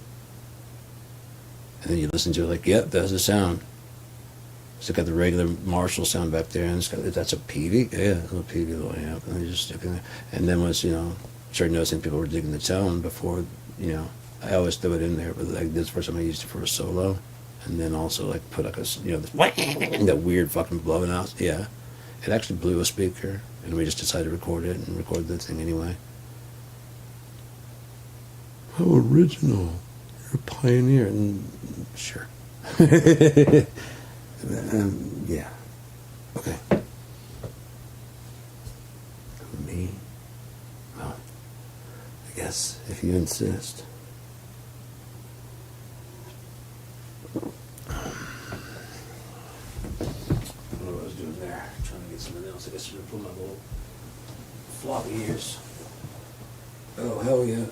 And then you listen to it like, yep, that's the sound. It's got the regular Marshall sound back there, and it's got, that's a PV, yeah, a little PV, little amp, and they just stick in there. And then once, started noticing people were digging the tone before, I always throw it in there, but like this first time I used it for a solo, and then also like put like a, this, that weird fucking blowing out, yeah. It actually blew a speaker, and we just decided to record it, and record the thing anyway. How original. You're a pioneer, and sure. Yeah. Okay. Me? Well, I guess if you insist. I don't know what I was doing there. Trying to get something else. I guess I'm going to pull my little floppy ears. Oh, hell yeah.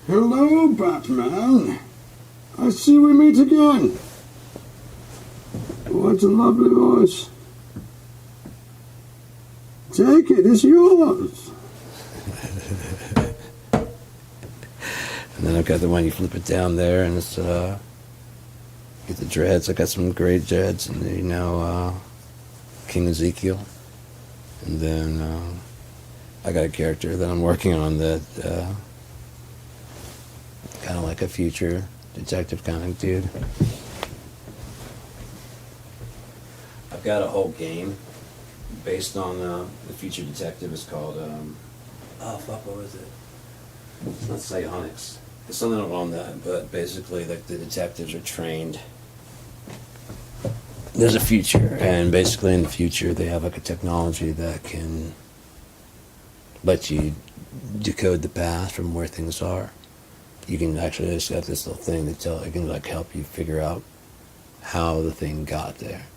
Hello, Batman. I see we meet again. What a lovely voice. Take it, it's yours. And then I've got the one you flip it down there, and it's get the dreads. I got some great dreads, and King Ezekiel. And then I got a character that I'm working on that kind of like a future detective kind of dude. I've got a whole game based on the future detective. It's called what was it? It's not psionics. It's something along that, but basically like the detectives are trained. There's a future, and basically in the future they have like a technology that can let you decode the past from where things are. You can actually just got this little thing that it can like help you figure out how the thing got there.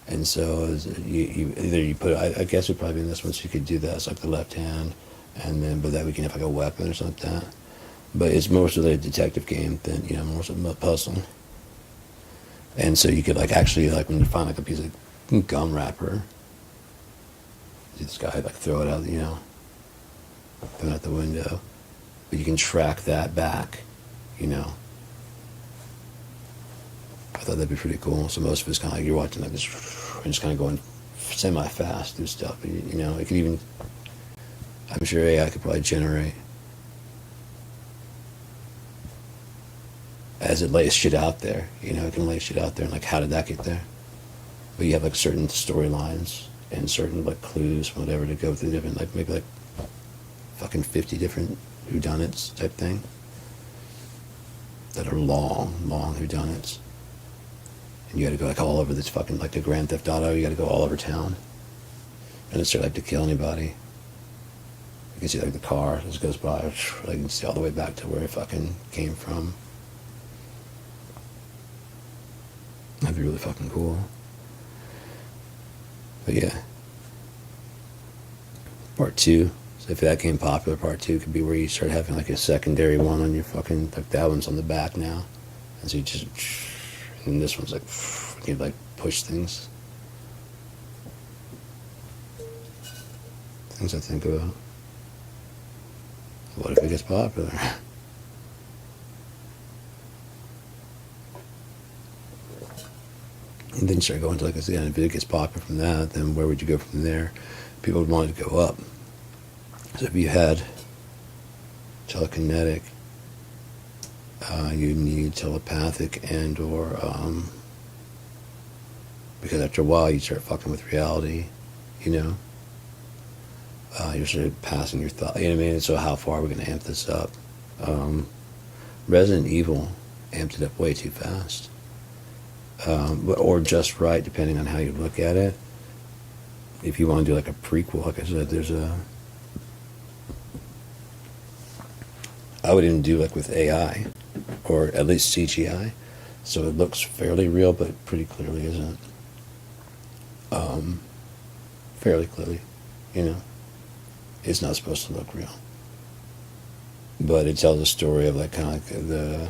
And so either you put, I guess it would probably be in this one, so you could do that. It's like the left hand, and then but that we can have like a weapon or something like that. But it's mostly a detective game than more of a puzzle. And so you could like actually like when you find like a piece of gum wrapper, this guy like throw it out, throw it out the window. But you can track that back, I thought that'd be pretty cool. So most of it's kind of like you're watching like this, and just kind of going semi-fast through stuff. But, it could even, I'm sure AI could probably generate, as it lays shit out there, it can lay shit out there, and like how did that get there? But you have like certain storylines and certain like clues, whatever, to go through different, like maybe like fucking 50 different whodunits type thing that are long whodunits, and you got to go like all over this fucking like the Grand Theft Auto. You got to go all over town, and it's like to kill anybody. You can see like the car as it goes by, like you can see all the way back to where it fucking came from. That'd be really fucking cool. But yeah, part 2. So if that became popular, part 2 could be where you start having like a secondary one on your fucking, like that one's on the back now. And so you just, and this one's like, you like push things. Things I think about. What if it gets popular? And then you start going to, like I said, if it gets popular from that, then where would you go from there? People would want it to go up. So if you had telekinetic, you need telepathic and or because after a while you start fucking with reality, you know. You're sort of passing your thought, you know what I mean? So how far are we going to amp this up? Resident Evil amped it up way too fast. Or just right, depending on how you look at it. If you want to do like a prequel, like I said, I would even do like with AI, or at least CGI, so it looks fairly real, but pretty clearly isn't. Fairly clearly, you know. It's not supposed to look real. But it tells a story of like kind of like the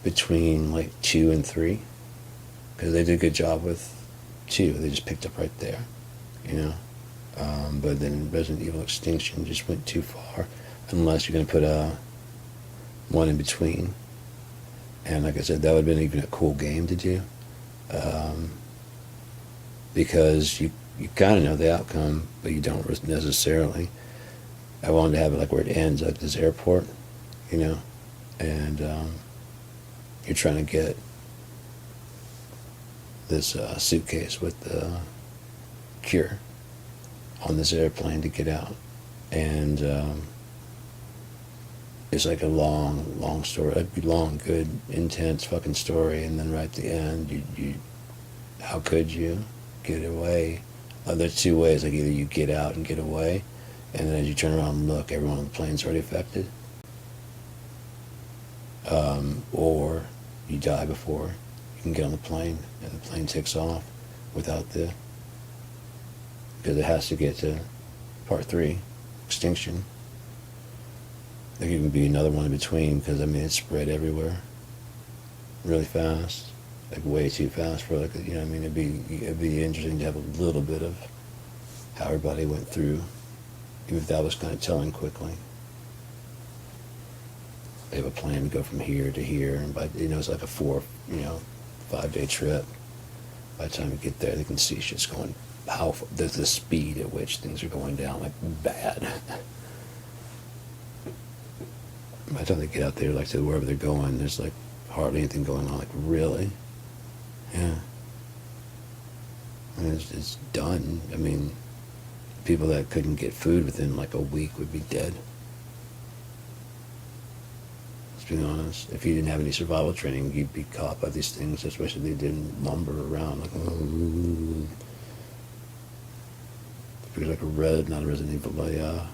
between like 2 and 3, because they did a good job with 2. They just picked up right there, you know. But then Resident Evil Extinction just went too far, unless you're going to put a one in between. And like I said, that would have been even a cool game to do, because you kind of know the outcome, but you don't necessarily. I wanted to have it like where it ends, like this airport, you know, and you're trying to get this suitcase with the cure on this airplane to get out, and it's like a long story, a long, good, intense fucking story, and then right at the end, you how could you get away? There's 2 ways, like either you get out and get away, and then as you turn around and look, everyone on the plane's already affected, or you die before you can get on the plane, and the plane takes off without because it has to get to part 3, extinction. There could even be another one in between, because I mean it's spread everywhere really fast, like way too fast for like, you know what I mean. It'd be interesting to have a little bit of how everybody went through, even if that was kind of telling quickly. They have a plan to go from here to here, and by, you know, it's like a 5-day trip. By the time you get there, they can see shit's going, the speed at which things are going down, like bad. By the time they get out there, like to wherever they're going, there's like hardly anything going on. Like, really? Yeah. I mean, it's done. I mean, people that couldn't get food within like a week would be dead. Let's be honest. If you didn't have any survival training, you'd be caught by these things, especially if they didn't lumber around. Like, like not a Resident Evil, a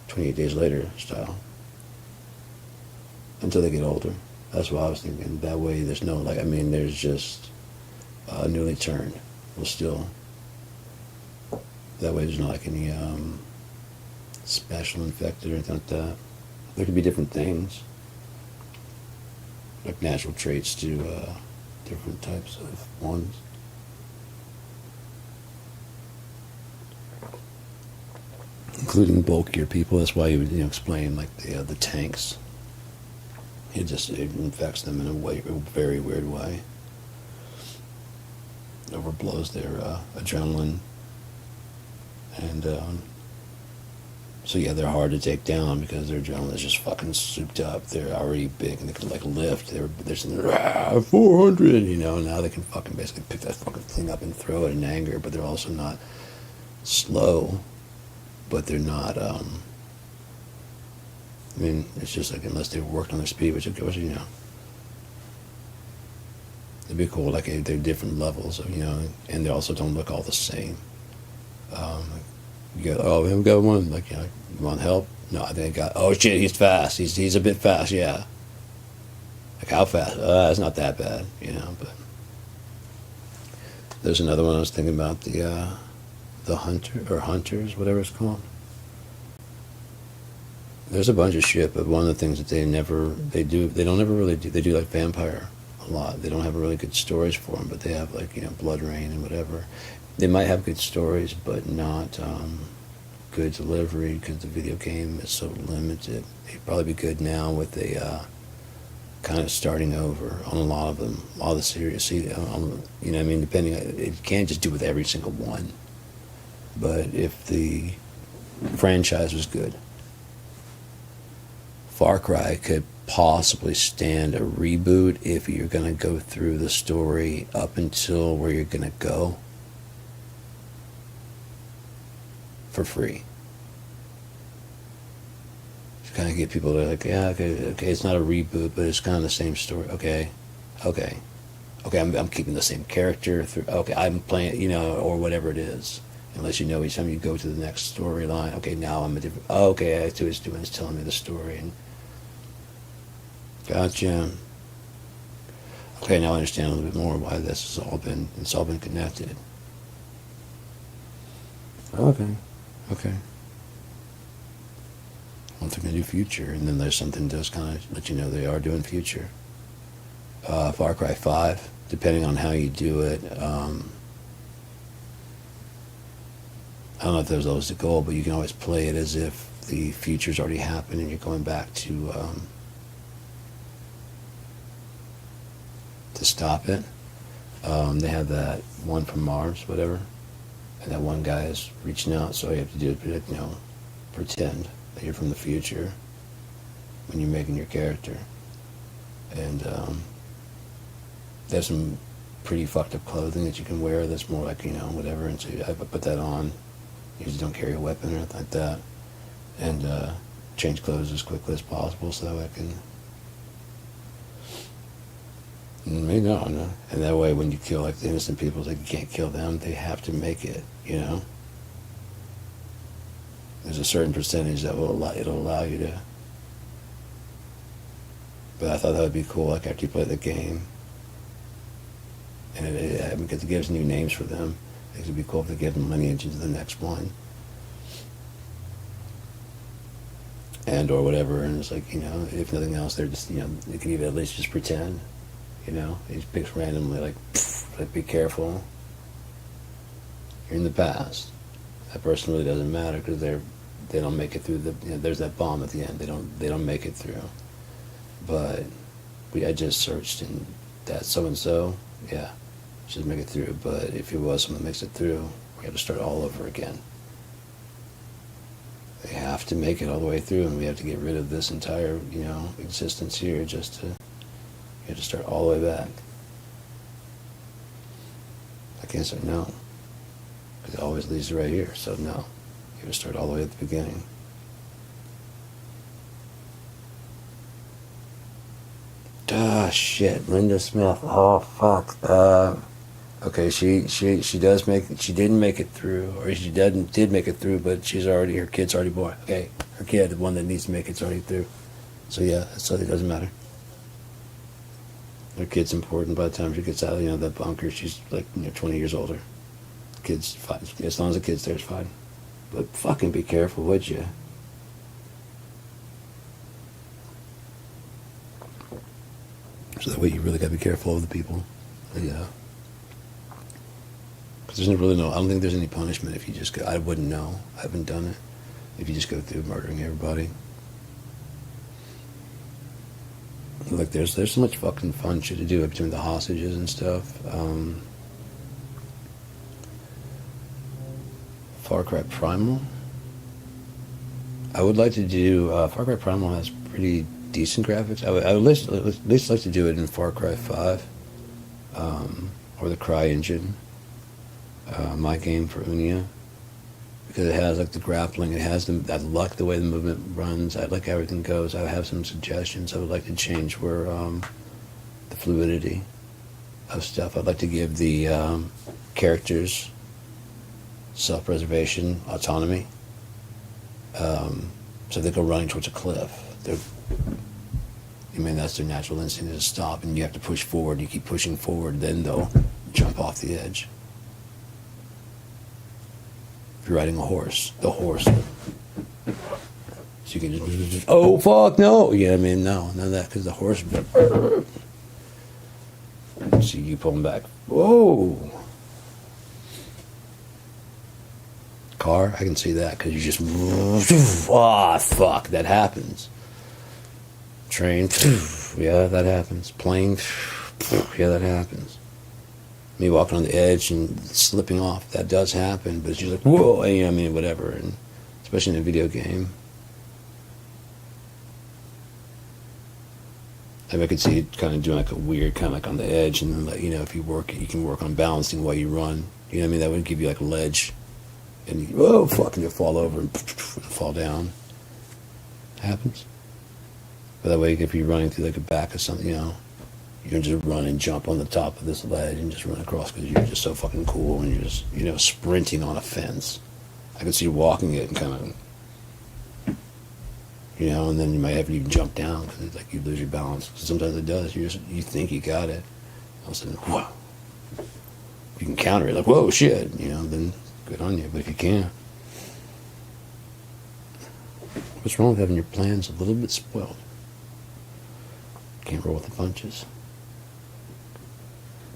28 Days Later style. Until they get older. That's what I was thinking. That way there's no, like, I mean, there's just newly turned. Will still, that way there's not like any special infected or anything like that. There could be different things, like natural traits to different types of ones. Including bulkier people. That's why you would, explain like the tanks. It infects them in a very weird way. It overblows their adrenaline, and so yeah, they're hard to take down because their adrenaline is just fucking souped up. They're already big and they can like lift. They're sitting there, 400, now they can fucking basically pick that fucking thing up and throw it in anger. But they're also not slow, but they're not. I mean, it's just like, unless they've worked on their speed, which of course, it'd be cool. Like, they're different levels of, and they also don't look all the same. You go, oh, we haven't got one. Like, you want help? No, I think I got. Oh shit, he's fast. He's a bit fast. Yeah. Like, how fast? It's not that bad, But there's another one I was thinking about, the hunter or hunters, whatever it's called. There's a bunch of shit, but one of the things that they don't ever really do, they do like vampire a lot. They don't have really good stories for them, but they have like, Blood Rain and whatever. They might have good stories, but not good delivery because the video game is so limited. They'd probably be good now with a kind of starting over on a lot of them, all the series. See, depending, it can't just do with every single one. But if the franchise was good, Far Cry could possibly stand a reboot if you're going to go through the story up until where you're going to go for free. To kind of get people to like, yeah, okay, it's not a reboot, but it's kind of the same story. Okay, I'm keeping the same character through. Okay, I'm playing, or whatever it is. Unless you know each time you go to the next storyline. Okay, now I'm a different. Oh, okay, I see what it's doing. It's telling me the story. And gotcha. Okay, now I understand a little bit more why this has all been. It's all been connected. Okay. Well, they're going to do future, and then there's something that does kind of let you know they are doing future. Far Cry 5, depending on how you do it. I don't know if there's always the goal, but you can always play it as if the future's already happened and you're going back to stop it. They have that one from Mars, whatever, and that one guy is reaching out, so all you have to do is, pretend that you're from the future when you're making your character. And there's some pretty fucked up clothing that you can wear that's more like, whatever, and so I put that on. Usually don't carry a weapon or anything like that. And change clothes as quickly as possible so that way I can... Maybe no. And that way when you kill like the innocent people, like you can't kill them, they have to make it, There's a certain percentage that it'll allow you to... But I thought that would be cool, like after you play the game. And because it gives new names for them. It would be cool if they give them lineage into the next one. And or whatever, and it's like, if nothing else, they're just, you can even at least just pretend, He just picks randomly, like be careful. You're in the past. That person really doesn't matter because they don't make it through there's that bomb at the end. They don't make it through. But I just searched and that so-and-so, yeah, should make it through. But if it was someone that makes it through, we have to start all over again. They have to make it all the way through, and we have to get rid of this entire, existence here just to, you have to start all the way back. I can't say no, because it always leads to right here, so no. You have to start all the way at the beginning. Ah, shit, Linda Smith. Oh, fuck. Okay, she didn't make it through, or she did make it through, but her kid's already born. Okay, her kid, the one that needs to make it's already through. So yeah, so it doesn't matter. Her kid's important. By the time she gets out of that bunker, she's like 20 years older. Kid's fine. As long as the kid's there, it's fine. But fucking be careful, would you? So that way you really gotta be careful of the people. Yeah. Because there's really I don't think there's any punishment if you just go. I wouldn't know. I haven't done it. If you just go through murdering everybody. Like there's so much fucking fun shit to do between the hostages and stuff. Far Cry Primal. I would like to do Far Cry Primal has pretty decent graphics. I would at least like to do it in Far Cry 5 or the Cry engine. My game for Unia, because it has like the grappling, it has I like the way the movement runs, I like how everything goes. I have some suggestions I would like to change where the fluidity of stuff. I'd like to give the characters self-preservation, autonomy, so they go running towards a cliff. That's their natural instinct, is to stop, and you have to push forward. You keep pushing forward, then they'll jump off the edge. If you're riding a horse, the horse. So you can just, oh fuck no, no, none of that, because the horse. So you pull them back. Whoa. Car, I can see that because you just. Fuck, that happens. Train, yeah, that happens. Plane, yeah, that happens. Me walking on the edge and slipping off, that does happen, but it's just like, whoa, whatever, and especially in a video game. I could see it kind of doing like a weird kind of like on the edge, and then like, you know, if you work, you can work on balancing while you run. You know what I mean? That would give you like a ledge, and you, oh fuck, and you fall over and fall down. Happens. But that way, if you're running through like a back or something, you know, you can just run and jump on the top of this ledge and just run across because you're just so fucking cool and you're just, you know, sprinting on a fence. I could see you walking it and kind of, you know, and then you might have to even jump down because it's like you lose your balance. Sometimes it does. You think you got it, all of a sudden, whoa. You can counter it like, whoa, shit, you know, then good on you. But if you can't, what's wrong with having your plans a little bit spoiled? Can't roll with the punches.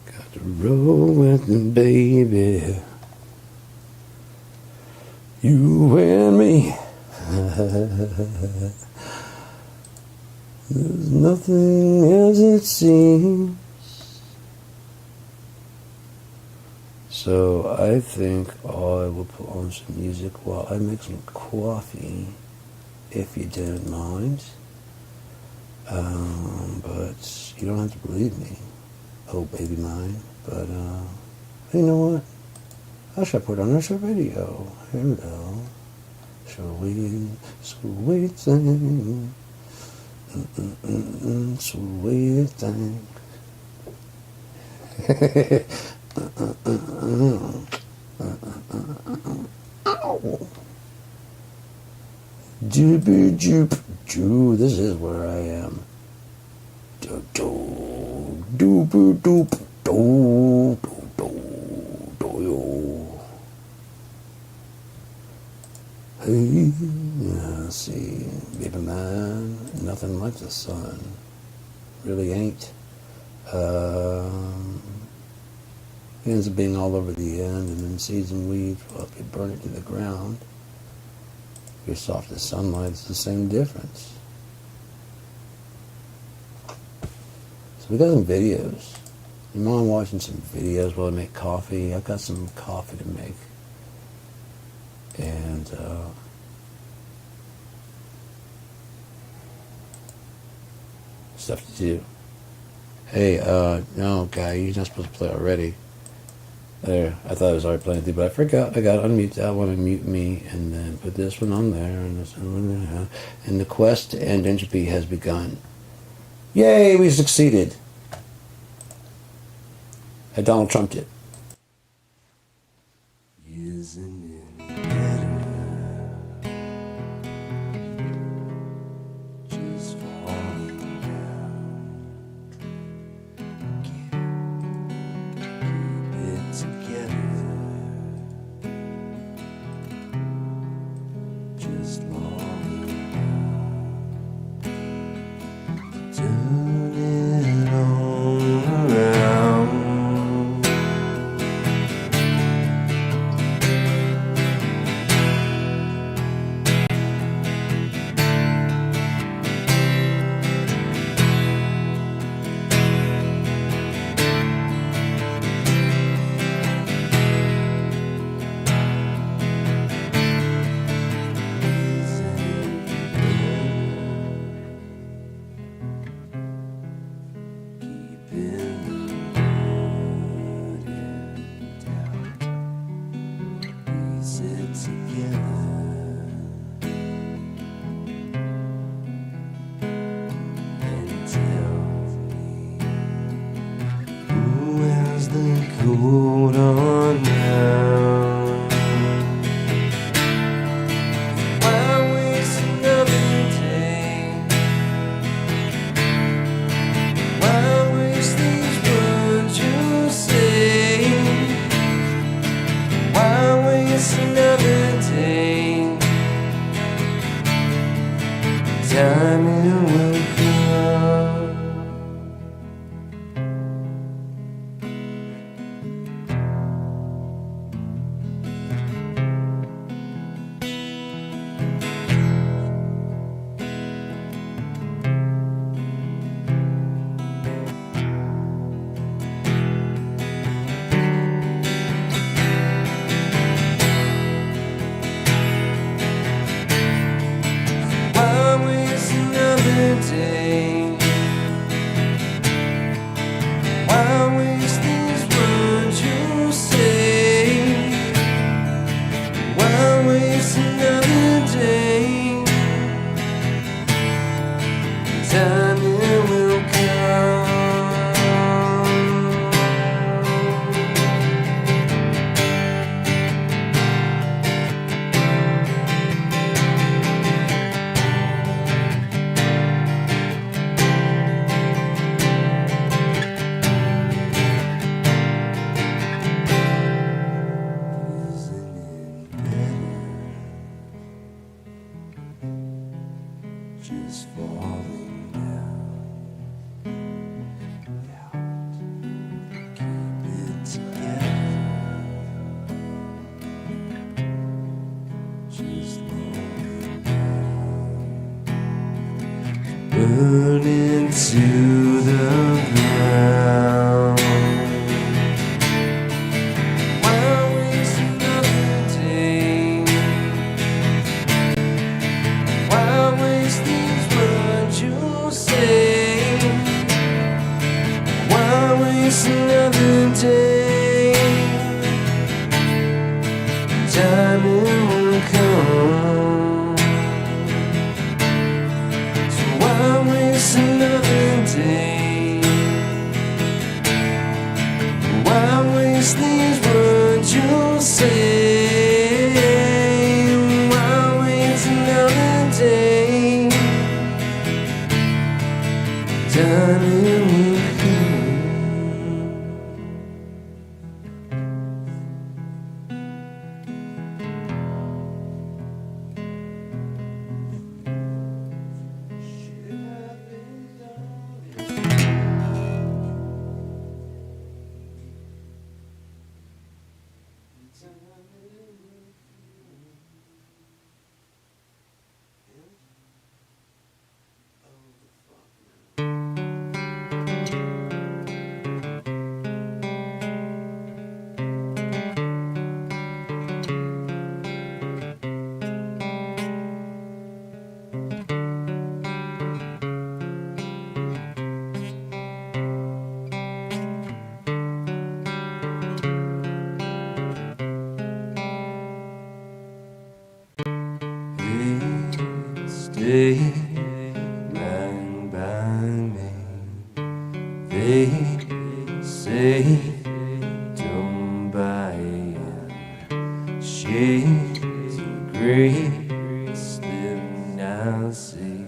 Got to roll with them, baby. You and me. There's nothing as it seems. So I think I will put on some music while I make some coffee, if you don't mind. But you don't have to believe me, oh baby mine. But you know what? I should put on a radio. Hello, sweet, sweet thing, sweet thing. Doopy doop doo. This is where I am. Do do doopy doop do do do do yo. Hey, let's see, baby man, nothing like the sun. Really ain't. It ends up being all over the end, and then seeds and weeds, well, if you burn it to the ground, if you're soft as sunlight, it's the same difference. So we got some videos. You mind watching some videos while I make coffee? I've got some coffee to make. And, stuff to do. Hey, no, guy, you're not supposed to play already. There, I thought I was already playing through, but I forgot. I got to unmute that one and mute me, and then put this one on there, and this one there. And the quest to end entropy has begun. Yay, we succeeded. And Donald Trump did. Isn't it better just falling down? Keep it together. Just longing down. Turn it all around. Hold on now. Why waste another day? Why waste these words you say? Why waste another day? Time it will come. burning to the ground. Why waste another day? Why waste these words you say? Why waste another day? Time will come. So why waste another day? Why waste these words you say? Why waste another day? Time will come. Stay right by me. They say don't buy it. Shades of gray, slim now see.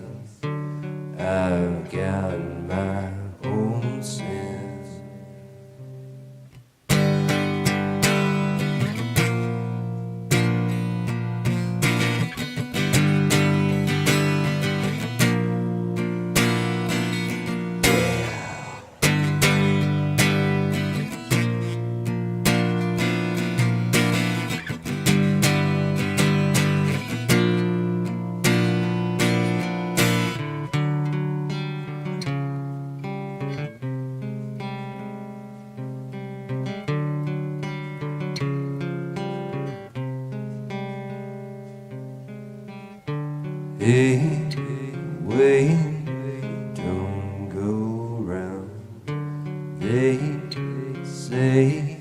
I've got my own sins. Hey, wait, don't go round. They say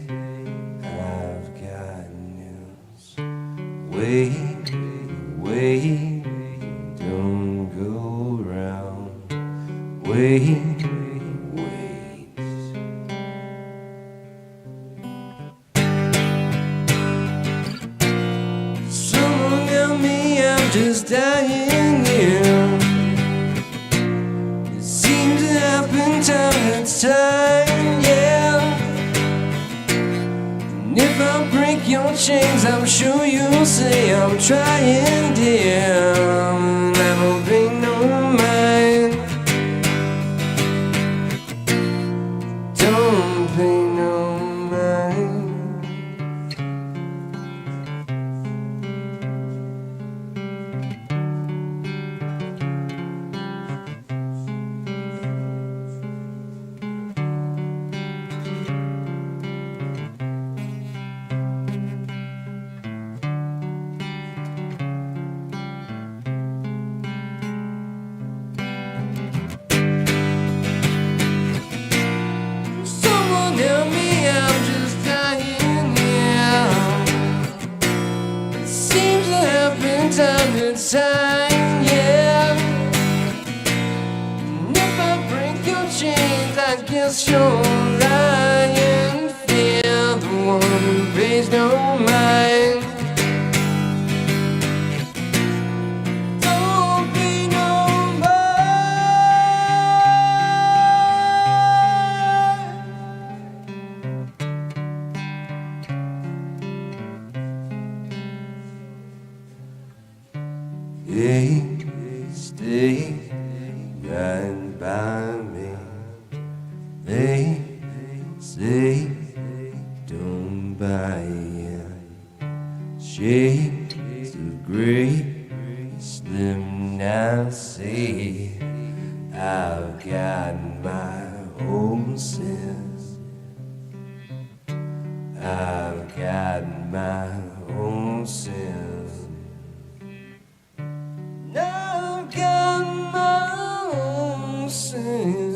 I've got news. Wait, wait, don't go round. Wait, wait. Someone help me, I'm just dying. It seems to happen time to time, yeah. And if I break your chains, I'm sure you'll say I'm trying, dear. And I don't pay no mind. Don't pay no mind. Someone help me, I'm just dying, yeah. It seems to happen time to time, yeah. And if I break your chains, I guess you're lying. Fear the one who pays no mind. Don't be no mind. Hey, stay right by me. They say don't buy it. Shades of gray, slim now say I've got my own sins. I've got my own sins. I've got my own sins.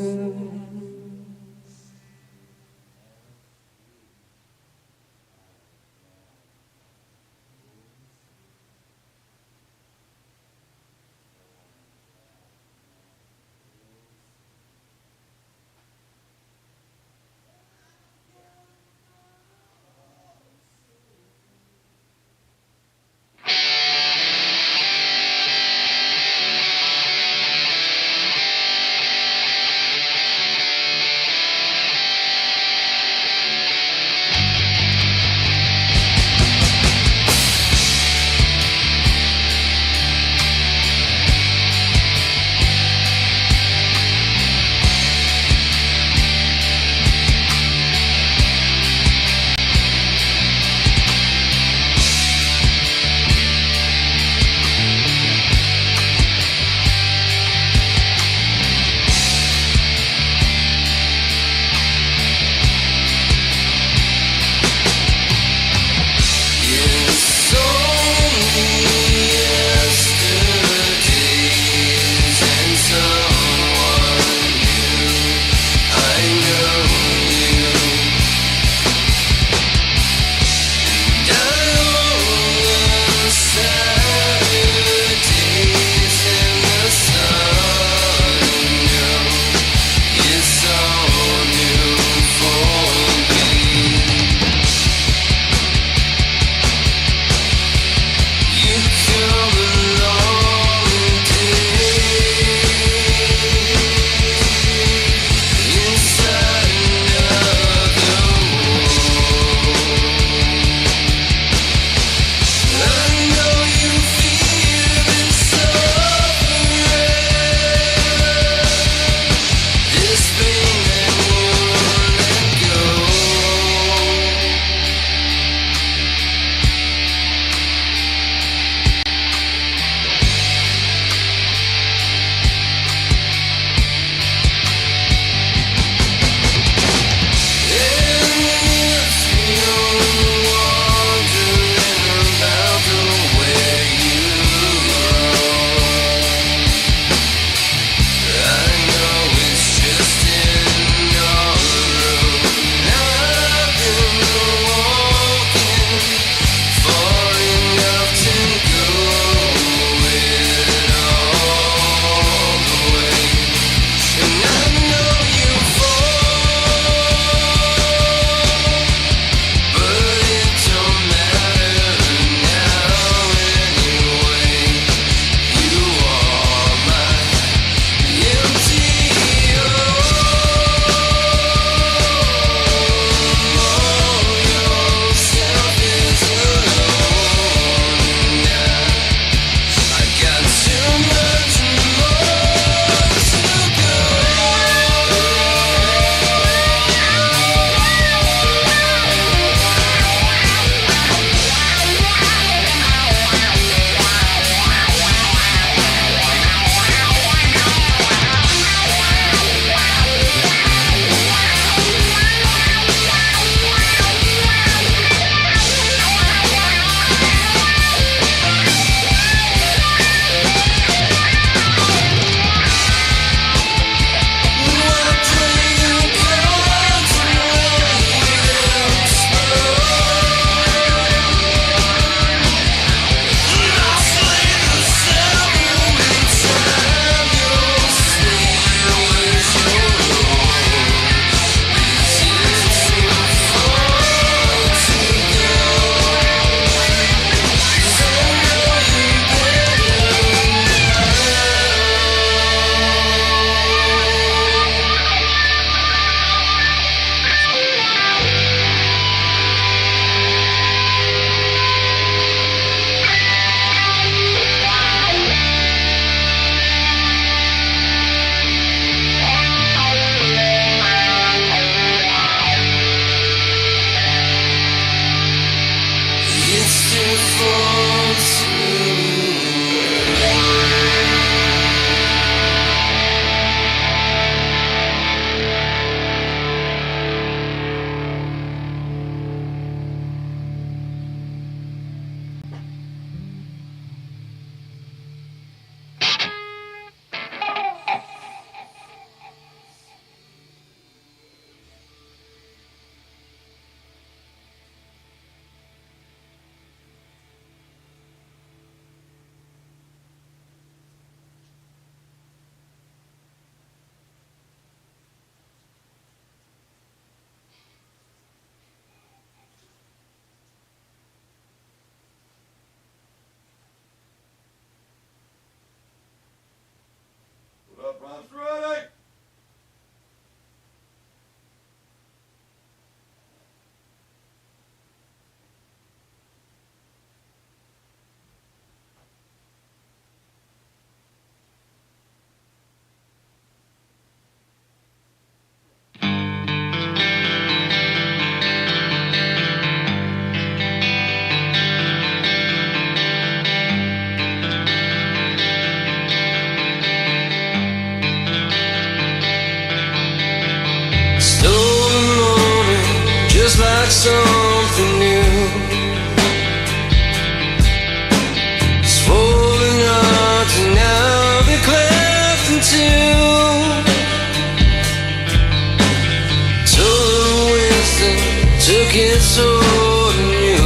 broken soul in you.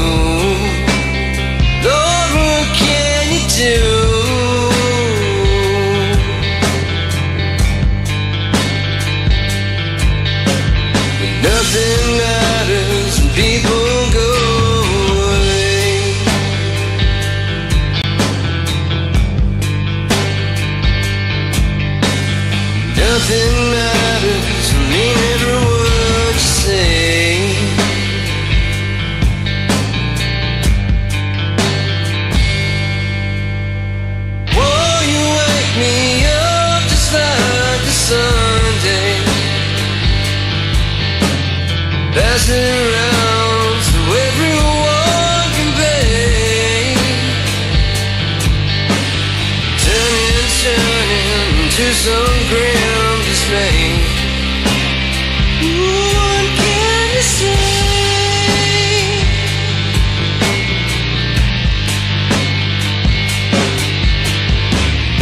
Lord, what can you do? When nothing matters and people go away. Nothing matters, I mean every word you say. Whoa, you wake me up just like a Sunday, pass it around so everyone can pay. Turning to some grim dismay. What can you say?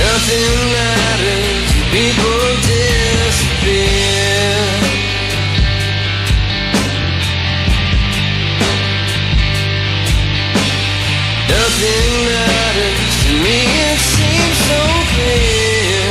Nothing matters, people disappear. Nothing matters to me, it seems so clear.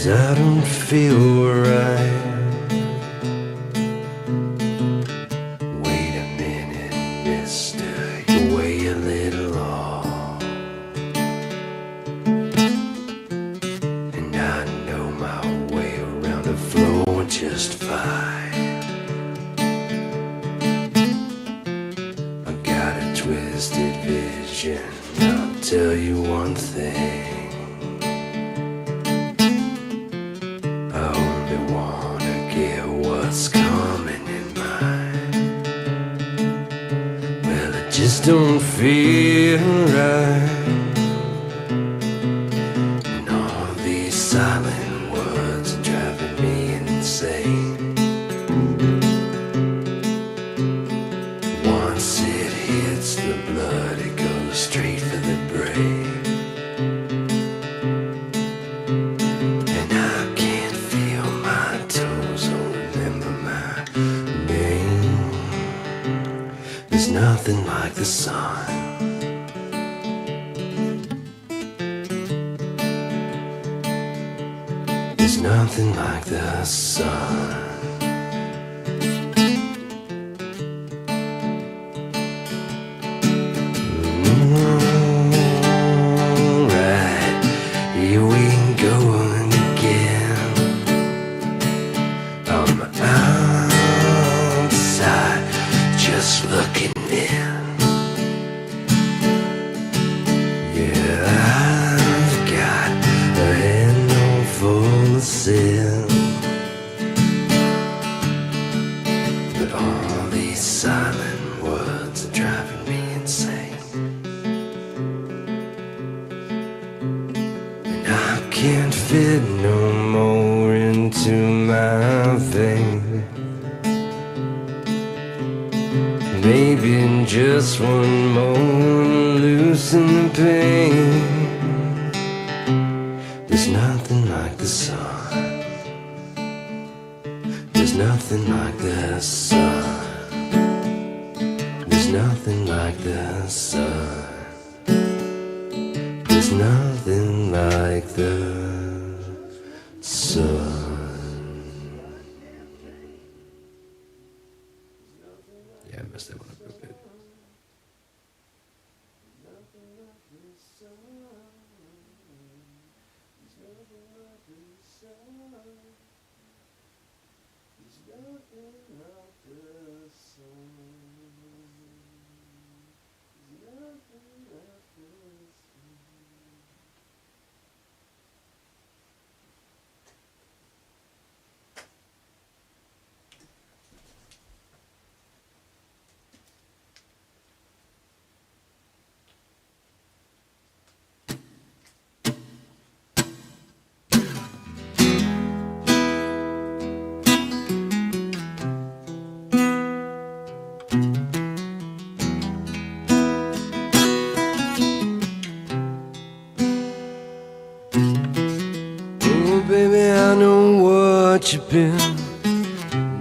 'cause I don't feel right. Wait a minute, mister, you weigh a little off, and I know my way around the floor just fine. I got a twisted vision, I'll tell you one thing. I only wanna get what's coming in mind. Well, it just don't feel right. And all these silent words are driving me insane. Once it hits the blood, it goes straight for the brain. And I can't feel my toes or remember my name. There's nothing like the sun. There's nothing like the sun. Alright, here we go again. I'm outside, just looking in. Yeah, I've got a handle full of sin, but all these silent words are driving me insane. And I can't fit no more into my vein. Maybe just one more to loosen the pain. There's nothing like the sun. There's nothing like the sun. There's nothing like the sun. There's nothing like the sun. Yeah, I messed that one up real good. Oh, baby, I know what you've been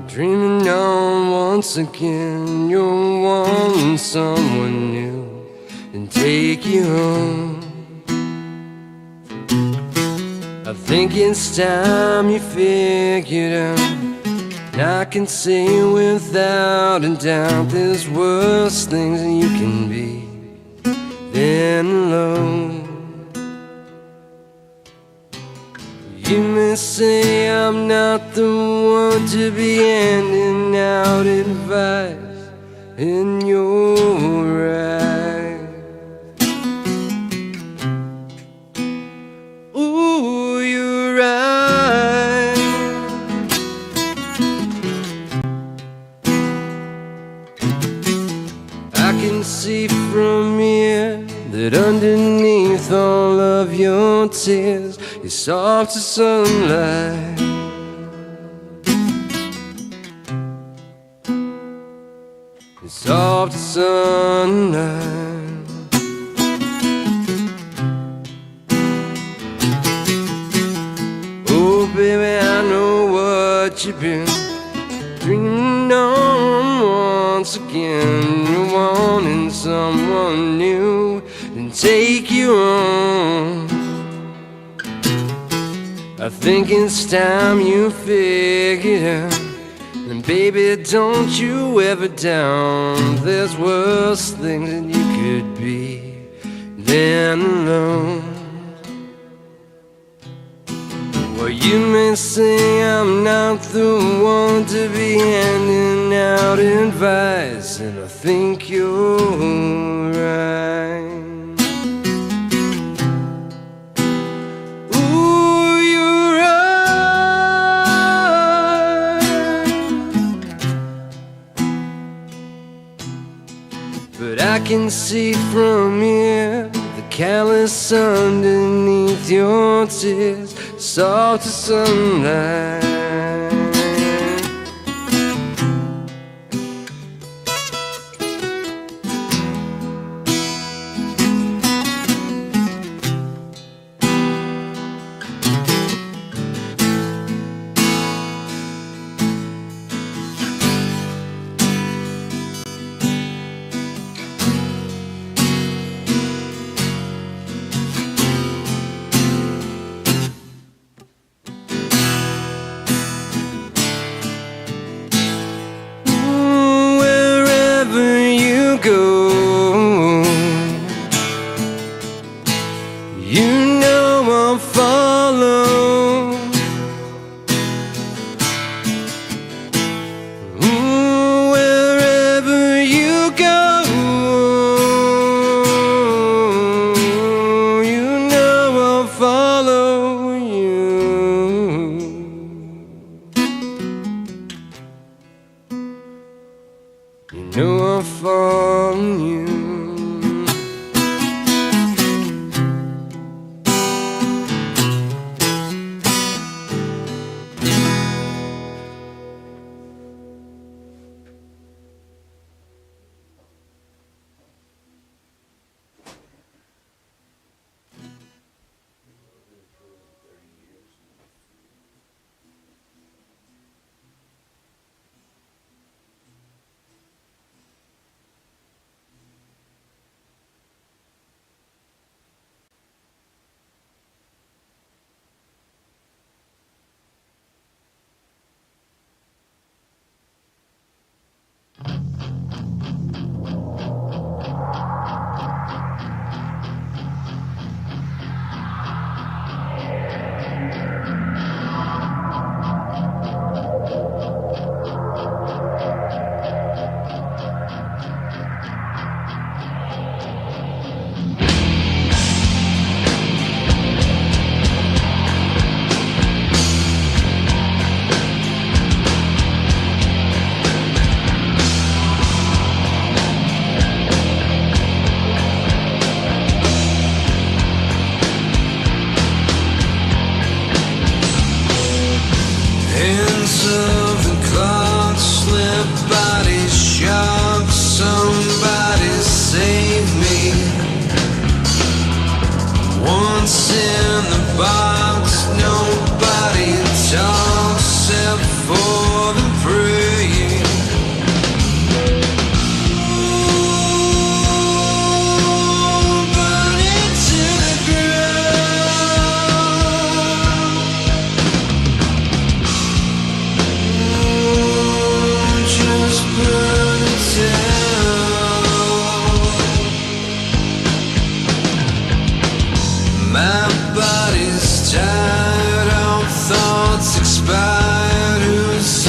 dreaming on once again. You're wanting someone new and take you home. I think it's time you figured out, and I can say without a doubt there's worse things that you can be than alone. You may say I'm not the one to be handing out advice, and you're right. Ooh, you're right. I can see from here that underneath all of your tears is soft as sunlight. It's soft as sunlight. Oh, baby, I know what you've been dreaming on once again. You're wanting someone new and take you on. I think it's time you figured out. And baby, don't you ever down. There's worse things that you could be than alone. Well, you may say I'm not the one to be handing out advice, and I think you're right. Ooh, you're right. But I can see from here the callous underneath your tears, soft as sunlight. You know I'll follow. Ooh, wherever you go, you know I'll follow you. You know I'll follow you. My body's tired, all thoughts expired. Who's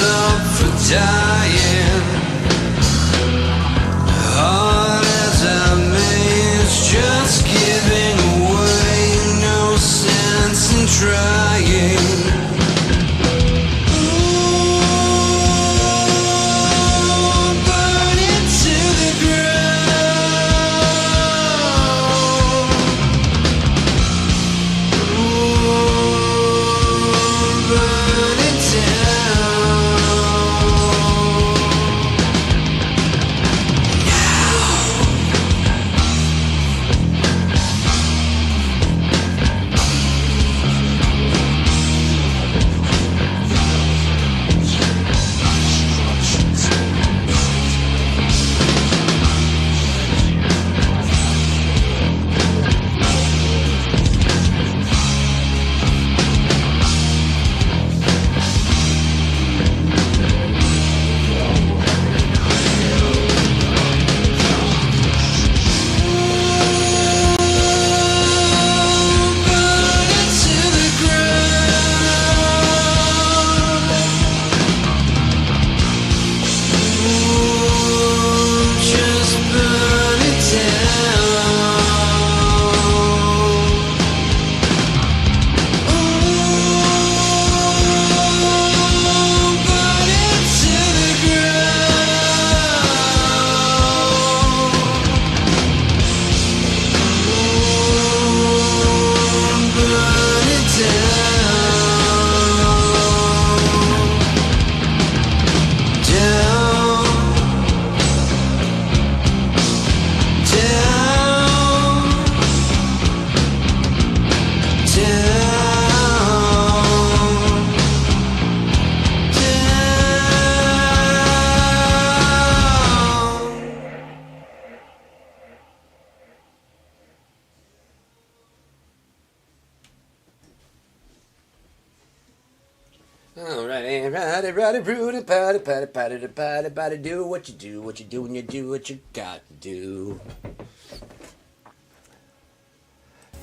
Alright, righty, rooty, patty, do what you do when you do what you got to do.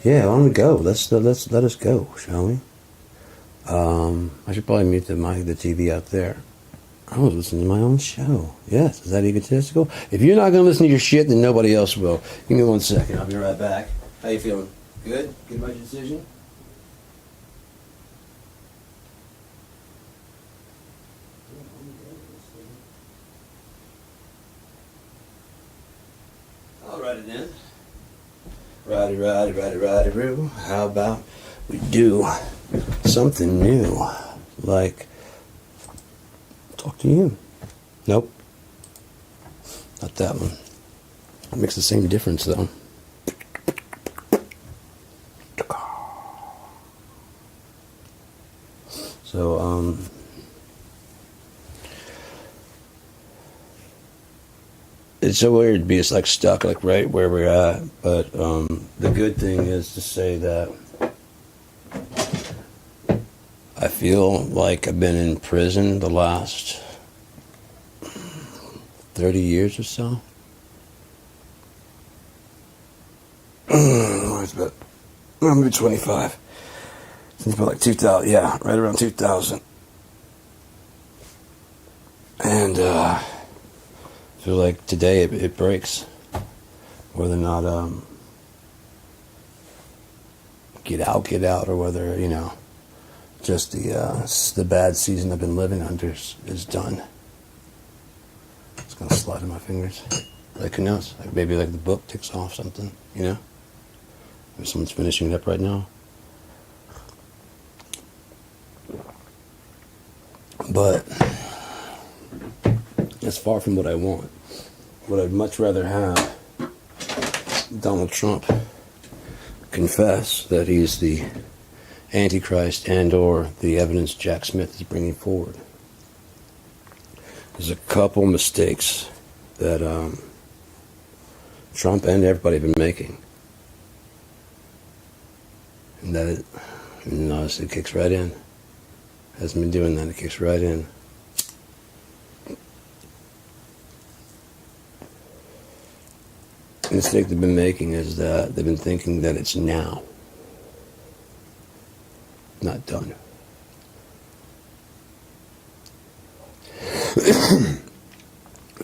Yeah, on we go. Let's let us go, shall we? I should probably mute the TV out there. I was listening to my own show. Yes, is that egotistical? If you're not gonna listen to your shit, then nobody else will. Give me 1 second. I'll be right back. How you feeling? Good? Good about your decision? I'll write it in. Righty, roo. How about we do something new? Like, talk to you. Nope. Not that one. It makes the same difference, though. So, it's so weird to be just like stuck like right where we're at, but the good thing is to say that I feel like I've been in prison the last 30 years or so. It's about maybe 25. Since about like 2000, yeah, right around 2000. And I feel like today it breaks. Whether or not get out, or whether, you know, just the bad season I've been living under is done. It's gonna slide in my fingers. Like, who knows? Like maybe like the book ticks off something, you know? Maybe someone's finishing it up right now. But it's far from what I want. What I'd much rather have Donald Trump confess that he's the Antichrist and or the evidence Jack Smith is bringing forward. There's a couple mistakes that Trump and everybody have been making. And that it kicks right in. Hasn't been doing that, it kicks right in. The mistake they've been making is that they've been thinking that it's now, not done.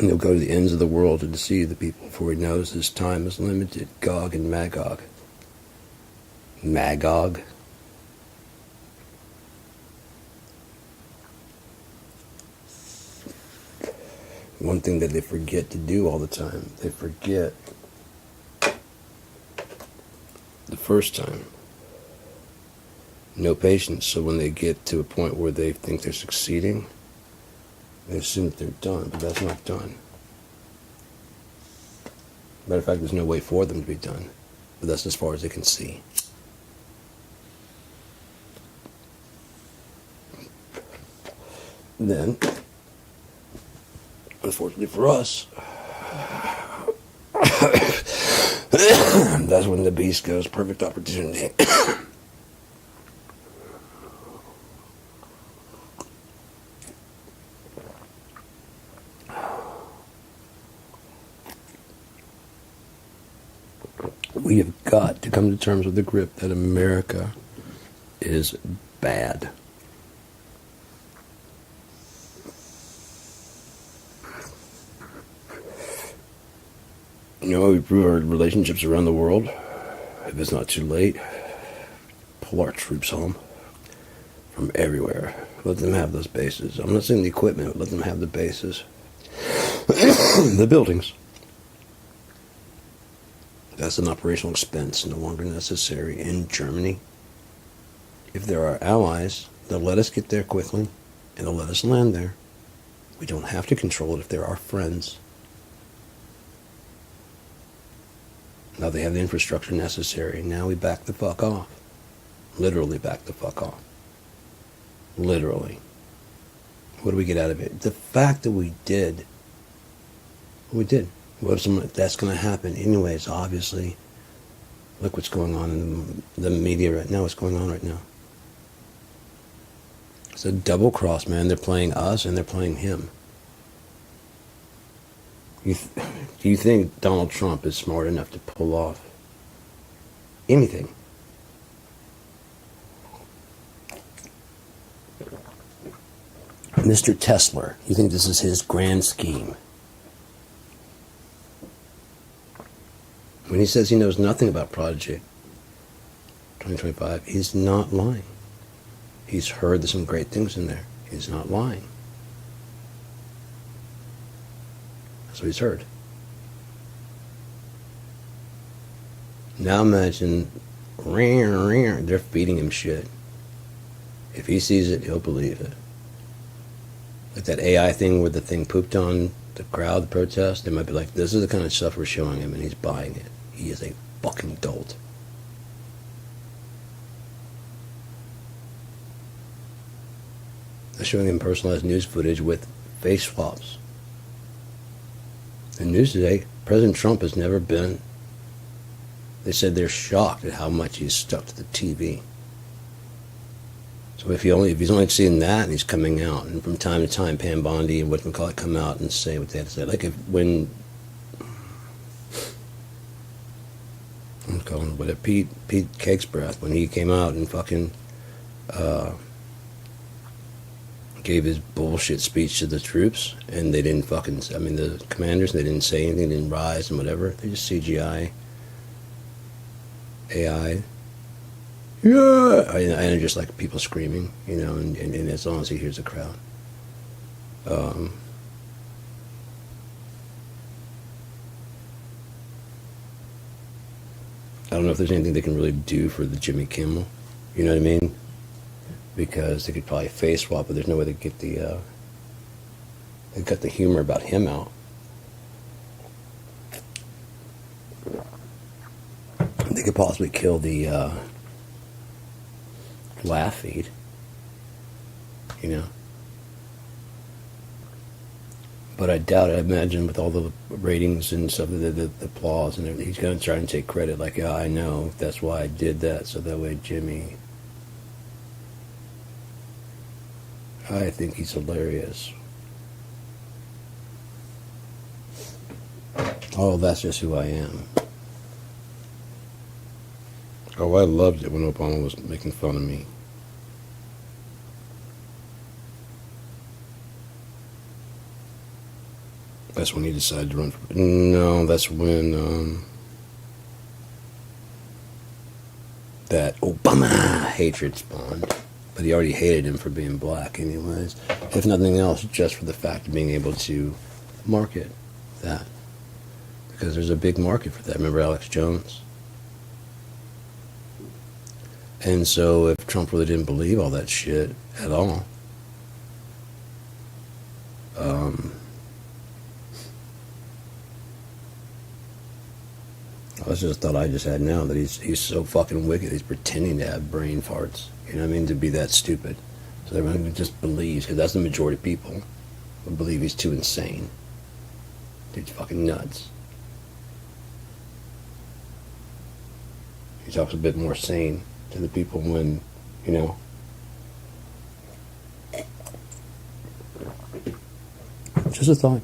And he'll go to the ends of the world to deceive the people, for he knows his time is limited. Gog and Magog. Magog. One thing that they forget to do all the time, they forget the first time. No patience, so when they get to a point where they think they're succeeding, they assume that they're done, but that's not done. Matter of fact, there's no way for them to be done, but that's as far as they can see. Then, unfortunately for us, that's when the beast goes, perfect opportunity. We have got to come to terms with the grip that America is bad. You know, we improve our relationships around the world. If it's not too late, pull our troops home from everywhere. Let them have those bases. I'm not saying the equipment, but let them have the bases. The buildings. That's an operational expense no longer necessary in Germany. If there are allies, they'll let us get there quickly, and they'll let us land there. We don't have to control it if they're our friends. Now they have the infrastructure necessary. Now we back the fuck off. Literally back the fuck off. Literally. What do we get out of it? The fact that we did. What if that's going to happen anyways, obviously. Look what's going on in the media right now. What's going on right now? It's a double cross, man. They're playing us and they're playing him. Do you think Donald Trump is smart enough to pull off anything? Mr. Tesla, you think this is his grand scheme? When he says he knows nothing about Project 2025, he's not lying. He's heard some great things in there. He's not lying. That's what he's heard. Now imagine, they're feeding him shit. If he sees it, he'll believe it. Like that AI thing where the thing pooped on the crowd, the protest, they might be like, this is the kind of stuff we're showing him, and he's buying it. He is a fucking dolt. They're showing him personalized news footage with face swaps. In news today, President Trump has never been. They said they're shocked at how much he's stuck to the TV. So if he's only seeing that and he's coming out, and from time to time Pam Bondi and whatchamacallit come out and say what they have to say. Like when I'm calling it Pete Cake's Breath, when he came out and fucking gave his bullshit speech to the troops, and they didn't the commanders, they didn't say anything, they didn't rise and whatever. They just CGI, AI. Yeah, and just like people screaming, and as long as he hears the crowd. I don't know if there's anything they can really do for the Jimmy Kimmel, you know what I mean? Because they could probably face swap, but there's no way to get they got the humor about him out. They could possibly kill the laugh feed, But I doubt it. I imagine with all the ratings and stuff, the applause and everything, he's going to try and take credit. Like, yeah, I know. That's why I did that. So that way Jimmy... I think he's hilarious. Oh, that's just who I am. Oh, I loved it when Obama was making fun of me. That's when he decided to run for... No, that's when that Obama hatred spawned. But he already hated him for being black anyways. If nothing else, just for the fact of being able to market that. Because there's a big market for that. Remember Alex Jones? And so if Trump really didn't believe all that shit at all, that's just a thought I just had now, that he's so fucking wicked, he's pretending to have brain farts, you know what I mean, to be that stupid. So everyone just believes, because that's the majority of people, will believe he's too insane. Dude's fucking nuts. He talks a bit more sane to the people when, just a thought,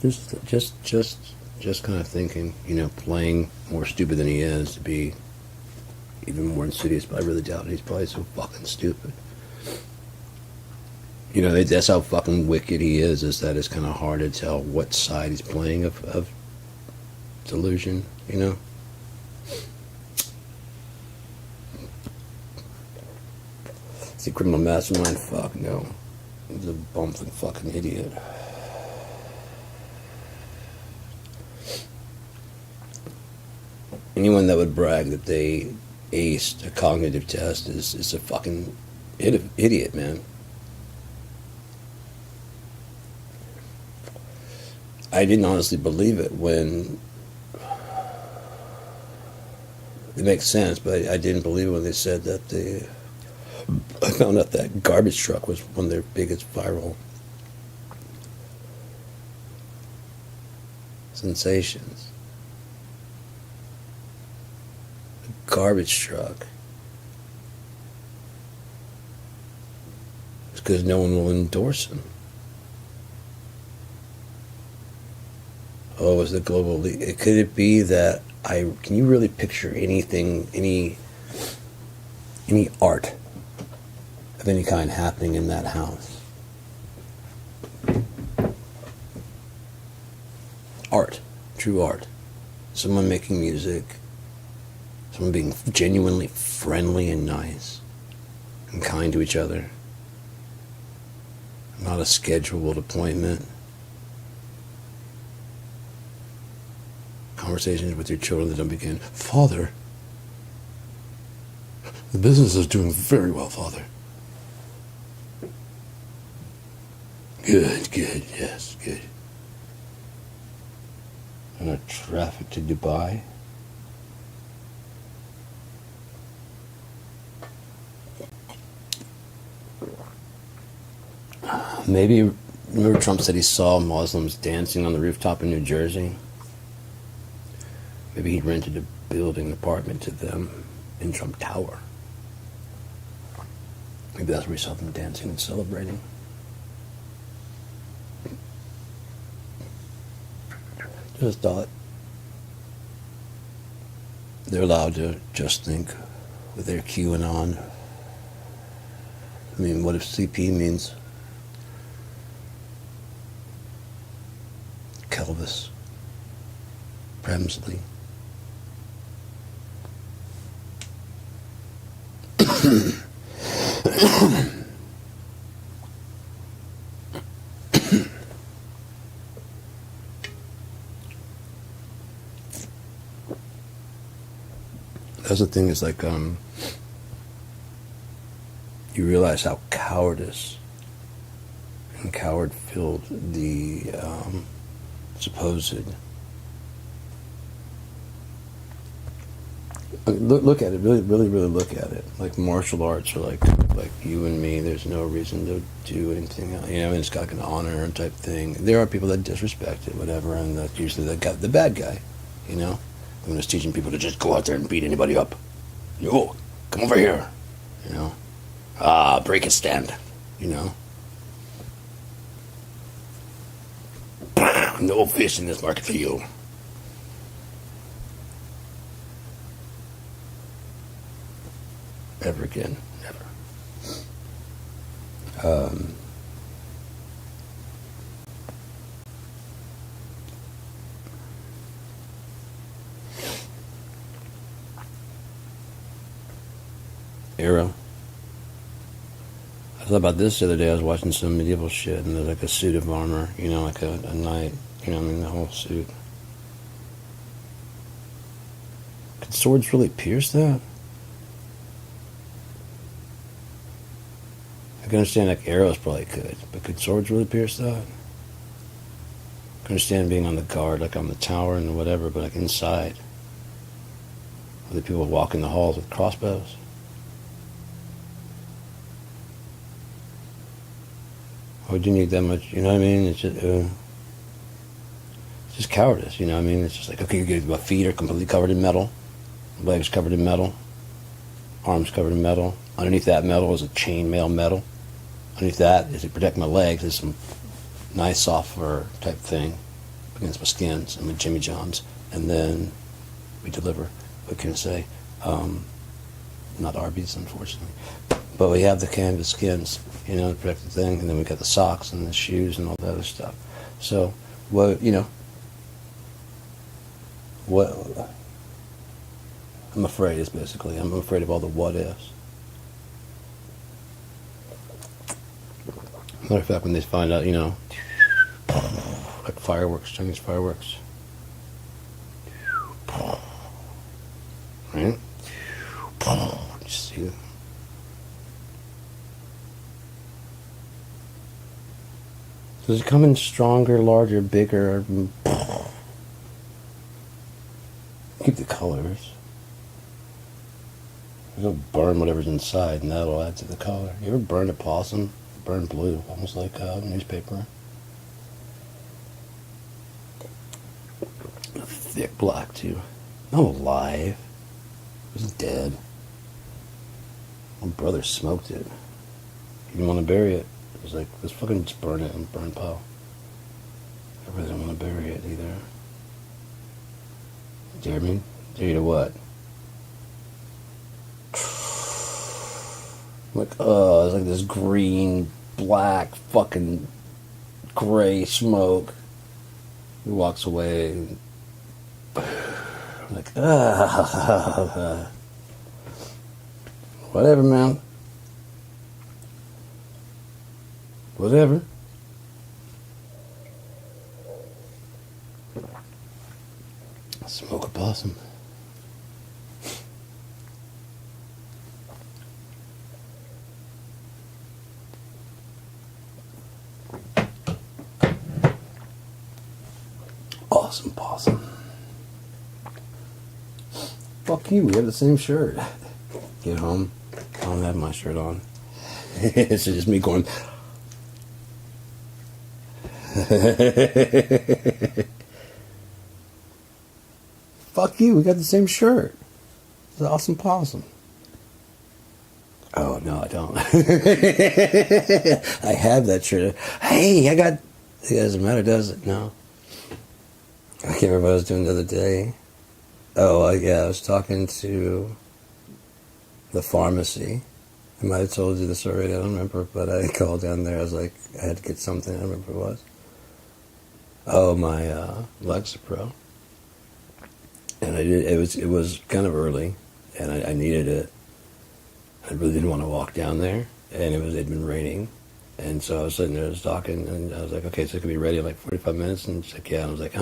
just kind of thinking, playing more stupid than he is to be even more insidious, but I really doubt it. He's probably so fucking stupid. That's how fucking wicked he is that it's kind of hard to tell what side he's playing of delusion you know? Is he a criminal mastermind? Fuck no. He's a bumbling fucking idiot. Anyone that would brag that they aced a cognitive test is a fucking idiot, man. I didn't honestly believe it when it makes sense, but I didn't believe it when they said that I found out that garbage truck was one of their biggest viral sensations. A garbage truck. It's because no one will endorse them. Oh, was the global league? Could it be that can you really picture anything, any art of any kind happening in that house? Art, true art. Someone making music, someone being genuinely friendly and nice and kind to each other. Not a scheduled appointment. Conversations with your children that don't begin, Father, the business is doing very well, Father. Good, yes, good. On a traffic to Dubai. Maybe, remember Trump said he saw Muslims dancing on the rooftop in New Jersey? Maybe he rented a building apartment to them in Trump Tower. Maybe that's where he saw them dancing and celebrating. Just thought. They're allowed to just think with their QAnon. I mean, what if CP means Kelvis, Premsley? That's the thing, is like, you realize how cowardice and coward-filled the supposed. Look at it, really look at it. Like martial arts are like you and me. There's no reason to do anything else, you know. And it's got like an honor and type thing. There are people that disrespect it, whatever, and that's usually the bad guy, you know. I'm just teaching people to just go out there and beat anybody up. Yo, come over here, you know. Break a stand, you know. No fish in this market for you. Ever again, never. Arrow. I thought about this the other day. I was watching some medieval shit, and there's like a suit of armor, you know, like a knight, you know, I mean, the whole suit. Could swords really pierce that? I can understand like arrows probably could, but could swords really pierce that? I can understand being on the guard, like on the tower and whatever, but like inside, other people walking the halls with crossbows. Why would you need that much? You know what I mean? It's just cowardice. You know what I mean? It's just like, okay, your feet are completely covered in metal, legs covered in metal, arms covered in metal. Underneath that metal is a chainmail metal. Underneath that is to protect my legs. Is some nice soft fur type thing against my skins and my Jimmy Johns. And then we deliver. What can I say? Not Arby's, unfortunately. But we have the canvas skins, you know, to protect the thing. And then we got the socks and the shoes and all that other stuff. So, what, you know, what I'm afraid is basically. I'm afraid of all the what ifs. Matter of fact, when they find out, you know, like fireworks, Chinese fireworks. Right? You see it? Does it come in stronger, larger, bigger? Keep the colors. It'll burn whatever's inside, and that'll add to the color. You ever burned a possum? Burn blue, almost like a newspaper. Thick black, too. Not alive. It was dead. My brother smoked it. He didn't want to bury it. He was like, let's fucking just burn it and burn Poe. I really don't want to bury it either. Dare me? Dare you to what? Like, it's like this green, black, fucking gray smoke. He walks away. And I'm like, whatever, man. Whatever. Smoke a possum. Awesome possum. Fuck you, we have the same shirt. Get home, I don't have my shirt on. It's just me going. Fuck you, we got the same shirt. It's an awesome possum. Oh, no, I don't. I have that shirt. Hey, I got. It doesn't matter, does it? No. I can't remember what I was doing the other day. Oh, yeah, I was talking to the pharmacy. I might have told you this already, I don't remember, but I called down there. I was like, I had to get something, I don't remember what it was. Oh, my Lexapro. And I did. It was kind of early, and I needed it. I really didn't want to walk down there, and it'd been raining. And so I was sitting there, I was talking, and I was like, okay, so it could be ready in like 45 minutes. And she's like, yeah. And I was like,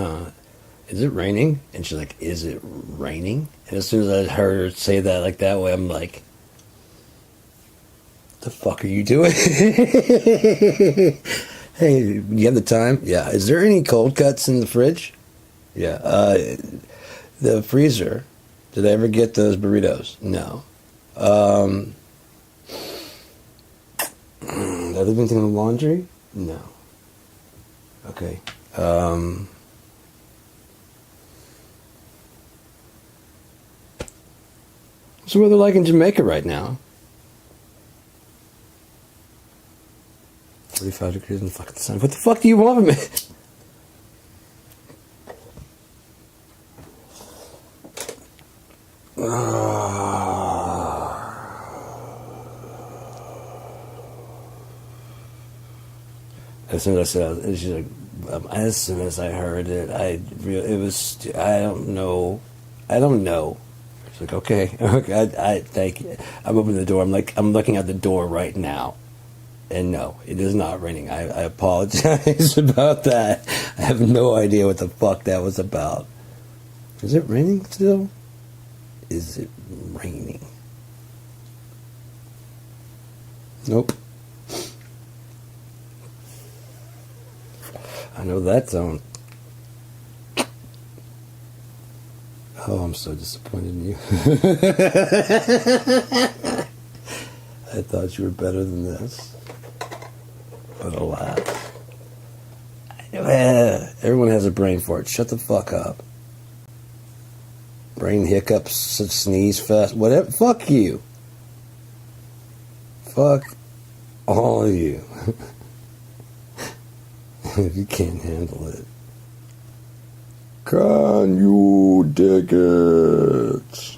is it raining? And she's like, is it raining? And as soon as I heard her say that like that way, I'm like, the fuck are you doing? Hey, you have the time? Yeah. Is there any cold cuts in the fridge? Yeah. The freezer. Did I ever get those burritos? No. The other thing in the laundry? No. Okay. What's the weather like in Jamaica right now? 45 degrees in the fucking sun. What the fuck do you want from me? As soon as I said, she's like, as soon as I heard it, I don't know. She's like, okay, I thank you. I'm opening the door. I'm looking at the door right now. And no, it is not raining. I apologize about that. I have no idea what the fuck that was about. Is it raining still? Is it raining? Nope. I know that zone. Oh, I'm so disappointed in you. I thought you were better than this. But alas. Everyone has a brain fart. Shut the fuck up. Brain hiccups, sneeze fest, whatever. Fuck you. Fuck all of you. If you can't handle it. Can you dig it?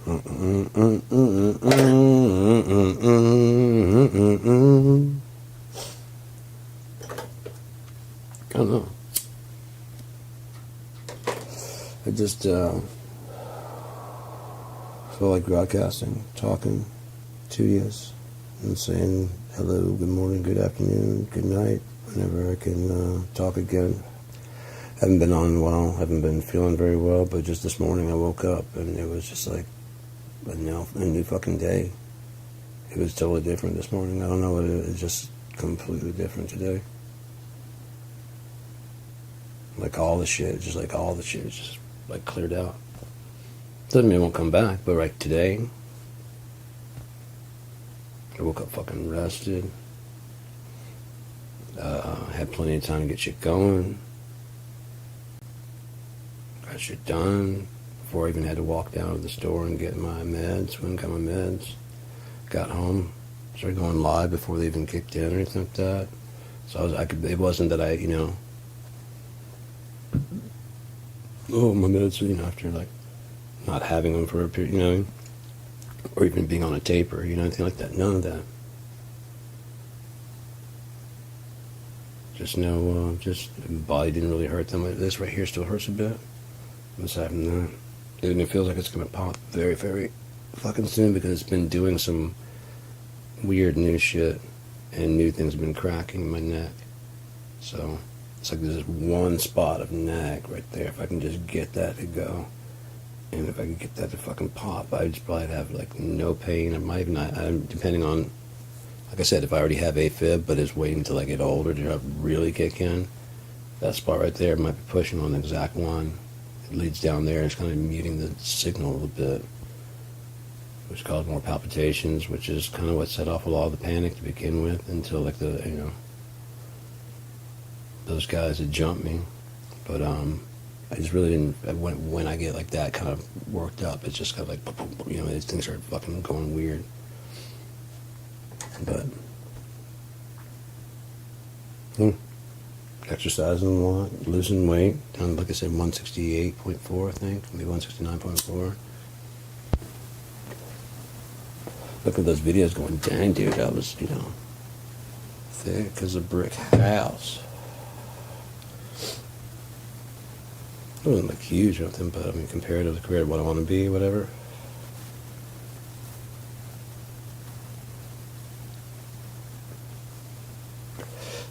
I don't know. I just feel like broadcasting, talking to you and saying hello, good morning, good afternoon, good night, whenever I can talk again. Haven't been on in a while, haven't been feeling very well, but just this morning I woke up and it was just like a new fucking day. It was totally different this morning. I don't know what it is, it's just completely different today. Like all the shit is just like cleared out. Doesn't mean it won't come back, but like today, I woke up fucking rested. Had plenty of time to get shit going. Got shit done before I even had to walk down to the store and get my meds. Went and got my meds. Got home, started going live before they even kicked in or anything like that. So it wasn't that I, oh, my meds, after like not having them for a period, or even being on a taper, anything like that. None of that. Just just the body didn't really hurt them. This right here still hurts a bit. Aside from that, and it feels like it's gonna pop very, very fucking soon because it's been doing some weird new shit and new things have been cracking in my neck. So it's like there's one spot of nag right there. If I can just get that to go, and if I can get that to fucking pop, I'd just probably have like no pain. I might even not, depending on, like I said, if I already have AFib but is waiting till I get older to really kick in, that spot right there might be pushing on the exact one. It leads down there. It's kind of muting the signal a little bit, which caused more palpitations, which is kind of what set off a lot of the panic to begin with, until like those guys had jumped me. But I just really didn't, when I get like that kind of worked up, it's just kind of like, these things are fucking going weird. But exercising a lot, losing weight, down, like I said, 168.4, I think, maybe 169.4. Look at those videos going, dang, dude, I was, thick as a brick house. It wasn't like huge or nothing, but I mean, compared to what I want to be, whatever.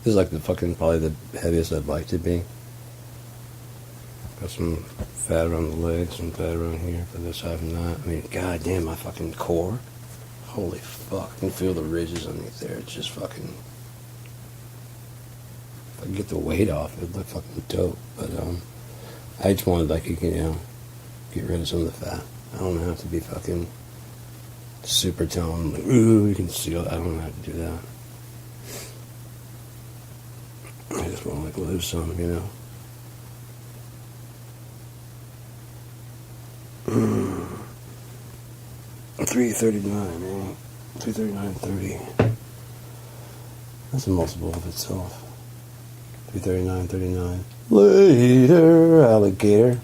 This is like probably the heaviest I'd like to be. Got some fat around the legs, some fat around here, but aside from that, I mean, goddamn, my fucking core. Holy fuck, I can feel the ridges underneath there. It's just fucking, if I can get the weight off, it'd look fucking dope. But I just wanted, like, get rid of some of the fat. I don't have to be fucking super toned, like, ooh, you can see all that. I don't have to do that. I just want to, like, lose some, 339, man. 339.30. That's a multiple of itself. 339.39. Later, alligator.